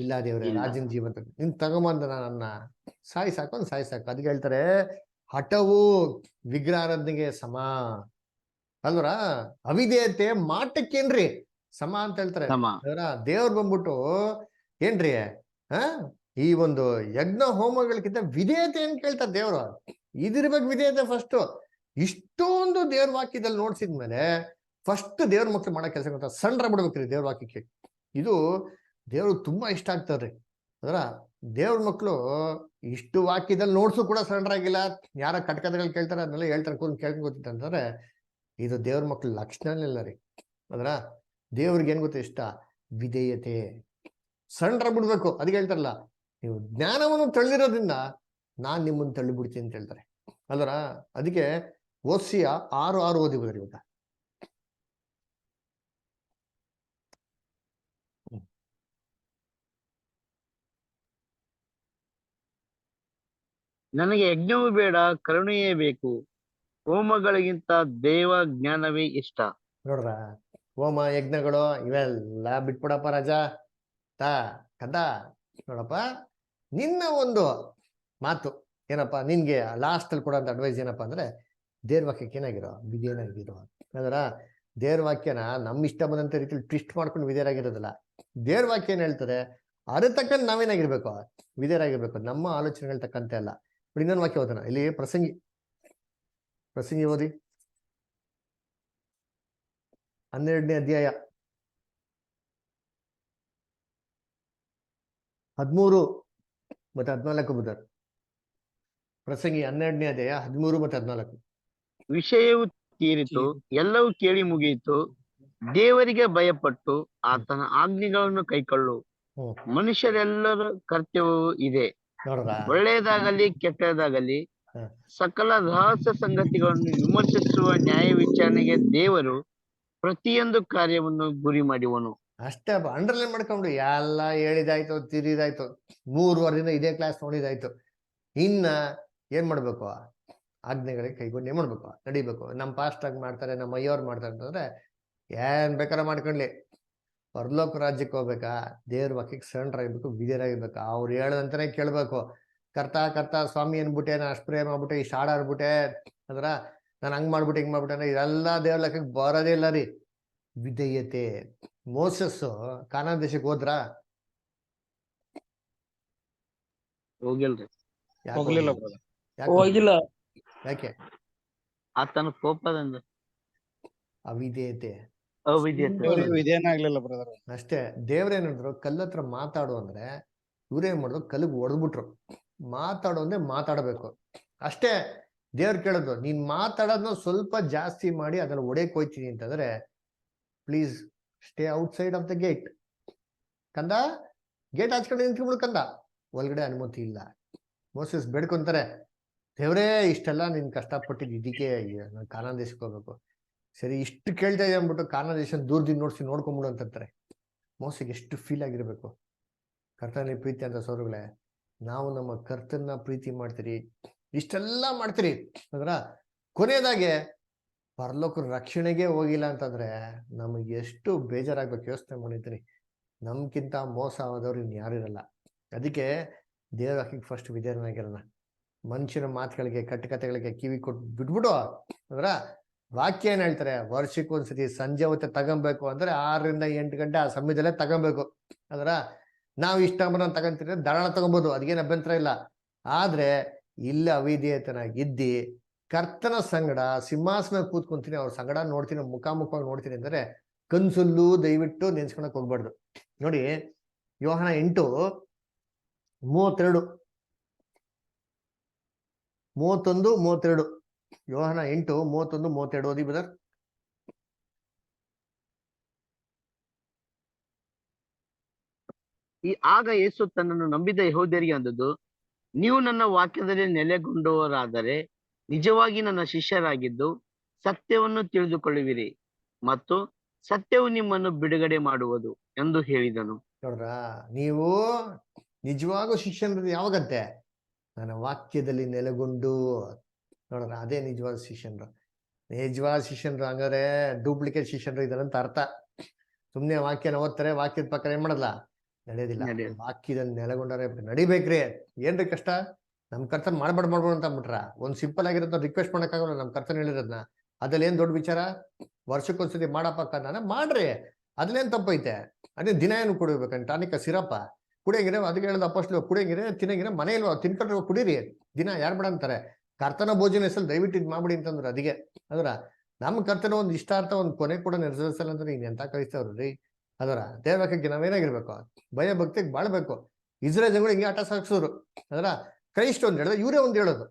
ಇಲ್ಲ ದೇವ್ರೆ, ಇಲ್ಲ. ರಾಜನ್ ಜೀವಂತ ನಿನ್ ತಗೊಂಬಂದ ನನ್ನ ಸಾಯಿಸಾಕು ಅದಕ್ಕೆ ಹೇಳ್ತಾರೆ, ಹಠವು ವಿಗ್ರಹಾರಾಧನೆಗೆ ಸಮ ಅಲ್ವರ, ಅವಿಧೇಯತೆ ಮಾಟಕ್ಕೇನ್ರಿ ಸಮ ಅಂತ ಹೇಳ್ತಾರೆ. ಸಮ. ದೇವ್ರು ಬಂದ್ಬಿಟ್ಟು ಏನ್ರಿ ಈ ಒಂದು ಯಜ್ಞ ಹೋಮಗಳಕ್ಕಿಂತ ವಿಧೇಯತೆ ಏನ್ ಕೇಳ್ತಾರೆ ದೇವ್ರು. ಇದ್ರ ಬಗ್ಗೆ ವಿಧೇಯತೆ ಫಸ್ಟ್. ಇಷ್ಟೊಂದು ದೇವ್ರ ವಾಕ್ಯದಲ್ಲಿ ನೋಡ್ಸಿದ್ಮೇಲೆ ಫಸ್ಟ್ ದೇವ್ರ ಮಕ್ಳು ಮಾಡೋ ಕೆಲಸ ಗೊತ್ತಾ, ಸಣ್ಣ ಬಿಡ್ಬೇಕ್ರಿ ದೇವ್ರ ವಾಕ್ಯಕ್ಕೆ. ಇದು ದೇವ್ರು ತುಂಬಾ ಇಷ್ಟ ಆಗ್ತಾರ್ರಿ. ಅದರ ದೇವ್ರ ಮಕ್ಳು ಇಷ್ಟು ವಾಕ್ಯದಲ್ಲಿ ನೋಡ್ಸು ಕೂಡ ಸಣ್ಣರಾಗಿಲ್ಲ. ಯಾರ ಕಟ್ಕದಗಳು ಕೇಳ್ತಾರೆ ಅದನ್ನೆಲ್ಲ ಹೇಳ್ತಾರೆ, ಕೇಳ್ಕೊಂಡ್ ಗೊತ್ತಿತ್ತು ಅಂತಂದ್ರೆ ಇದು ದೇವ್ರ ಮಕ್ಳು ಲಕ್ಷಣನೇ ಇಲ್ಲ ರೀ. ಅದರ ದೇವ್ರಿಗೆ ಏನ್ ಗೊತ್ತ ಇಷ್ಟ, ವಿಧೇಯತೆ. ಸಣ್ಣ ಬಿಡ್ಬೇಕು. ಅದಕ್ಕೆ ಹೇಳ್ತಾರಲ್ಲ, ನೀವು ಜ್ಞಾನವನ್ನು ತಳ್ಳಿರೋದ್ರಿಂದ ನಾನ್ ನಿಮ್ಮನ್ನು ತಳ್ಳಿಬಿಡ್ತೀನಿ ಅಂತ ಹೇಳ್ತಾರೆ ಅಲ್ವರ. ಅದಕ್ಕೆ ಓಸಿಯ 6:6 ಓದಿ ಹೋದ್ರಿ ಇವಾಗ. ನನಗೆ ಯಜ್ಞವೂ ಬೇಡ, ಕರುಣೆಯೇ ಬೇಕು. ಹೋಮಗಳಿಗಿಂತ ದೇವ ಜ್ಞಾನವೇ ಇಷ್ಟ. ನೋಡ್ರ, ಹೋಮ ಯಜ್ಞಗಳು ಇವೆಲ್ಲ ಬಿಟ್ಬಿಡಪ್ಪ ರಾಜ ಕದ. ನೋಡಪ್ಪ, ನಿನ್ನ ಒಂದು ಮಾತು ಏನಪ್ಪಾ, ನಿನ್ಗೆ ಲಾಸ್ಟ್ ಅಲ್ಲಿ ಕೊಡೋಂತ ಅಡ್ವೈಸ್ ಏನಪ್ಪಾ ಅಂದ್ರೆ, ದೇವ್ರ ವಾಕ್ಯಕ್ಕೆ ಏನಾಗಿರೋ ವಿಧೇಯನಾಗಿರೋ. ಅದರ ದೇವ್ರ ವಾಕ್ಯನ ನಮ್ಮ ಇಷ್ಟ ಬಂದಂತ ರೀತಿಯಲ್ಲಿ ಟ್ವಿಸ್ಟ್ ಮಾಡ್ಕೊಂಡು ವಿಧೇಯರಾಗಿರೋದಿಲ್ಲ. ದೇವ್ರ ವಾಕ್ಯ ಏನ್ ಹೇಳ್ತಾರೆ ಅದ್ರ ತಕ್ಕಂತ ನಾವೇನಾಗಿರ್ಬೇಕು, ವಿಧೇಯರಾಗಿರ್ಬೇಕು. ನಮ್ಮ ಆಲೋಚನೆಗಳ ತಕ್ಕಂತೆ ಅಲ್ಲ. ಇನ್ನೊಂದು ವಾಕ್ಯ ಓದೋಣ ಇಲ್ಲಿ, ಪ್ರಸಂಗಿ ಓದಿ 12ನೇ ಅಧ್ಯಾಯ 13 ಮತ್ತೆ 14 ಬುಧರ್. ಪ್ರಸಂಗಿ 12ನೇ ಅಧ್ಯಾಯ 13 ಮತ್ತೆ 14. ವಿಷಯವು ತೀರಿತು, ಎಲ್ಲವೂ ಕೇಳಿ ಮುಗಿಯಿತು. ದೇವರಿಗೆ ಭಯಪಟ್ಟು ಆತನ ಆಜ್ಞೆಗಳನ್ನು ಕೈಕೊಳ್ಳು. ಮನುಷ್ಯರೆಲ್ಲರ ಕರ್ತವ್ಯವೂ ಇದೆ. ಒಳ್ಳೆಯದಾಗಲಿ ಕೆಟ್ಟದಾಗಲಿ ಸಕಲ ರಹಸ್ಯ ಸಂಗತಿಗಳನ್ನು ವಿಮರ್ಶಿಸುವ ನ್ಯಾಯ ವಿಚಾರಣೆಗೆ ದೇವರು ಪ್ರತಿಯೊಂದು ಕಾರ್ಯವನ್ನು ಗುರಿ ಮಾಡುವನು. ಅಷ್ಟೇ ಅಂಡರ್ಲೈನ್ ಮಾಡ್ಕೊಂಡು ಎಲ್ಲ ಹೇಳಿದಾಯ್ತು, ತಿರಿದಾಯ್ತು, 3 ವಾರದಿಂದ ಇದೇ ಕ್ಲಾಸ್ ನೋಡಿದಾಯ್ತು. ಇನ್ನ ಏನ್ ಮಾಡ್ಬೇಕು, ಆಜ್ಞೆಗಳಿಗೆ ಕೈಗೊಂಡು ಏನ್ ಮಾಡ್ಬೇಕು, ನಡಿಬೇಕು. ನಮ್ಮ ಪಾಸ್ಟ್ ಆಗಿ ಮಾಡ್ತಾರೆ, ನಮ್ಮ ಅಯ್ಯವ್ರು ಮಾಡ್ತಾರೆ ಅಂತಂದ್ರೆ ಏನ್ ಬೇಕಾರ ಮಾಡ್ಕೊಂಡ್ಲಿ. ಪರಲೋಕ ರಾಜ್ಯಕ್ಕೆ ಹೋಗ್ಬೇಕಾ, ದೇವ್ರ ವಾಕ್ಯಕ್ಕೆ ಸಣ್ಣರಾಗಿರ್ಬೇಕು, ವಿಧೇಯರಾಗಿರ್ಬೇಕು. ಅವ್ರು ಹೇಳದಂತಾನೆ ಕೇಳ್ಬೇಕು. ಕರ್ತಾ ಸ್ವಾಮಿ ಅನ್ಬಿಟ್ಟೆ, ನಾನು ಅಷ್ಟು ಪ್ರೇಮ ಮಾಡ್ಬಿಟ್ಟೆ, ಇಷ್ಟು ಹಾಡು ಆಡ್ಬಿಟ್ಟೆ, ಅಂದ್ರ ನಾನು ಹಂಗ್ ಮಾಡ್ಬಿಟ್ಟೆ ಹಿಂಗ್ ಮಾಡ್ಬಿಟ್ಟೆ ಅಂದ್ರೆ ಇದೆಲ್ಲ ದೇವ್ರ ಲೆಕ್ಕಕ್ಕೆ ಬರೋದೇ ಇಲ್ಲ ರೀ. ವಿಧೇಯತೆ. ಮೋಸಸ್ ಕಾನಾನ್ ದೇಶಕ್ಕೆ ಹೋದ್ರ? ಹೋಗಿಲ್ರಿ. ಹೋಗಿಲ್ಲ. ಯಾಕೆ? ಆತನ ಕೋಪದಿಂದ. ಅವಿಧೇಯತೆ. ಇದೇನಾಗ್ಲಿಲ್ಲ ಬ್ರದರ್. ಅಷ್ಟೇ. ದೇವ್ರೇನಿದ್ರು ಕಲ್ಲತ್ರ ಮಾತಾಡು ಅಂದ್ರೆ ಇವ್ರೇನ್ ಮಾಡಿದ್ರು, ಕಲ್ಲಿಗೆ ಹೊಡೆದ್ಬಿಟ್ರು. ಮಾತಾಡು ಅಂದ್ರೆ ಮಾತಾಡಬೇಕು ಅಷ್ಟೇ. ದೇವ್ರು ಕೇಳೋದು, ನೀನ್ ಮಾತಾಡೋದನ್ನ ಸ್ವಲ್ಪ ಜಾಸ್ತಿ ಮಾಡಿ ಅದನ್ನ ಒಡೆಯಕ್ ಹೋಯ್ತೀನಿ ಅಂತಂದ್ರೆ please stay out side of the gate. ಕಂದ, ಗೇಟ್ ಹಚ್ಕೊಂಡು ನಿಂತ್ಕೊಂಡ್ಬಿಡು ಕಂದ, ಒಳಗಡೆ ಅನುಮತಿ ಇಲ್ಲ. ಮೋಸಸ್ ಬೇಡ್ಕೊಂತಾರೆ, ದೇವ್ರೇ ಇಷ್ಟೆಲ್ಲ ನೀನ್ ಕಷ್ಟಪಟ್ಟಿದ್ದು ಇದಕ್ಕೆ ನಾನು ಕಾನಾನ್ ದೇಶಕ್ಕೆ ಹೋಗ್ಬೇಕು. ಸರಿ, ಇಷ್ಟು ಕೇಳ್ತಾ ಇದೆ ಅಂದ್ಬಿಟ್ಟು ಕಾನಾನ್ ದೇಶ ದೂರದಿಂದ ನೋಡ್ಕೊಂಬಿಡು ಅಂತಾರೆ. ಮೋಸಕ್ಕೆ ಎಷ್ಟು ಫೀಲ್ ಆಗಿರ್ಬೇಕು. ಕರ್ತನಲ್ಲಿ ಪ್ರೀತಿ ಅಂತ ಸೋರುಗಳೇ, ನಾವು ನಮ್ಮ ಕರ್ತನ ಪ್ರೀತಿ ಮಾಡ್ತೀರಿ, ಇಷ್ಟೆಲ್ಲ ಮಾಡ್ತೀರಿ ಅಂದ್ರ ಕೊನೆಯದಾಗೆ ಪರಲೋಕ ರಕ್ಷಣೆಗೆ ಹೋಗಿಲ್ಲ ಅಂತಂದ್ರೆ ನಮಗೆ ಎಷ್ಟು ಬೇಜಾರಾಗ್ಬೇಕು. ಯೋಚನೆ ಮಾಡಿದ್ರಿ, ನಮ್ಗಿಂತ ಮೋಸ ಆದವ್ರು ಇನ್ ಯಾರಿರಲ್ಲ. ಅದಕ್ಕೆ ದೇವ್ರ ವಾಕ್ಯಕ್ಕೆ ಫಸ್ಟ್ ವಿಧೇಯನಾಗಿರೋಣ. ಮನುಷ್ಯನ ಮಾತುಗಳಿಗೆ ಕಟ್ಟುಕತೆಗಳಿಗೆ ಕಿವಿ ಕೊಟ್ಟು ಬಿಟ್ಬಿಡು. ಅಂದ್ರ ವಾಕ್ಯ ಏನ್ ಹೇಳ್ತಾರೆ, ವರ್ಷಕ್ಕೊಂದ್ಸತಿ ಸಂಜೆ ಹೊತ್ತೆ ತಗೊಬೇಕು ಅಂದ್ರೆ 6 ರಿಂದ 8 ಗಂಟೆ ಆ ಸಮಯದಲ್ಲೇ ತಗೊಬೇಕು. ಅಂದ್ರ ನಾವು ಇಷ್ಟ ಬಂದ್ ತಗೊಂತೀರಿ, ಧಾರಾಳ ತಗೊಬೋದು, ಅದಕ್ಕೇನು ಅಭ್ಯಂತರ ಇಲ್ಲ. ಆದ್ರೆ ಇಲ್ಲಿ ಅವಿಧೇಯತನಾಗಿದ್ದಿ ಕರ್ತನ ಸಂಗಡ ಸಿಂಹಾಸನ ಕೂತ್ಕೊಂತೀನಿ, ಅವ್ರ ಸಂಗಡ ನೋಡ್ತೀನಿ, ಮುಖಾಮುಖವಾಗಿ ನೋಡ್ತೀನಿ ಅಂದರೆ ಕನ್ಸಲ್ಲೂ ದಯವಿಟ್ಟು ನೆನ್ಸ್ಕೊಳಕ್ ಹೋಗ್ಬಾರ್ದು. ನೋಡಿ, ಯೋಹಾನ 8:32, 31, 32. ಯೋಹಾನ 8:31, 32 ಓದಿ ಬ್ರದರ್. ಆಗ ಯೇಸು ತನ್ನನ್ನು ನಂಬಿದ ಯೆಹೂದ್ಯರಿಗೆ ಅಂದದ್ದು, ನೀವು ನನ್ನ ವಾಕ್ಯದಲ್ಲಿ ನೆಲೆಗೊಂಡವರಾದರೆ ನಿಜವಾಗಿ ನನ್ನ ಶಿಷ್ಯರಾಗಿದ್ದು ಸತ್ಯವನ್ನು ತಿಳಿದುಕೊಳ್ಳುವಿರಿ ಮತ್ತು ಸತ್ಯವು ನಿಮ್ಮನ್ನು ಬಿಡುಗಡೆ ಮಾಡುವುದು ಎಂದು ಹೇಳಿದನು. ನೋಡ್ರ, ನೀವು ನಿಜವಾಗೂ ಶಿಷ್ಯನ ಯಾವಾಗಂತೆ? ನನ್ನ ವಾಕ್ಯದಲ್ಲಿ ನೆಲೆಗೊಂಡು. ನೋಡ್ರ, ಅದೇ ನಿಜವಾದ ಶಿಷ್ಯನ್ರು. ನಿಜವಾದ ಶಿಷ್ಯನ್ರು ಹಂಗಾರೆ ಡೂಪ್ಲಿಕೇಟ್ ಶಿಷ್ಯನ್ರು ಇದಾರಂತ ಅರ್ಥ. ಸುಮ್ನೆ ವಾಕ್ಯನ ಓದ್ತಾರೆ, ವಾಕ್ಯದ ಪ್ರಕಾರ ಏನ್ ಮಾಡಲ್ಲ, ನಡೆಯೋದಿಲ್ಲ. ವಾಕ್ಯದಲ್ಲಿ ನೆಲೆಗೊಂಡರೆ ನಡಿಬೇಕ್ರಿ. ಏನ್ರಿ ಕಷ್ಟ? ನಮ್ ಕರ್ತನ್ ಮಾಡ್ಬಾರ್ದು ಅಂತ ಅಂದ್ಬಿಟ್ರ ಒಂದ್ ಸಿಂಪಲ್ ಆಗಿರೋದ್ ರಿಕ್ವೆಸ್ಟ್ ಮಾಡಕ್ಕಾಗಲ್ಲ. ನಮ್ ಕರ್ತನ್ ಹೇಳಿರೋದ್ನ ಅದ್ರಲ್ಲಿ ಏನ್ ದೊಡ್ಡ ವಿಚಾರ? ವರ್ಷಕ್ಕೊಂದ್ಸತಿ ಮಾಡಪ್ಪ ನಾನು ಮಾಡ್ರಿ, ಅದ್ಲೇನ್ ತಪ್ಪೈತೆ? ಅದೇ ದಿನ ಏನು ಕುಡಿಬೇಕಂತ ಟಾನಿಕ ಸಿರಪ್ಪ ಕುಡಿಯಂಗಿರ, ಅದಕ್ಕೆ ಹೇಳೋದು ಅಪ್ಪಸ್ಲು, ಕುಡಿಯಂಗಿರ ತಿನ್ನಂಗಿರ, ಮನೆ ಇಲ್ವಾ ತಿನ್ಕೊಂಡ್ರೆ ಕುಡೀರಿ ದಿನ, ಯಾರು ಬೇಡ ಅಂತಾರೆ? ಕರ್ತನ ಭೋಜನ ಹೆಸರು ದಯವಿಟ್ಟು ಇದ್ ಮಾಡ್ಬಿಡಿ ಅಂತಂದ್ರೆ ಅದಕ್ಕೆ ಅದರ ನಮ್ ಕರ್ತನ ಒಂದ್ ಇಷ್ಟಾರ್ಥ ಒಂದ್ ಕೊನೆ ಕೂಡ ನೆರವೇರಿಸಲ್ಲ ಅಂದ್ರೆ ಇನ್ ಎಂತ ಕಳಿಸ್ತವ್ರಿ. ಅದರ ದೇವಕ್ಕೆ ನಾವೇನಾಗಿರ್ಬೇಕು? ಭಯ ಭಕ್ತಿಗೆ ಬಾಳ್ಬೇಕು. ಇಸ್ರೇಲ್ ಜನಗಳು ಹಿಂಗೆ ಆಟ ಸಾಗಿಸೋರು. ಅದರ ಕ್ರೈಸ್ಟ್ ಒಂದ್ ಹೇಳಿದ್ರೆ ಇವರೇ ಒಂದ್ ಹೇಳೋದು.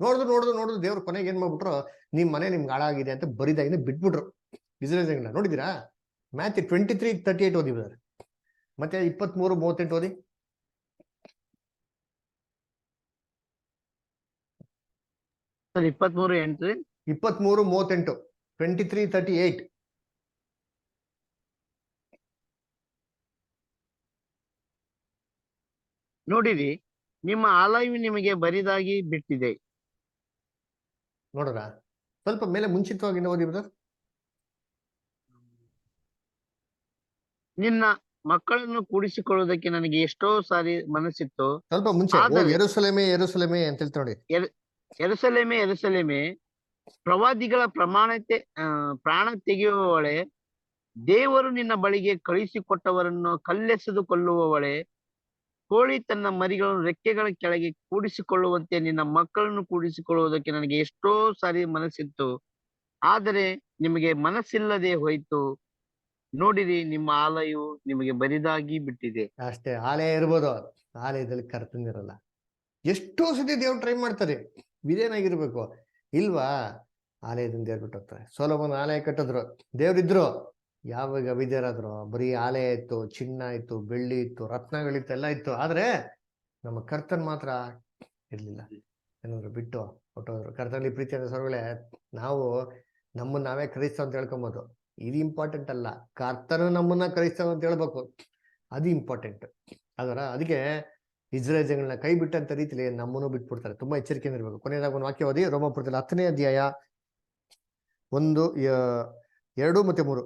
ನೋಡುದು ದೇವ್ರ ಕೊನೆಗೆ ಏನ್ ಮಾಡ್ಬಿಟ್ರು, ನಿಮ್ ಮನೆ ನಿಮ್ಗೆ ಹಾಳಾಗಿದೆ ಅಂತ ಬರಿದಾಗಿಂದ ಬಿಟ್ಬಿಟ್ರು ಇಸ್ರೇಲ್ ಜನಗಳನ್ನ. ನೋಡಿದಿರಾ? ಮ್ಯಾಥ್ಯೂ 23:38 ಓದಿ ಬ್ರದರ್. ಮತ್ತೆ 23:38 ಓದಿ. ಸರ್ 23:8. 23:38, 23:38. ನೋಡಿರಿ, ನಿಮ್ಮ ಆಲಯವು ನಿಮಗೆ ಬರಿದಾಗಿ ಬಿಟ್ಟಿದೆ. ನೋಡ್ರ, ಸ್ವಲ್ಪ ಮೇಲೆ ಮುಂಚಿತವಾಗಿ ಓದಿ ಬ್ರದರ್. ನಿನ್ನ ಮಕ್ಕಳನ್ನು ಕೂಡಿಸಿಕೊಳ್ಳುವುದಕ್ಕೆ ನನಗೆ ಎಷ್ಟೋ ಸಾರಿ ಮನಸ್ಸಿತ್ತು. ಸ್ವಲ್ಪ ಮುಂಚೆ ಯೆರೂಸಲೇಮೇ ಯೆರೂಸಲೇಮೇ ಅಂತ ಹೇಳ್ತಾ ನೋಡಿ. ಯೆರೂಸಲೇಮೇ ಯೆರೂಸಲೇಮೇ, ಪ್ರವಾದಿಗಳ ಪ್ರಾಣ ತೆಗೆಯುವವಳೆ, ದೇವರು ನಿನ್ನ ಬಳಿಗೆ ಕಳುಹಿಸಿಕೊಟ್ಟವರನ್ನು ಕಲ್ಲೆಸೆದು ಕೊಲ್ಲುವವಳೆ, ಕೋಳಿ ತನ್ನ ಮರಿಗಳನ್ನು ರೆಕ್ಕೆಗಳ ಕೆಳಗೆ ಕೂಡಿಸಿಕೊಳ್ಳುವಂತೆ ನಿನ್ನ ಮಕ್ಕಳನ್ನು ಕೂಡಿಸಿಕೊಳ್ಳುವುದಕ್ಕೆ ನನಗೆ ಎಷ್ಟೋ ಸಾರಿ ಮನಸ್ಸಿತ್ತು, ಆದರೆ ನಿಮಗೆ ಮನಸ್ಸಿಲ್ಲದೆ ಹೋಯ್ತು. ನೋಡಿರಿ, ನಿಮ್ಮ ಆಲಯವು ನಿಮಗೆ ಬರಿದಾಗಿ ಬಿಟ್ಟಿದೆ. ಅಷ್ಟೇ, ಆಲಯ ಇರ್ಬೋದು, ಆಲಯದಲ್ಲಿ ಕರ್ತನಿರಲ್ಲ. ಎಷ್ಟೋ ಸತಿ ದೇವ್ರು ಟ್ರೈ ಮಾಡ್ತಾರೆ, ವಿಧೇಯನಾಗಿರ್ಬೇಕು. ಇಲ್ವಾ? ಆಲಯದಿಂದ ದೇವ್ರು ಬಿಟ್ಟು ಹೋಗ್ತಾರೆ. ಸೊಲೊಮೋನ ಆಲಯ ಕಟ್ಟಿದ್ರು, ದೇವ್ರಿದ್ರು. ಯಾವಾಗ ಅವಿಧೇಯರಾದ್ರು, ಬರೀ ಆಲಯ ಇತ್ತು, ಚಿನ್ನ ಇತ್ತು, ಬೆಳ್ಳಿ ಇತ್ತು, ರತ್ನಗಳಿತ್ತು, ಎಲ್ಲ ಇತ್ತು. ಆದ್ರೆ ನಮ್ಮ ಕರ್ತನ್ ಮಾತ್ರ ಇರ್ಲಿಲ್ಲ. ಏನಾದ್ರು ಬಿಟ್ಟು ಹೊಟ್ಟೋದ್ರು. ಕರ್ತನಲ್ಲಿ ಪ್ರೀತಿಯಾದ ಸೊರಗಳೇ, ನಾವು ನಮ್ಮನ್ನ ನಾವೇ ಕ್ರೈಸ್ತವ ಅಂತ ಹೇಳ್ಕೊಬೋದು. ಇದು ಇಂಪಾರ್ಟೆಂಟ್ ಅಲ್ಲ, ಕರ್ತನು ನಮ್ಮನ್ನ ಕ್ರೈಸ್ತವ ಅಂತ ಹೇಳ್ಬೇಕು, ಅದು ಇಂಪಾರ್ಟೆಂಟ್. ಅದಕ್ಕೆ ಇಸ್ರೇಲ್ ಜನಗಳನ್ನ ಕೈ ಬಿಟ್ಟಂತ ರೀತಿಲಿ ನಮ್ಮನ್ನು ಬಿಟ್ಬಿಡ್ತಾರೆ. ತುಂಬಾ ಎಚ್ಚರಿಕೆಯಿಂದ ಇರ್ಬೇಕು. ಕೊನೆಯದಾಗ ಒಂದು ವಾಕ್ಯ ಓದಿ, ರೋಮಾಪುರದಲ್ಲಿ 10ನೇ ಅಧ್ಯಾಯ 1, 2 ಮತ್ತು 3.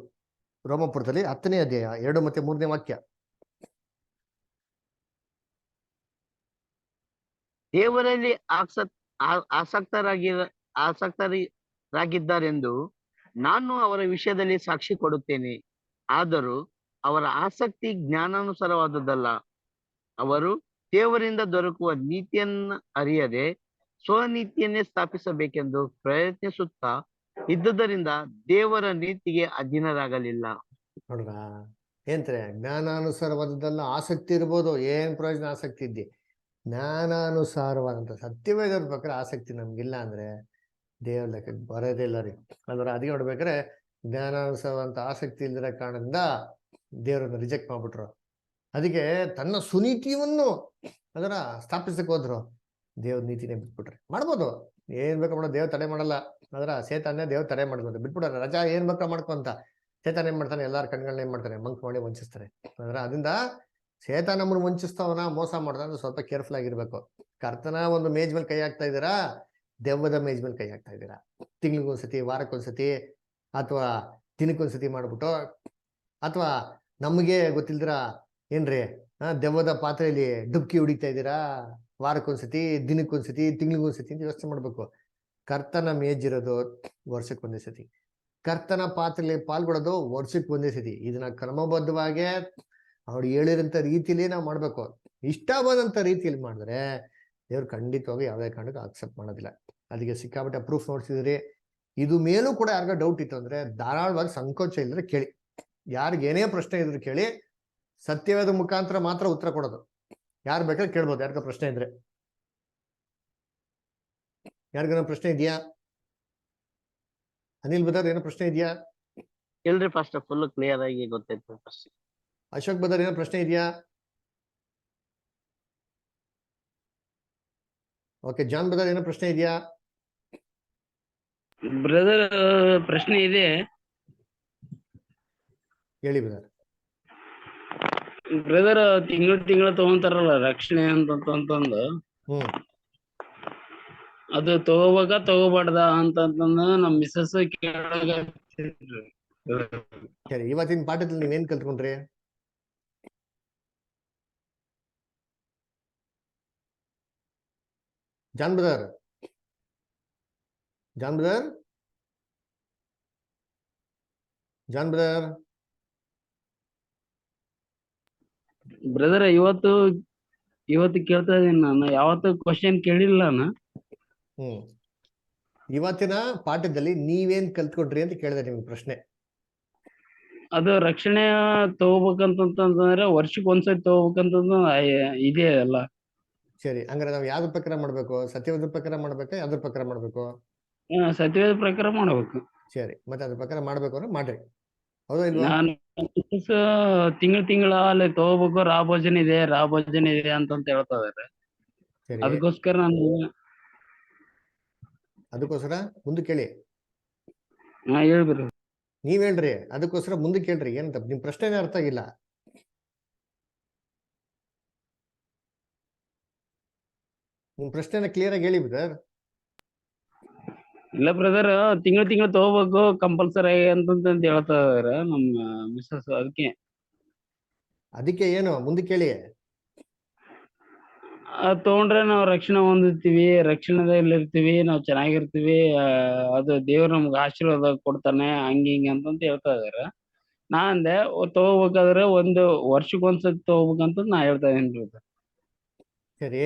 ರೋಮಾಪುರದಲ್ಲಿ 10ನೇ ಅಧ್ಯಾಯ 2 ಮತ್ತು 3ನೇ ವಾಕ್ಯ. ದೇವರಲ್ಲಿ ಆಸಕ್ತರಾಗಿದ್ದಾರೆಂದು ನಾನು ಅವರ ವಿಷಯದಲ್ಲಿ ಸಾಕ್ಷಿ ಕೊಡುತ್ತೇನೆ. ಆದರೂ ಅವರ ಆಸಕ್ತಿ ಜ್ಞಾನಾನುಸಾರವಾದದ್ದಲ್ಲ. ಅವರು ದೇವರಿಂದ ದೊರಕುವ ನೀತಿಯನ್ನ ಅರಿಯದೆ ಸ್ವನೀತಿಯನ್ನೇ ಸ್ಥಾಪಿಸಬೇಕೆಂದು ಪ್ರಯತ್ನಿಸುತ್ತಾ ಇದ್ದುದರಿಂದ ದೇವರ ನೀತಿಗೆ ಅಧೀನರಾಗಲಿಲ್ಲ. ನೋಡ್ರ, ಏನ್ತಾರೆ? ಜ್ಞಾನಾನುಸಾರವಾದದ್ದಲ್ಲ. ಆಸಕ್ತಿ ಇರ್ಬೋದು, ಏನ್ ಪ್ರಯೋಜನ ಆಸಕ್ತಿ ಇದ್ದಿ? ಜ್ಞಾನಾನುಸಾರವಾದಂತ ಸತ್ಯವೇದ ಬೇಕಾದ್ರೆ ಆಸಕ್ತಿ ನಮ್ಗಿಲ್ಲ ಅಂದ್ರೆ ದೇವ್ರ ಲೆಕ್ಕಕ್ಕೆ ಬರೋದೇ ಇಲ್ಲ ರೀ. ಅದಕ್ಕೆ ನೋಡ್ಬೇಕಾದ್ರೆ ಜ್ಞಾನಾನುಸಾರವಂತ ಆಸಕ್ತಿ ಇಲ್ದಿರೋ ಕಾರಣದಿಂದ ದೇವರನ್ನ ರಿಜೆಕ್ಟ್ ಮಾಡ್ಬಿಟ್ರು. ಅದಕ್ಕೆ ತನ್ನ ಸುನೀತಿಯನ್ನು ಸ್ಥಾಪಿಸಕ್ ಹೋದ್ರು, ದೇವ್ರ ನೀತಿನೇ ಬಿಟ್ಬಿಟ್ರೆ. ಮಾಡ್ಬೋದು, ಏನ್ ಬೇಕಾ ಮಾಡೋ, ದೇವ್ರ ತಡೆ ಮಾಡಲ್ಲ. ಸೇತಾನ್ನೇ ದೇವ್ರ ತಡೆ ಮಾಡ್ಬೋದು, ಬಿಟ್ಬಿಟ್ರೆ ರಜಾ ಏನ್ ಬೇಕಾ ಮಾಡ್ಕೊಂತ. ಸೇತಾನ ಏನ್ ಮಾಡ್ತಾನೆ? ಎಲ್ಲಾರ ಕಣ್ಗಳನ್ನ ಏನ್ ಮಾಡ್ತಾನೆ? ಮಂಕ್ ಮಾಡಿ ವಂಚಿಸ್ತಾರೆ. ಅದರಿಂದ ಸೇತಾನ ನಮ್ಮನ್ನು ವಂಚಿಸ್ತವನ, ಮೋಸ ಮಾಡ್ದ ಸ್ವಲ್ಪ ಕೇರ್ಫುಲ್ ಆಗಿರ್ಬೇಕು. ಕರ್ತನ ಒಂದು ಮೇಜ್ ಮೇಲೆ ಕೈ ಹಾಕ್ತಾ ಇದ್ದೀರಾ, ದೆವ್ವದ ಮೇಜ್ ಮೇಲೆ ಕೈ ಹಾಕ್ತಾ ಇದ್ದೀರಾ. ತಿಂಗ್ಳಿಗೊಂದ್ಸತಿ, ವಾರಕ್ಕೊಂದ್ಸತಿ, ಅಥವಾ ದಿನಕ್ಕೊಂದ್ಸತಿ ಮಾಡ್ಬಿಟ್ಟು, ಅಥವಾ ನಮಗೆ ಗೊತ್ತಿಲ್ದಿರ ಏನ್ರಿ ದೆವ್ವದ ಪಾತ್ರೆಯಲ್ಲಿ ಡುಬ್ಕಿ ಹೊಡಿತಾ ಇದ್ದೀರಾ. ವಾರಕ್ಕೊಂದ್ಸತಿ, ದಿನಕ್ಕೊಂದ್ಸತಿ, ತಿಂಗ್ಳಿಗೊಂದ್ಸತಿ ಅಂತ ಯೋಚನೆ ಮಾಡ್ಬೇಕು. ಕರ್ತನ ಮೇಜ್ ಇರೋದು ವರ್ಷಕ್ಕೊಂದೇ ಸತಿ, ಕರ್ತನ ಪಾತ್ರೆಯಲ್ಲಿ ಪಾಲ್ಗೊಳ್ಳೋದು ವರ್ಷಕ್ಕೆ ಒಂದೇ ಸತಿ. ಇದನ್ನ ಕ್ರಮಬದ್ಧವಾಗಿ ಅವ್ರು ಹೇಳಿರಂತ ರೀತಿಲಿ ನಾವು ಮಾಡ್ಬೇಕು. ಇಷ್ಟ ಬಂದಂತ ರೀತಿಯಲ್ಲಿ ಮಾಡಿದ್ರೆ ದೇವ್ರು ಖಂಡಿತವಾಗಿ ಯಾವುದೇ ಕಾರಣಕ್ಕೂ ಅಕ್ಸೆಪ್ಟ್ ಮಾಡೋದಿಲ್ಲ. ಅದಕ್ಕೆ ಸಿಕ್ಕಾಪಟ್ಟೆ ಪ್ರೂಫ್ ನೋಡ್ಸಿದ್ರಿ. ಇದು ಮೇಲೂ ಕೂಡ ಯಾರಿಗ ಡೌಟ್ ಇತ್ತು ಅಂದ್ರೆ ಧಾರಾಳವಾಗಿ ಸಂಕೋಚ ಇಲ್ಲದ್ರೆ ಕೇಳಿ. ಯಾರಿಗೆ ಏನೇ ಪ್ರಶ್ನೆ ಇದ್ರು ಕೇಳಿ. ಸತ್ಯವಾದ ಮುಖಾಂತರ ಮಾತ್ರ ಉತ್ತರ ಕೊಡೋದು. ಯಾರು ಬೇಕಾದ್ರೆ ಕೇಳ್ಬೋದು, ಯಾರಿಗ ಪ್ರಶ್ನೆ ಇದ್ರೆ. ಯಾರಿಗೇನೋ ಪ್ರಶ್ನೆ ಇದೆಯಾ? ಅನಿಲ್ ಬದರ್ ಏನೋ ಪ್ರಶ್ನೆ ಇದೆಯಾ? ಇಲ್ರಿ ಫಸ್ಟ್ ಫುಲ್ ಕ್ಲಿಯರ್ ಆಗಿ ಗೊತ್ತಾಯ್ತು ಫಸ್ಟ್. ಅಶೋಕ್ ಬದರ್ ಏನೋ ಪ್ರಶ್ನೆ ಇದೆಯಾ? ಓಕೆ, ಜಾನ್ ಬದರ್ ಏನೋ ಪ್ರಶ್ನೆ ಇದೆಯಾ? ಬ್ರದರ್ ಪ್ರಶ್ನೆ ಇದೆ. ಹೇಳಿ ಬದರ್. ಬ್ರದರ್ ತಿಂಗಳ ತಗೊಂತಾರಲ್ಲ ರಕ್ಷಣೆ ಅಂತಂದು, ಅದು ತಗೋಬಾರ್ದ ಅಂತಂತಂದ ನಮ್ ಮಿಸಸ್ ಕೇಳಾಕತ್ತಿದ್ರು. ಸರಿ, ಇವತ್ತಿನ ಪಾಠದಲ್ಲಿ ನೀವೇನ್ ಕಲ್ತ್ಕೊಂಡ್ರಿ? John brother, John brother, John brother. Brother ಇವತ್ತು ಕೇಳ್ತಾ ಇದೀನಿ ನಾನು. ಯಾವತ್ತು ಕ್ವಶನ್ ಕೇಳಿಲ್ಲ ನಾನು. ಇವತ್ತಿನ ಪಾಠದಲ್ಲಿ ನೀವೇನ್ ಕಲ್ತ್ಕೊಂಡ್ರಿ ಅಂತ ಕೇಳಿದೆ ನಿಮ್ಗೆ ಪ್ರಶ್ನೆ. ಅದು ರಕ್ಷಣೆ ತಗೋಬೇಕಂತಂದ್ರೆ ವರ್ಷಕ್ಕೆ ಒಂದ್ಸತಿ ತಗೋಬೇಕಂತಂದು ಇದೆ ಅಲ್ಲ. ಸರಿ, ಹಂಗಾರೆ ನಾವ್ ಯಾವ್ದ್ರ ಪ್ರಕಾರ ಮಾಡ್ಬೇಕು? ಸತ್ಯವಾದ ಪ್ರಕಾರ ಮಾಡ್ಬೇಕಾ, ಯಾವ್ದ್ರ ಪ್ರಕಾರ ಮಾಡ್ಬೇಕು? ಸತ್ಯವಾದ ಪ್ರಕಾರ ಮಾಡ್ಬೇಕು. ಸರಿ, ಮತ್ತೆ ಅದ್ರ ಪ್ರಕಾರ ಮಾಡ್ಬೇಕು ಅಂದ್ರೆ ಮಾಡ್ರಿ. ಹೌದಾ ಇಲ್ವಾ? ನಾನು ತಿಂಗಳ ಅಲ್ಲಿ ತಗೋಬೇಕು, ರಾಭೋಜನ ಇದೆ ಅಂತ ಹೇಳ್ತಾ ಇದಾರೆ. ಸರಿ, ಅದಕ್ಕೋಸ್ಕರ ನಾನು ಅದಕ್ಕೋಸ್ಕರ ಮುಂದಕ್ಕೆ ಕೇಳಿ. ಹೇಳ್ಬಿಡ್ರಿ. ನೀವ್ ಹೇಳ್ರಿ, ಅದಕ್ಕೋಸ್ಕರ ಮುಂದಕ್ಕೆ ಕೇಳ್ರಿ. ಏನಂತ ನಿಮ್ ಪ್ರಶ್ನೆನೇ ಅರ್ಥ ಆಗಿಲ್ಲ. ನಿಮ್ ಪ್ರಶ್ನೆನ ಕ್ಲಿಯರ್ ಆಗಿ ಹೇಳಿ ಬ್ರದರ್. ಇಲ್ಲ ಬ್ರದರ್, ತಿಂಗಳ ತಗೋಬೇಕು ಕಂಪಲ್ಸರಿ ಅಂತಂತ ಹೇಳ್ತಾ ಇದಾರೆ ನಮ್ಮ ಮಿಸ್ಸಸ್. ಅದಕ್ಕೆ ಏನು ಮುಂದಕ್ಕೆ ಕೇಳಿ. ತಗೊಂಡ್ರೆ ನಾವು ರಕ್ಷಣೆ ಹೊಂದಿರ್ತೀವಿ, ರಕ್ಷಣೆದಲ್ಲಿರ್ತೀವಿ, ನಾವು ಚೆನ್ನಾಗಿರ್ತೀವಿ, ಅದು ದೇವ್ರು ನಮ್ಗೆ ಆಶೀರ್ವಾದ ಕೊಡ್ತಾನೆ, ಹಿಂಗ ಅಂತಂತ ಹೇಳ್ತಾ ಇದಾರೆ. ನಾ ಅಂದೆ ತಗೋಬೇಕಾದ್ರೆ ಒಂದು ವರ್ಷಕ್ಕೆ ಒಂದ್ಸತಿ ತಗೋಬೇಕಂತ ನಾ ಹೇಳ್ತಾ ಇದೀನಿ. ಸರಿ,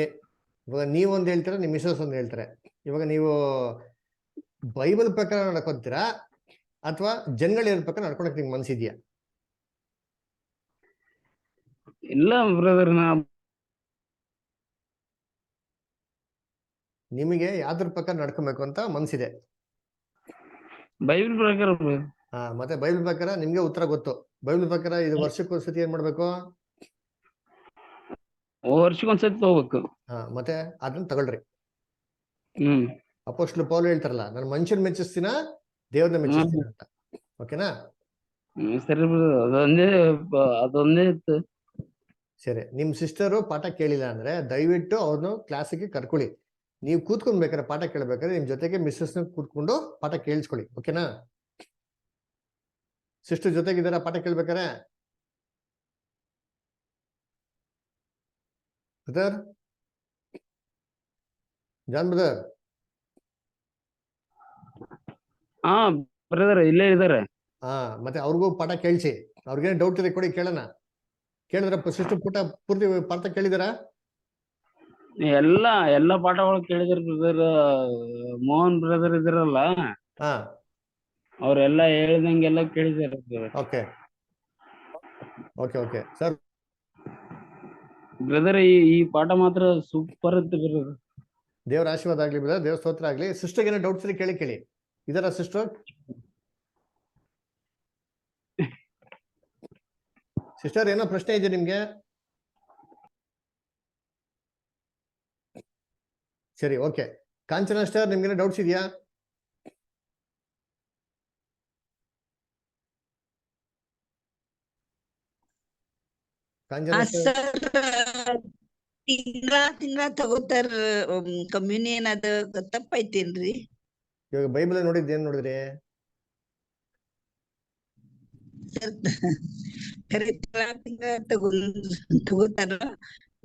ಇವಾಗ ನೀವ್ ಒಂದ್ ಹೇಳ್ತೀರಾ, ನಿಮ್ ಮಿಸಸ್ ಒಂದ್ ಹೇಳ್ತಾರೆ. ಇವಾಗ ನೀವು ಬೈಬಲ್ ಪ್ರಕಾರ ನಡ್ಕೊಂತೀರಾ ಅಥವಾ ಜನಗಳ ಪ್ರಕಾರ ನಡ್ಕೊಳಕ್ ನಿಮ್ಗೆ ಮನ್ಸಿದ್ಯಾ? ಇಲ್ಲ ಬ್ರದರ್, ನಿಮಗೆ ಯಾವ್ದ್ರ ಪ್ರಕಾರ ನಡ್ಕೊಬೇಕು ಅಂತ ಮನ್ಸಿದೆ? ಬೈಬಲ್ ಪ್ರಕಾರ. ಮತ್ತೆ ಬೈಬಲ್ ಪ್ರಕಾರ ನಿಮ್ಗೆ ಉತ್ತರ ಗೊತ್ತು. ಬೈಬಲ್ ಪ್ರಕಾರ ಇದು ವರ್ಷಕ್ಕೊಂದ್ಸತಿ ಏನ್ ಮಾಡ್ಬೇಕು? ವರ್ಷಕ್ಕೊಂದ್ಸತಿ ತಗೋಬೇಕು. ಮತ್ತೆ ಅದನ್ನ ತಗೊಳ್ರಿ. ಹ್ಮ್. ಅಪೊಸ್ತಲ ಪೌಲ ಹೇಳ್ತಾರಲ್ಲ, ನಾನು ಮನುಷ್ಯನ್ ಮೆಚ್ಚಿಸ್ತೀನ, ದೇವ್ರನ್ನ ಮೆಚ್ಚಿಸ್ತೀನ ಅಂತ. ಓಕೆನಾ? ಸರಿ, ಅದೊಂದೇ ಇತ್ತು. ಸರಿ, ನಿಮ್ ಸಿಸ್ಟರು ಪಾಠ ಕೇಳಿಲ್ಲ ಅಂದ್ರೆ ದಯವಿಟ್ಟು ಅವ್ರನ್ನ ಕ್ಲಾಸಿಗೆ ಕರ್ಕೊಳ್ಳಿ. ನೀವು ಕೂತ್ಕೊಂಡ್ಬೇಕಾದ್ರೆ ಪಾಠ ಕೇಳ್ಬೇಕಾದ್ರೆ ನಿಮ್ ಜೊತೆಗೆ ಮಿಸ್ಸಸ್ನ ಕೂತ್ಕೊಂಡು ಪಾಠ ಕೇಳಿಸ್ಕೊಳ್ಳಿ. ಓಕೆನಾ? ಸಿಸ್ಟರ್ ಜೊತೆಗಿದ್ದಾರ ಪಾಠ ಕೇಳ್ಬೇಕಾರೆ? Brother, John brother. ಬ್ರದರ್ ಇಲ್ಲೇ ಇದಾರೆ. ಮತ್ತೆ ಅವ್ರಿಗೂ ಪಾಠ ಕೇಳಿಸಿ. ಅವ್ರಿಗೇನು ಡೌಟ್ ಇದೆ ಕೊಡಿ, ಕೇಳೋಣ. ಕೇಳಿದ್ರ ಸಿಸ್ಟರ್ ಪೂರ್ತಿ ಪಾಠ ಕೇಳಿದಾರ? ಎಲ್ಲ ಪಾಠಗಳು ಕೇಳಿದಾರೆ ಬ್ರದರ್. ಮೋಹನ್ ಬ್ರದರ್ ಇದ್ರಲ್ಲ, ಅವ್ರೆಲ್ಲಾ ಹೇಳಿದಂಗೆಲ್ಲ ಕೇಳಿದಾರೆ. Okay okay okay sir. Brother ಈ ಪಾಠ ಮಾತ್ರ ಸೂಪರ್ ಇತ್ತು ಬ್ರದರ್. ದೇವ್ರ ಆಶೀರ್ವಾದ ಆಗ್ಲಿ ಬ್ರದರ್, ದೇವ್ರ ಸ್ತೋತ್ರ ಆಗ್ಲಿ. ಸಿಸ್ಟರ್ ಏನೋ ಡೌಟ್ಸ್ ಕೇಳಿ. ಇದರ ಸಿಸ್ಟರ್ ಏನೋ ಪ್ರಶ್ನೆ ಇದೆ ನಿಮ್ಗೆ? ಸರಿ, ಓಕೆ. ಕಾಂಚನ ಸ್ಟಾರ್, ನಿಮ್ಗೇನೋ ಡೌಟ್ಸ್ ಇದೆಯಾ? ಕಾಂಚನ ತಿಂಗಳ ತಗೋತಾರ ಕಮ್ಯುನಿಯನ್, ಅದ ತಪ್ಪೈತೇನ್ರಿ? ಇವಾಗ ಬೈಬಲ್ ನೋಡಿದ್ ಏನ್ ನೋಡಿದ್ರಿ? ತಿಂಗಳ ತಗೋತಾರ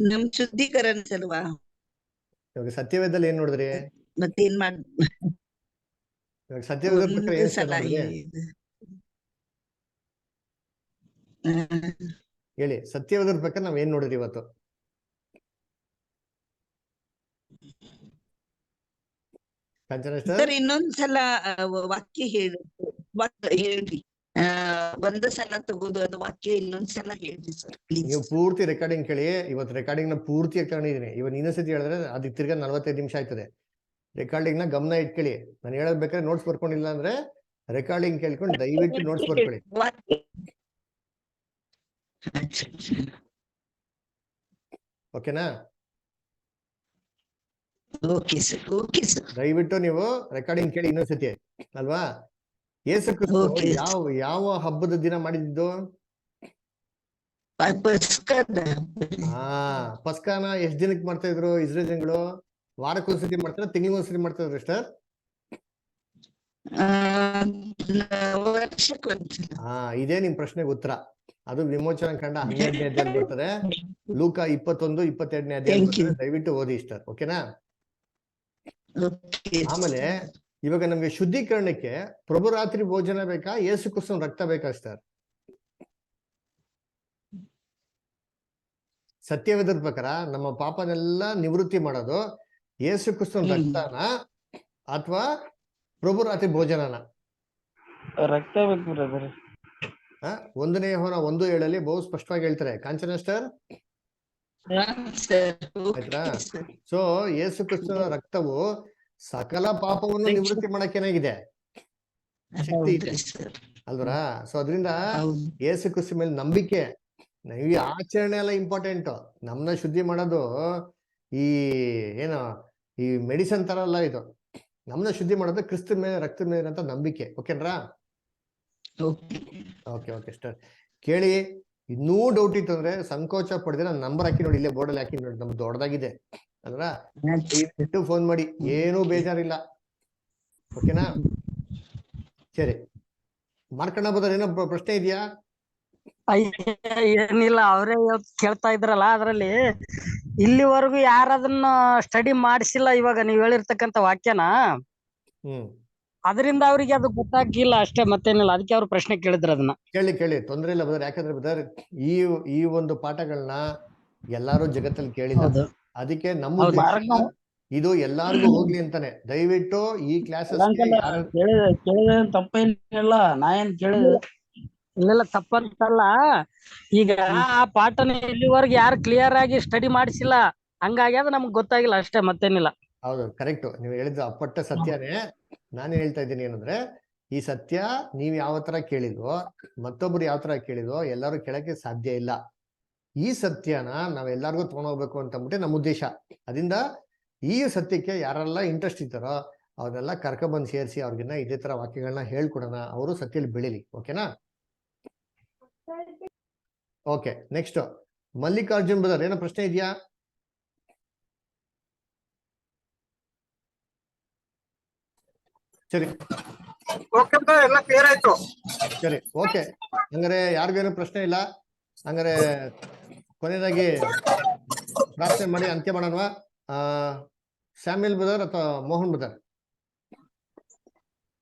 ನಮ್ ಶುದ್ಧೀಕರಣ ಸಲುವಾ. ಇವಾಗ ಸತ್ಯವೇದದಲ್ಲಿ ಏನ್ ನೋಡಿದ್ರಿ? ಮತ್ತೇನ್ ಮಾಡ್ ಸತ್ಯವೇದ ಪ್ರಕಾರ ಏನ್ ಸಲಹೆ ಹೇಳಿ, ಸತ್ಯವೇದದ ಪ್ರಕಾರ ನಾವ್ ಏನ್ ನೋಡಿದ್ರಿ ಇವತ್ತು? ಕಾಂಚನ sister? ಸರ್ ಇನ್ನೊಂದ್ಸಲ ವಾಕ್ಯ ಹೇಳ್ರಿ. ಒಂದ್ ಸಲ ತಗೋದು ಅದು ವಾಕ್ಯ ಇನ್ನೊಂದ್ಸಲ ಹೇಳ್ರಿ ಸರ್ ಪ್ಲೀಸ್. ನೀವು ಪೂರ್ತಿ ರೆಕಾರ್ಡಿಂಗ್ ಕೇಳಿ. ಇವತ್ತು ರೆಕಾರ್ಡಿಂಗ್ ನ ಪೂರ್ತಿಯಾಗಿ ತಗೊಂಡಿದ್ದೀನಿ. ಇವತ್ತು ಇನ್ನೊಂದ್ಸತಿ ಹೇಳಿದ್ರೆ ಅದಕ್ಕೆ ತಿರ್ಗಾ 45 ನಿಮಿಷ ಆಯ್ತದೆ. ರೆಕಾರ್ಡಿಂಗ್ ನ ಗಮನ ಇಟ್ಕೊಳ್ಳಿ. ನಾನು ಹೇಳೋದ್ ಬೇಕಾದ್ರೆ ನೋಟ್ಸ್ ಬರ್ಕೊಂಡಿಲ್ಲ ಅಂದ್ರೆ ರೆಕಾರ್ಡಿಂಗ್ ಕೇಳ್ಕೊಂಡು ದಯವಿಟ್ಟು ನೋಟ್ಸ್ ಬರ್ಕೊಳ್ಳಿ. ವಾಕ್ಯ ಓಕೆನಾ? Okay sir. ದಯವಿಟ್ಟು ನೀವು ರೆಕಾರ್ಡಿಂಗ್ ಕೇಳಿ ಇನ್ನೊಂದ್ಸತಿ, ಅಲ್ವಾ? ಯೇಸು ಕ್ರಿಸ್ತ Okay. ಯಾವ ಹಬ್ಬದ ದಿನ ಮಾಡಿದ್ದು? ಪಸ್ಕಾನ ಎಷ್ಟ್ ದಿನಕ್ಕೆ ಮಾಡ್ತಾ ಇದ್ರು ಇಸ್ರೇಲ್ ಜನಗಳು? ವಾರಕ್ಕೊಂದ್ಸತಿ ಮಾಡ್ತಾರ, ತಿಂಗಳಿಗೊಂದ್ಸತಿ ಮಾಡ್ತಾ ಇದ್ರು ಸಿಸ್ಟರ್? ಇದೇ ನಿಮ್ ಪ್ರಶ್ನೆಗೆ ಉತ್ತರ. ಅದು ವಿಮೋಚನಾ ಕಂಡ 12ನೇ ಅಧ್ಯಾಯ ಬರ್ತದೆ, ಲೂಕ 21, 22ನೇ ಅಧ್ಯಾಯ ಬರ್ತದೆ. ದಯವಿಟ್ಟು ಓದಿ ಸಿಸ್ಟರ್, ಓಕೆನಾ? ಆಮೇಲೆ ಇವಾಗ ನಮ್ಗೆ ಶುದ್ಧೀಕರಣಕ್ಕೆ ಪ್ರಭು ರಾತ್ರಿ ಭೋಜನ ಬೇಕಾ, ಯೇಸು ಕ್ರಿಸ್ತನ ರಕ್ತ ಬೇಕಾ ಸಿಸ್ಟರ್? ಸತ್ಯವೇದದ ಪ್ರಕಾರ ನಮ್ಮ ಪಾಪನೆಲ್ಲ ನಿವೃತ್ತಿ ಮಾಡೋದು ಯೇಸು ಕ್ರಿಸ್ತನ ರಕ್ತನ ಅಥವಾ ಪ್ರಭು ರಾತ್ರಿ ಭೋಜನನ? ರಕ್ತ ಬೇಕು ಬ್ರದರ್. 1ನೇ ಯೋಹನ 1:7 ಬಹು ಸ್ಪಷ್ಟವಾಗಿ ಹೇಳ್ತಾರೆ. ಕಾಂಚನ ಸಿಸ್ಟರ್ ಆಯ್ತಾ? ಸೊ ಯೇಸು ಕ್ರಿಸ್ತನ ರಕ್ತವು ಸಕಲ ಪಾಪವನ್ನು ನಿವೃತ್ತಿ ಮಾಡಕ್ಕೇನಾಗಿದೆ, ಶಕ್ತಿ ಇದೆ, ಅಲ್ವರಾ? ಸೊ ಅದರಿಂದ ಯೇಸು ಕ್ರಿಸ್ತ ಮೇಲೆ ನಂಬಿಕೆ, ಈ ಆಚರಣೆ ಎಲ್ಲ ಇಂಪಾರ್ಟೆಂಟ್. ನಮ್ನ ಶುದ್ಧಿ ಮಾಡೋದು ಈ ಏನು ಈ ಮೆಡಿಸಿನ್ ತರ ಅಲ್ಲ ಇದು. ನಮ್ನ ಶುದ್ಧಿ ಮಾಡೋದು ಕ್ರಿಸ್ತನ ಮೇಲೆ, ರಕ್ತದ ಮೇಲೆ ಅಂತ ನಂಬಿಕೆ. ಓಕೆನ್ರಾ? ಓಕೆ ಸಿಸ್ಟರ್ ಕೇಳಿ. ಇನ್ನೂ ಡೌಟ್ ಇತ್ತು ಅಂದ್ರೆ ಸಂಕೋಚ ಪಡೆದ್ರೆ ನಾನು ನಂಬರ್ ಹಾಕಿ ನೋಡಿ, ಇಲ್ಲೇ ಬೋರ್ಡಲ್ಲಿ ಹಾಕಿ ನೋಡಿ, ನಮ್ದು ದೊಡ್ಡದಾಗಿದೆ ಅಲ್ವಾ? ದಯವಿಟ್ಟು ಫೋನ್ ಮಾಡಿ, ಏನೂ ಬೇಜಾರಿಲ್ಲ. ಓಕೆನಾ? ಸರಿ, ಮಾರ್ಕಣ್ಣ ಬದರ್ ಏನೋ ಪ್ರಶ್ನೆ ಇದೆಯಾ? ಏನಿಲ್ಲ, ಅವರೇ ಕೇಳ್ತಾ ಇದ್ರಲ್ಲ, ಅದ್ರಲ್ಲಿ ಇಲ್ಲಿವರೆಗೂ ಯಾರದನ್ನ ಸ್ಟಡಿ ಮಾಡಿಸಿಲ್ಲ. ಇವಾಗ ನೀವ್ ಹೇಳಿರ್ತಕ್ಕಂಥ ವಾಕ್ಯನ ಅದರಿಂದ ಅವ್ರಿಗೆ ಅದು ಗೊತ್ತಾಗಿಲ್ಲ ಅಷ್ಟೇ, ಮತ್ತೇನಿಲ್ಲ. ಅದಕ್ಕೆ ಅವ್ರು ಪ್ರಶ್ನೆ ಕೇಳಿದ್ರು. ಅದನ್ನ ಕೇಳಿ ತೊಂದ್ರೆ ಇಲ್ಲ ಬದರ್. ಯಾಕಂದ್ರೆ ಬದರ್ ಈ ಒಂದು ಪಾಠಗಳನ್ನ ಎಲ್ಲಾರು ಜಗತ್ತಲ್ಲಿ ಕೇಳಿಲ್ಲ. ಅದಕ್ಕೆ ನಮ್ಮ ಇದು ಎಲ್ಲಾರ್ಗು ಹೋಗ್ಲಿ ಅಂತಾನೆ ದಯವಿಟ್ಟು ಈ ಕ್ಲಾಸಸ್ ತಪ್ಪೇನಿಲ್ಲ. ನಾ ಏನ್ ಕೇಳಿದ ಇಲ್ಲ ತಪ್ಪಂತಲ್ಲ. ಈಗ ಆ ಪಾಠನ ಇಲ್ಲಿವರೆಗೆ ಯಾರು ಕ್ಲಿಯರ್ ಆಗಿ ಸ್ಟಡಿ ಮಾಡಿಸಿಲ್ಲ, ಹಂಗಾಗಿ ಅದು ನಮ್ಗೆ ಗೊತ್ತಾಗಿಲ್ಲ ಅಷ್ಟೇ, ಮತ್ತೇನಿಲ್ಲ. ಹೌದು, ಕರೆಕ್ಟ್. ನೀವು ಹೇಳಿದ್ದು ಅಪ್ಪಟ್ಟ ಸತ್ಯನೇ. ನಾನು ಹೇಳ್ತಾ ಇದ್ದೀನಿ ಏನಂದ್ರೆ, ಈ ಸತ್ಯ ನೀವ್ ಯಾವ ತರ ಕೇಳಿದ್ವೋ, ಮತ್ತೊಬ್ರು ಯಾವ ತರ ಕೇಳಿದ್ವೋ ಎಲ್ಲಾರು ಕೇಳಕ್ಕೆ ಸಾಧ್ಯ ಇಲ್ಲ. ಈ ಸತ್ಯನ ನಾವೆಲ್ಲರಿಗೂ ತಗೊಂಡೋಗ್ಬೇಕು ಅಂತ ಅಂದ್ಬಿಟ್ಟು ನಮ್ಮ ಉದ್ದೇಶ. ಅದರಿಂದ ಈ ಸತ್ಯಕ್ಕೆ ಯಾರೆಲ್ಲ ಇಂಟ್ರೆಸ್ಟ್ ಇದ್ದಾರೋ ಅವ್ರನ್ನೆಲ್ಲ ಕರ್ಕೊಂಡ್ಬಂದು ಸೇರಿಸಿ ಅವ್ರಿಗಿನ್ನ ಇದೇ ತರ ವಾಕ್ಯಗಳನ್ನ ಹೇಳ್ಕೊಡೋಣ, ಅವರು ಸತ್ಯದಲ್ಲಿ ಬೆಳಿಲಿ. ಓಕೆನಾ? ಓಕೆ, ನೆಕ್ಸ್ಟ್ ಮಲ್ಲಿಕಾರ್ಜುನ್ ಬ್ರದರ್, ಏನೋ ಪ್ರಶ್ನೆ ಇದೆಯಾ? ಸರಿ, ಎಲ್ಲ ಕ್ಲಿಯರ್ ಆಯ್ತು. ಸರಿ, ಓಕೆ. ಹಂಗಾರೆ ಯಾರಿಗೇನು ಪ್ರಶ್ನೆ ಇಲ್ಲ. ಹಂಗಾರೆ ಕೊನೆಯದಾಗಿ ಪ್ರಾರ್ಥನೆ ಮಾಡಿ ಅಂತ್ಯ ಮಾಡೋಣವಾ? ಸ್ಯಾಮ್ಯಲ್ ಬ್ರದರ್ ಅಥವಾ ಮೋಹನ್ ಬ್ರದರ್?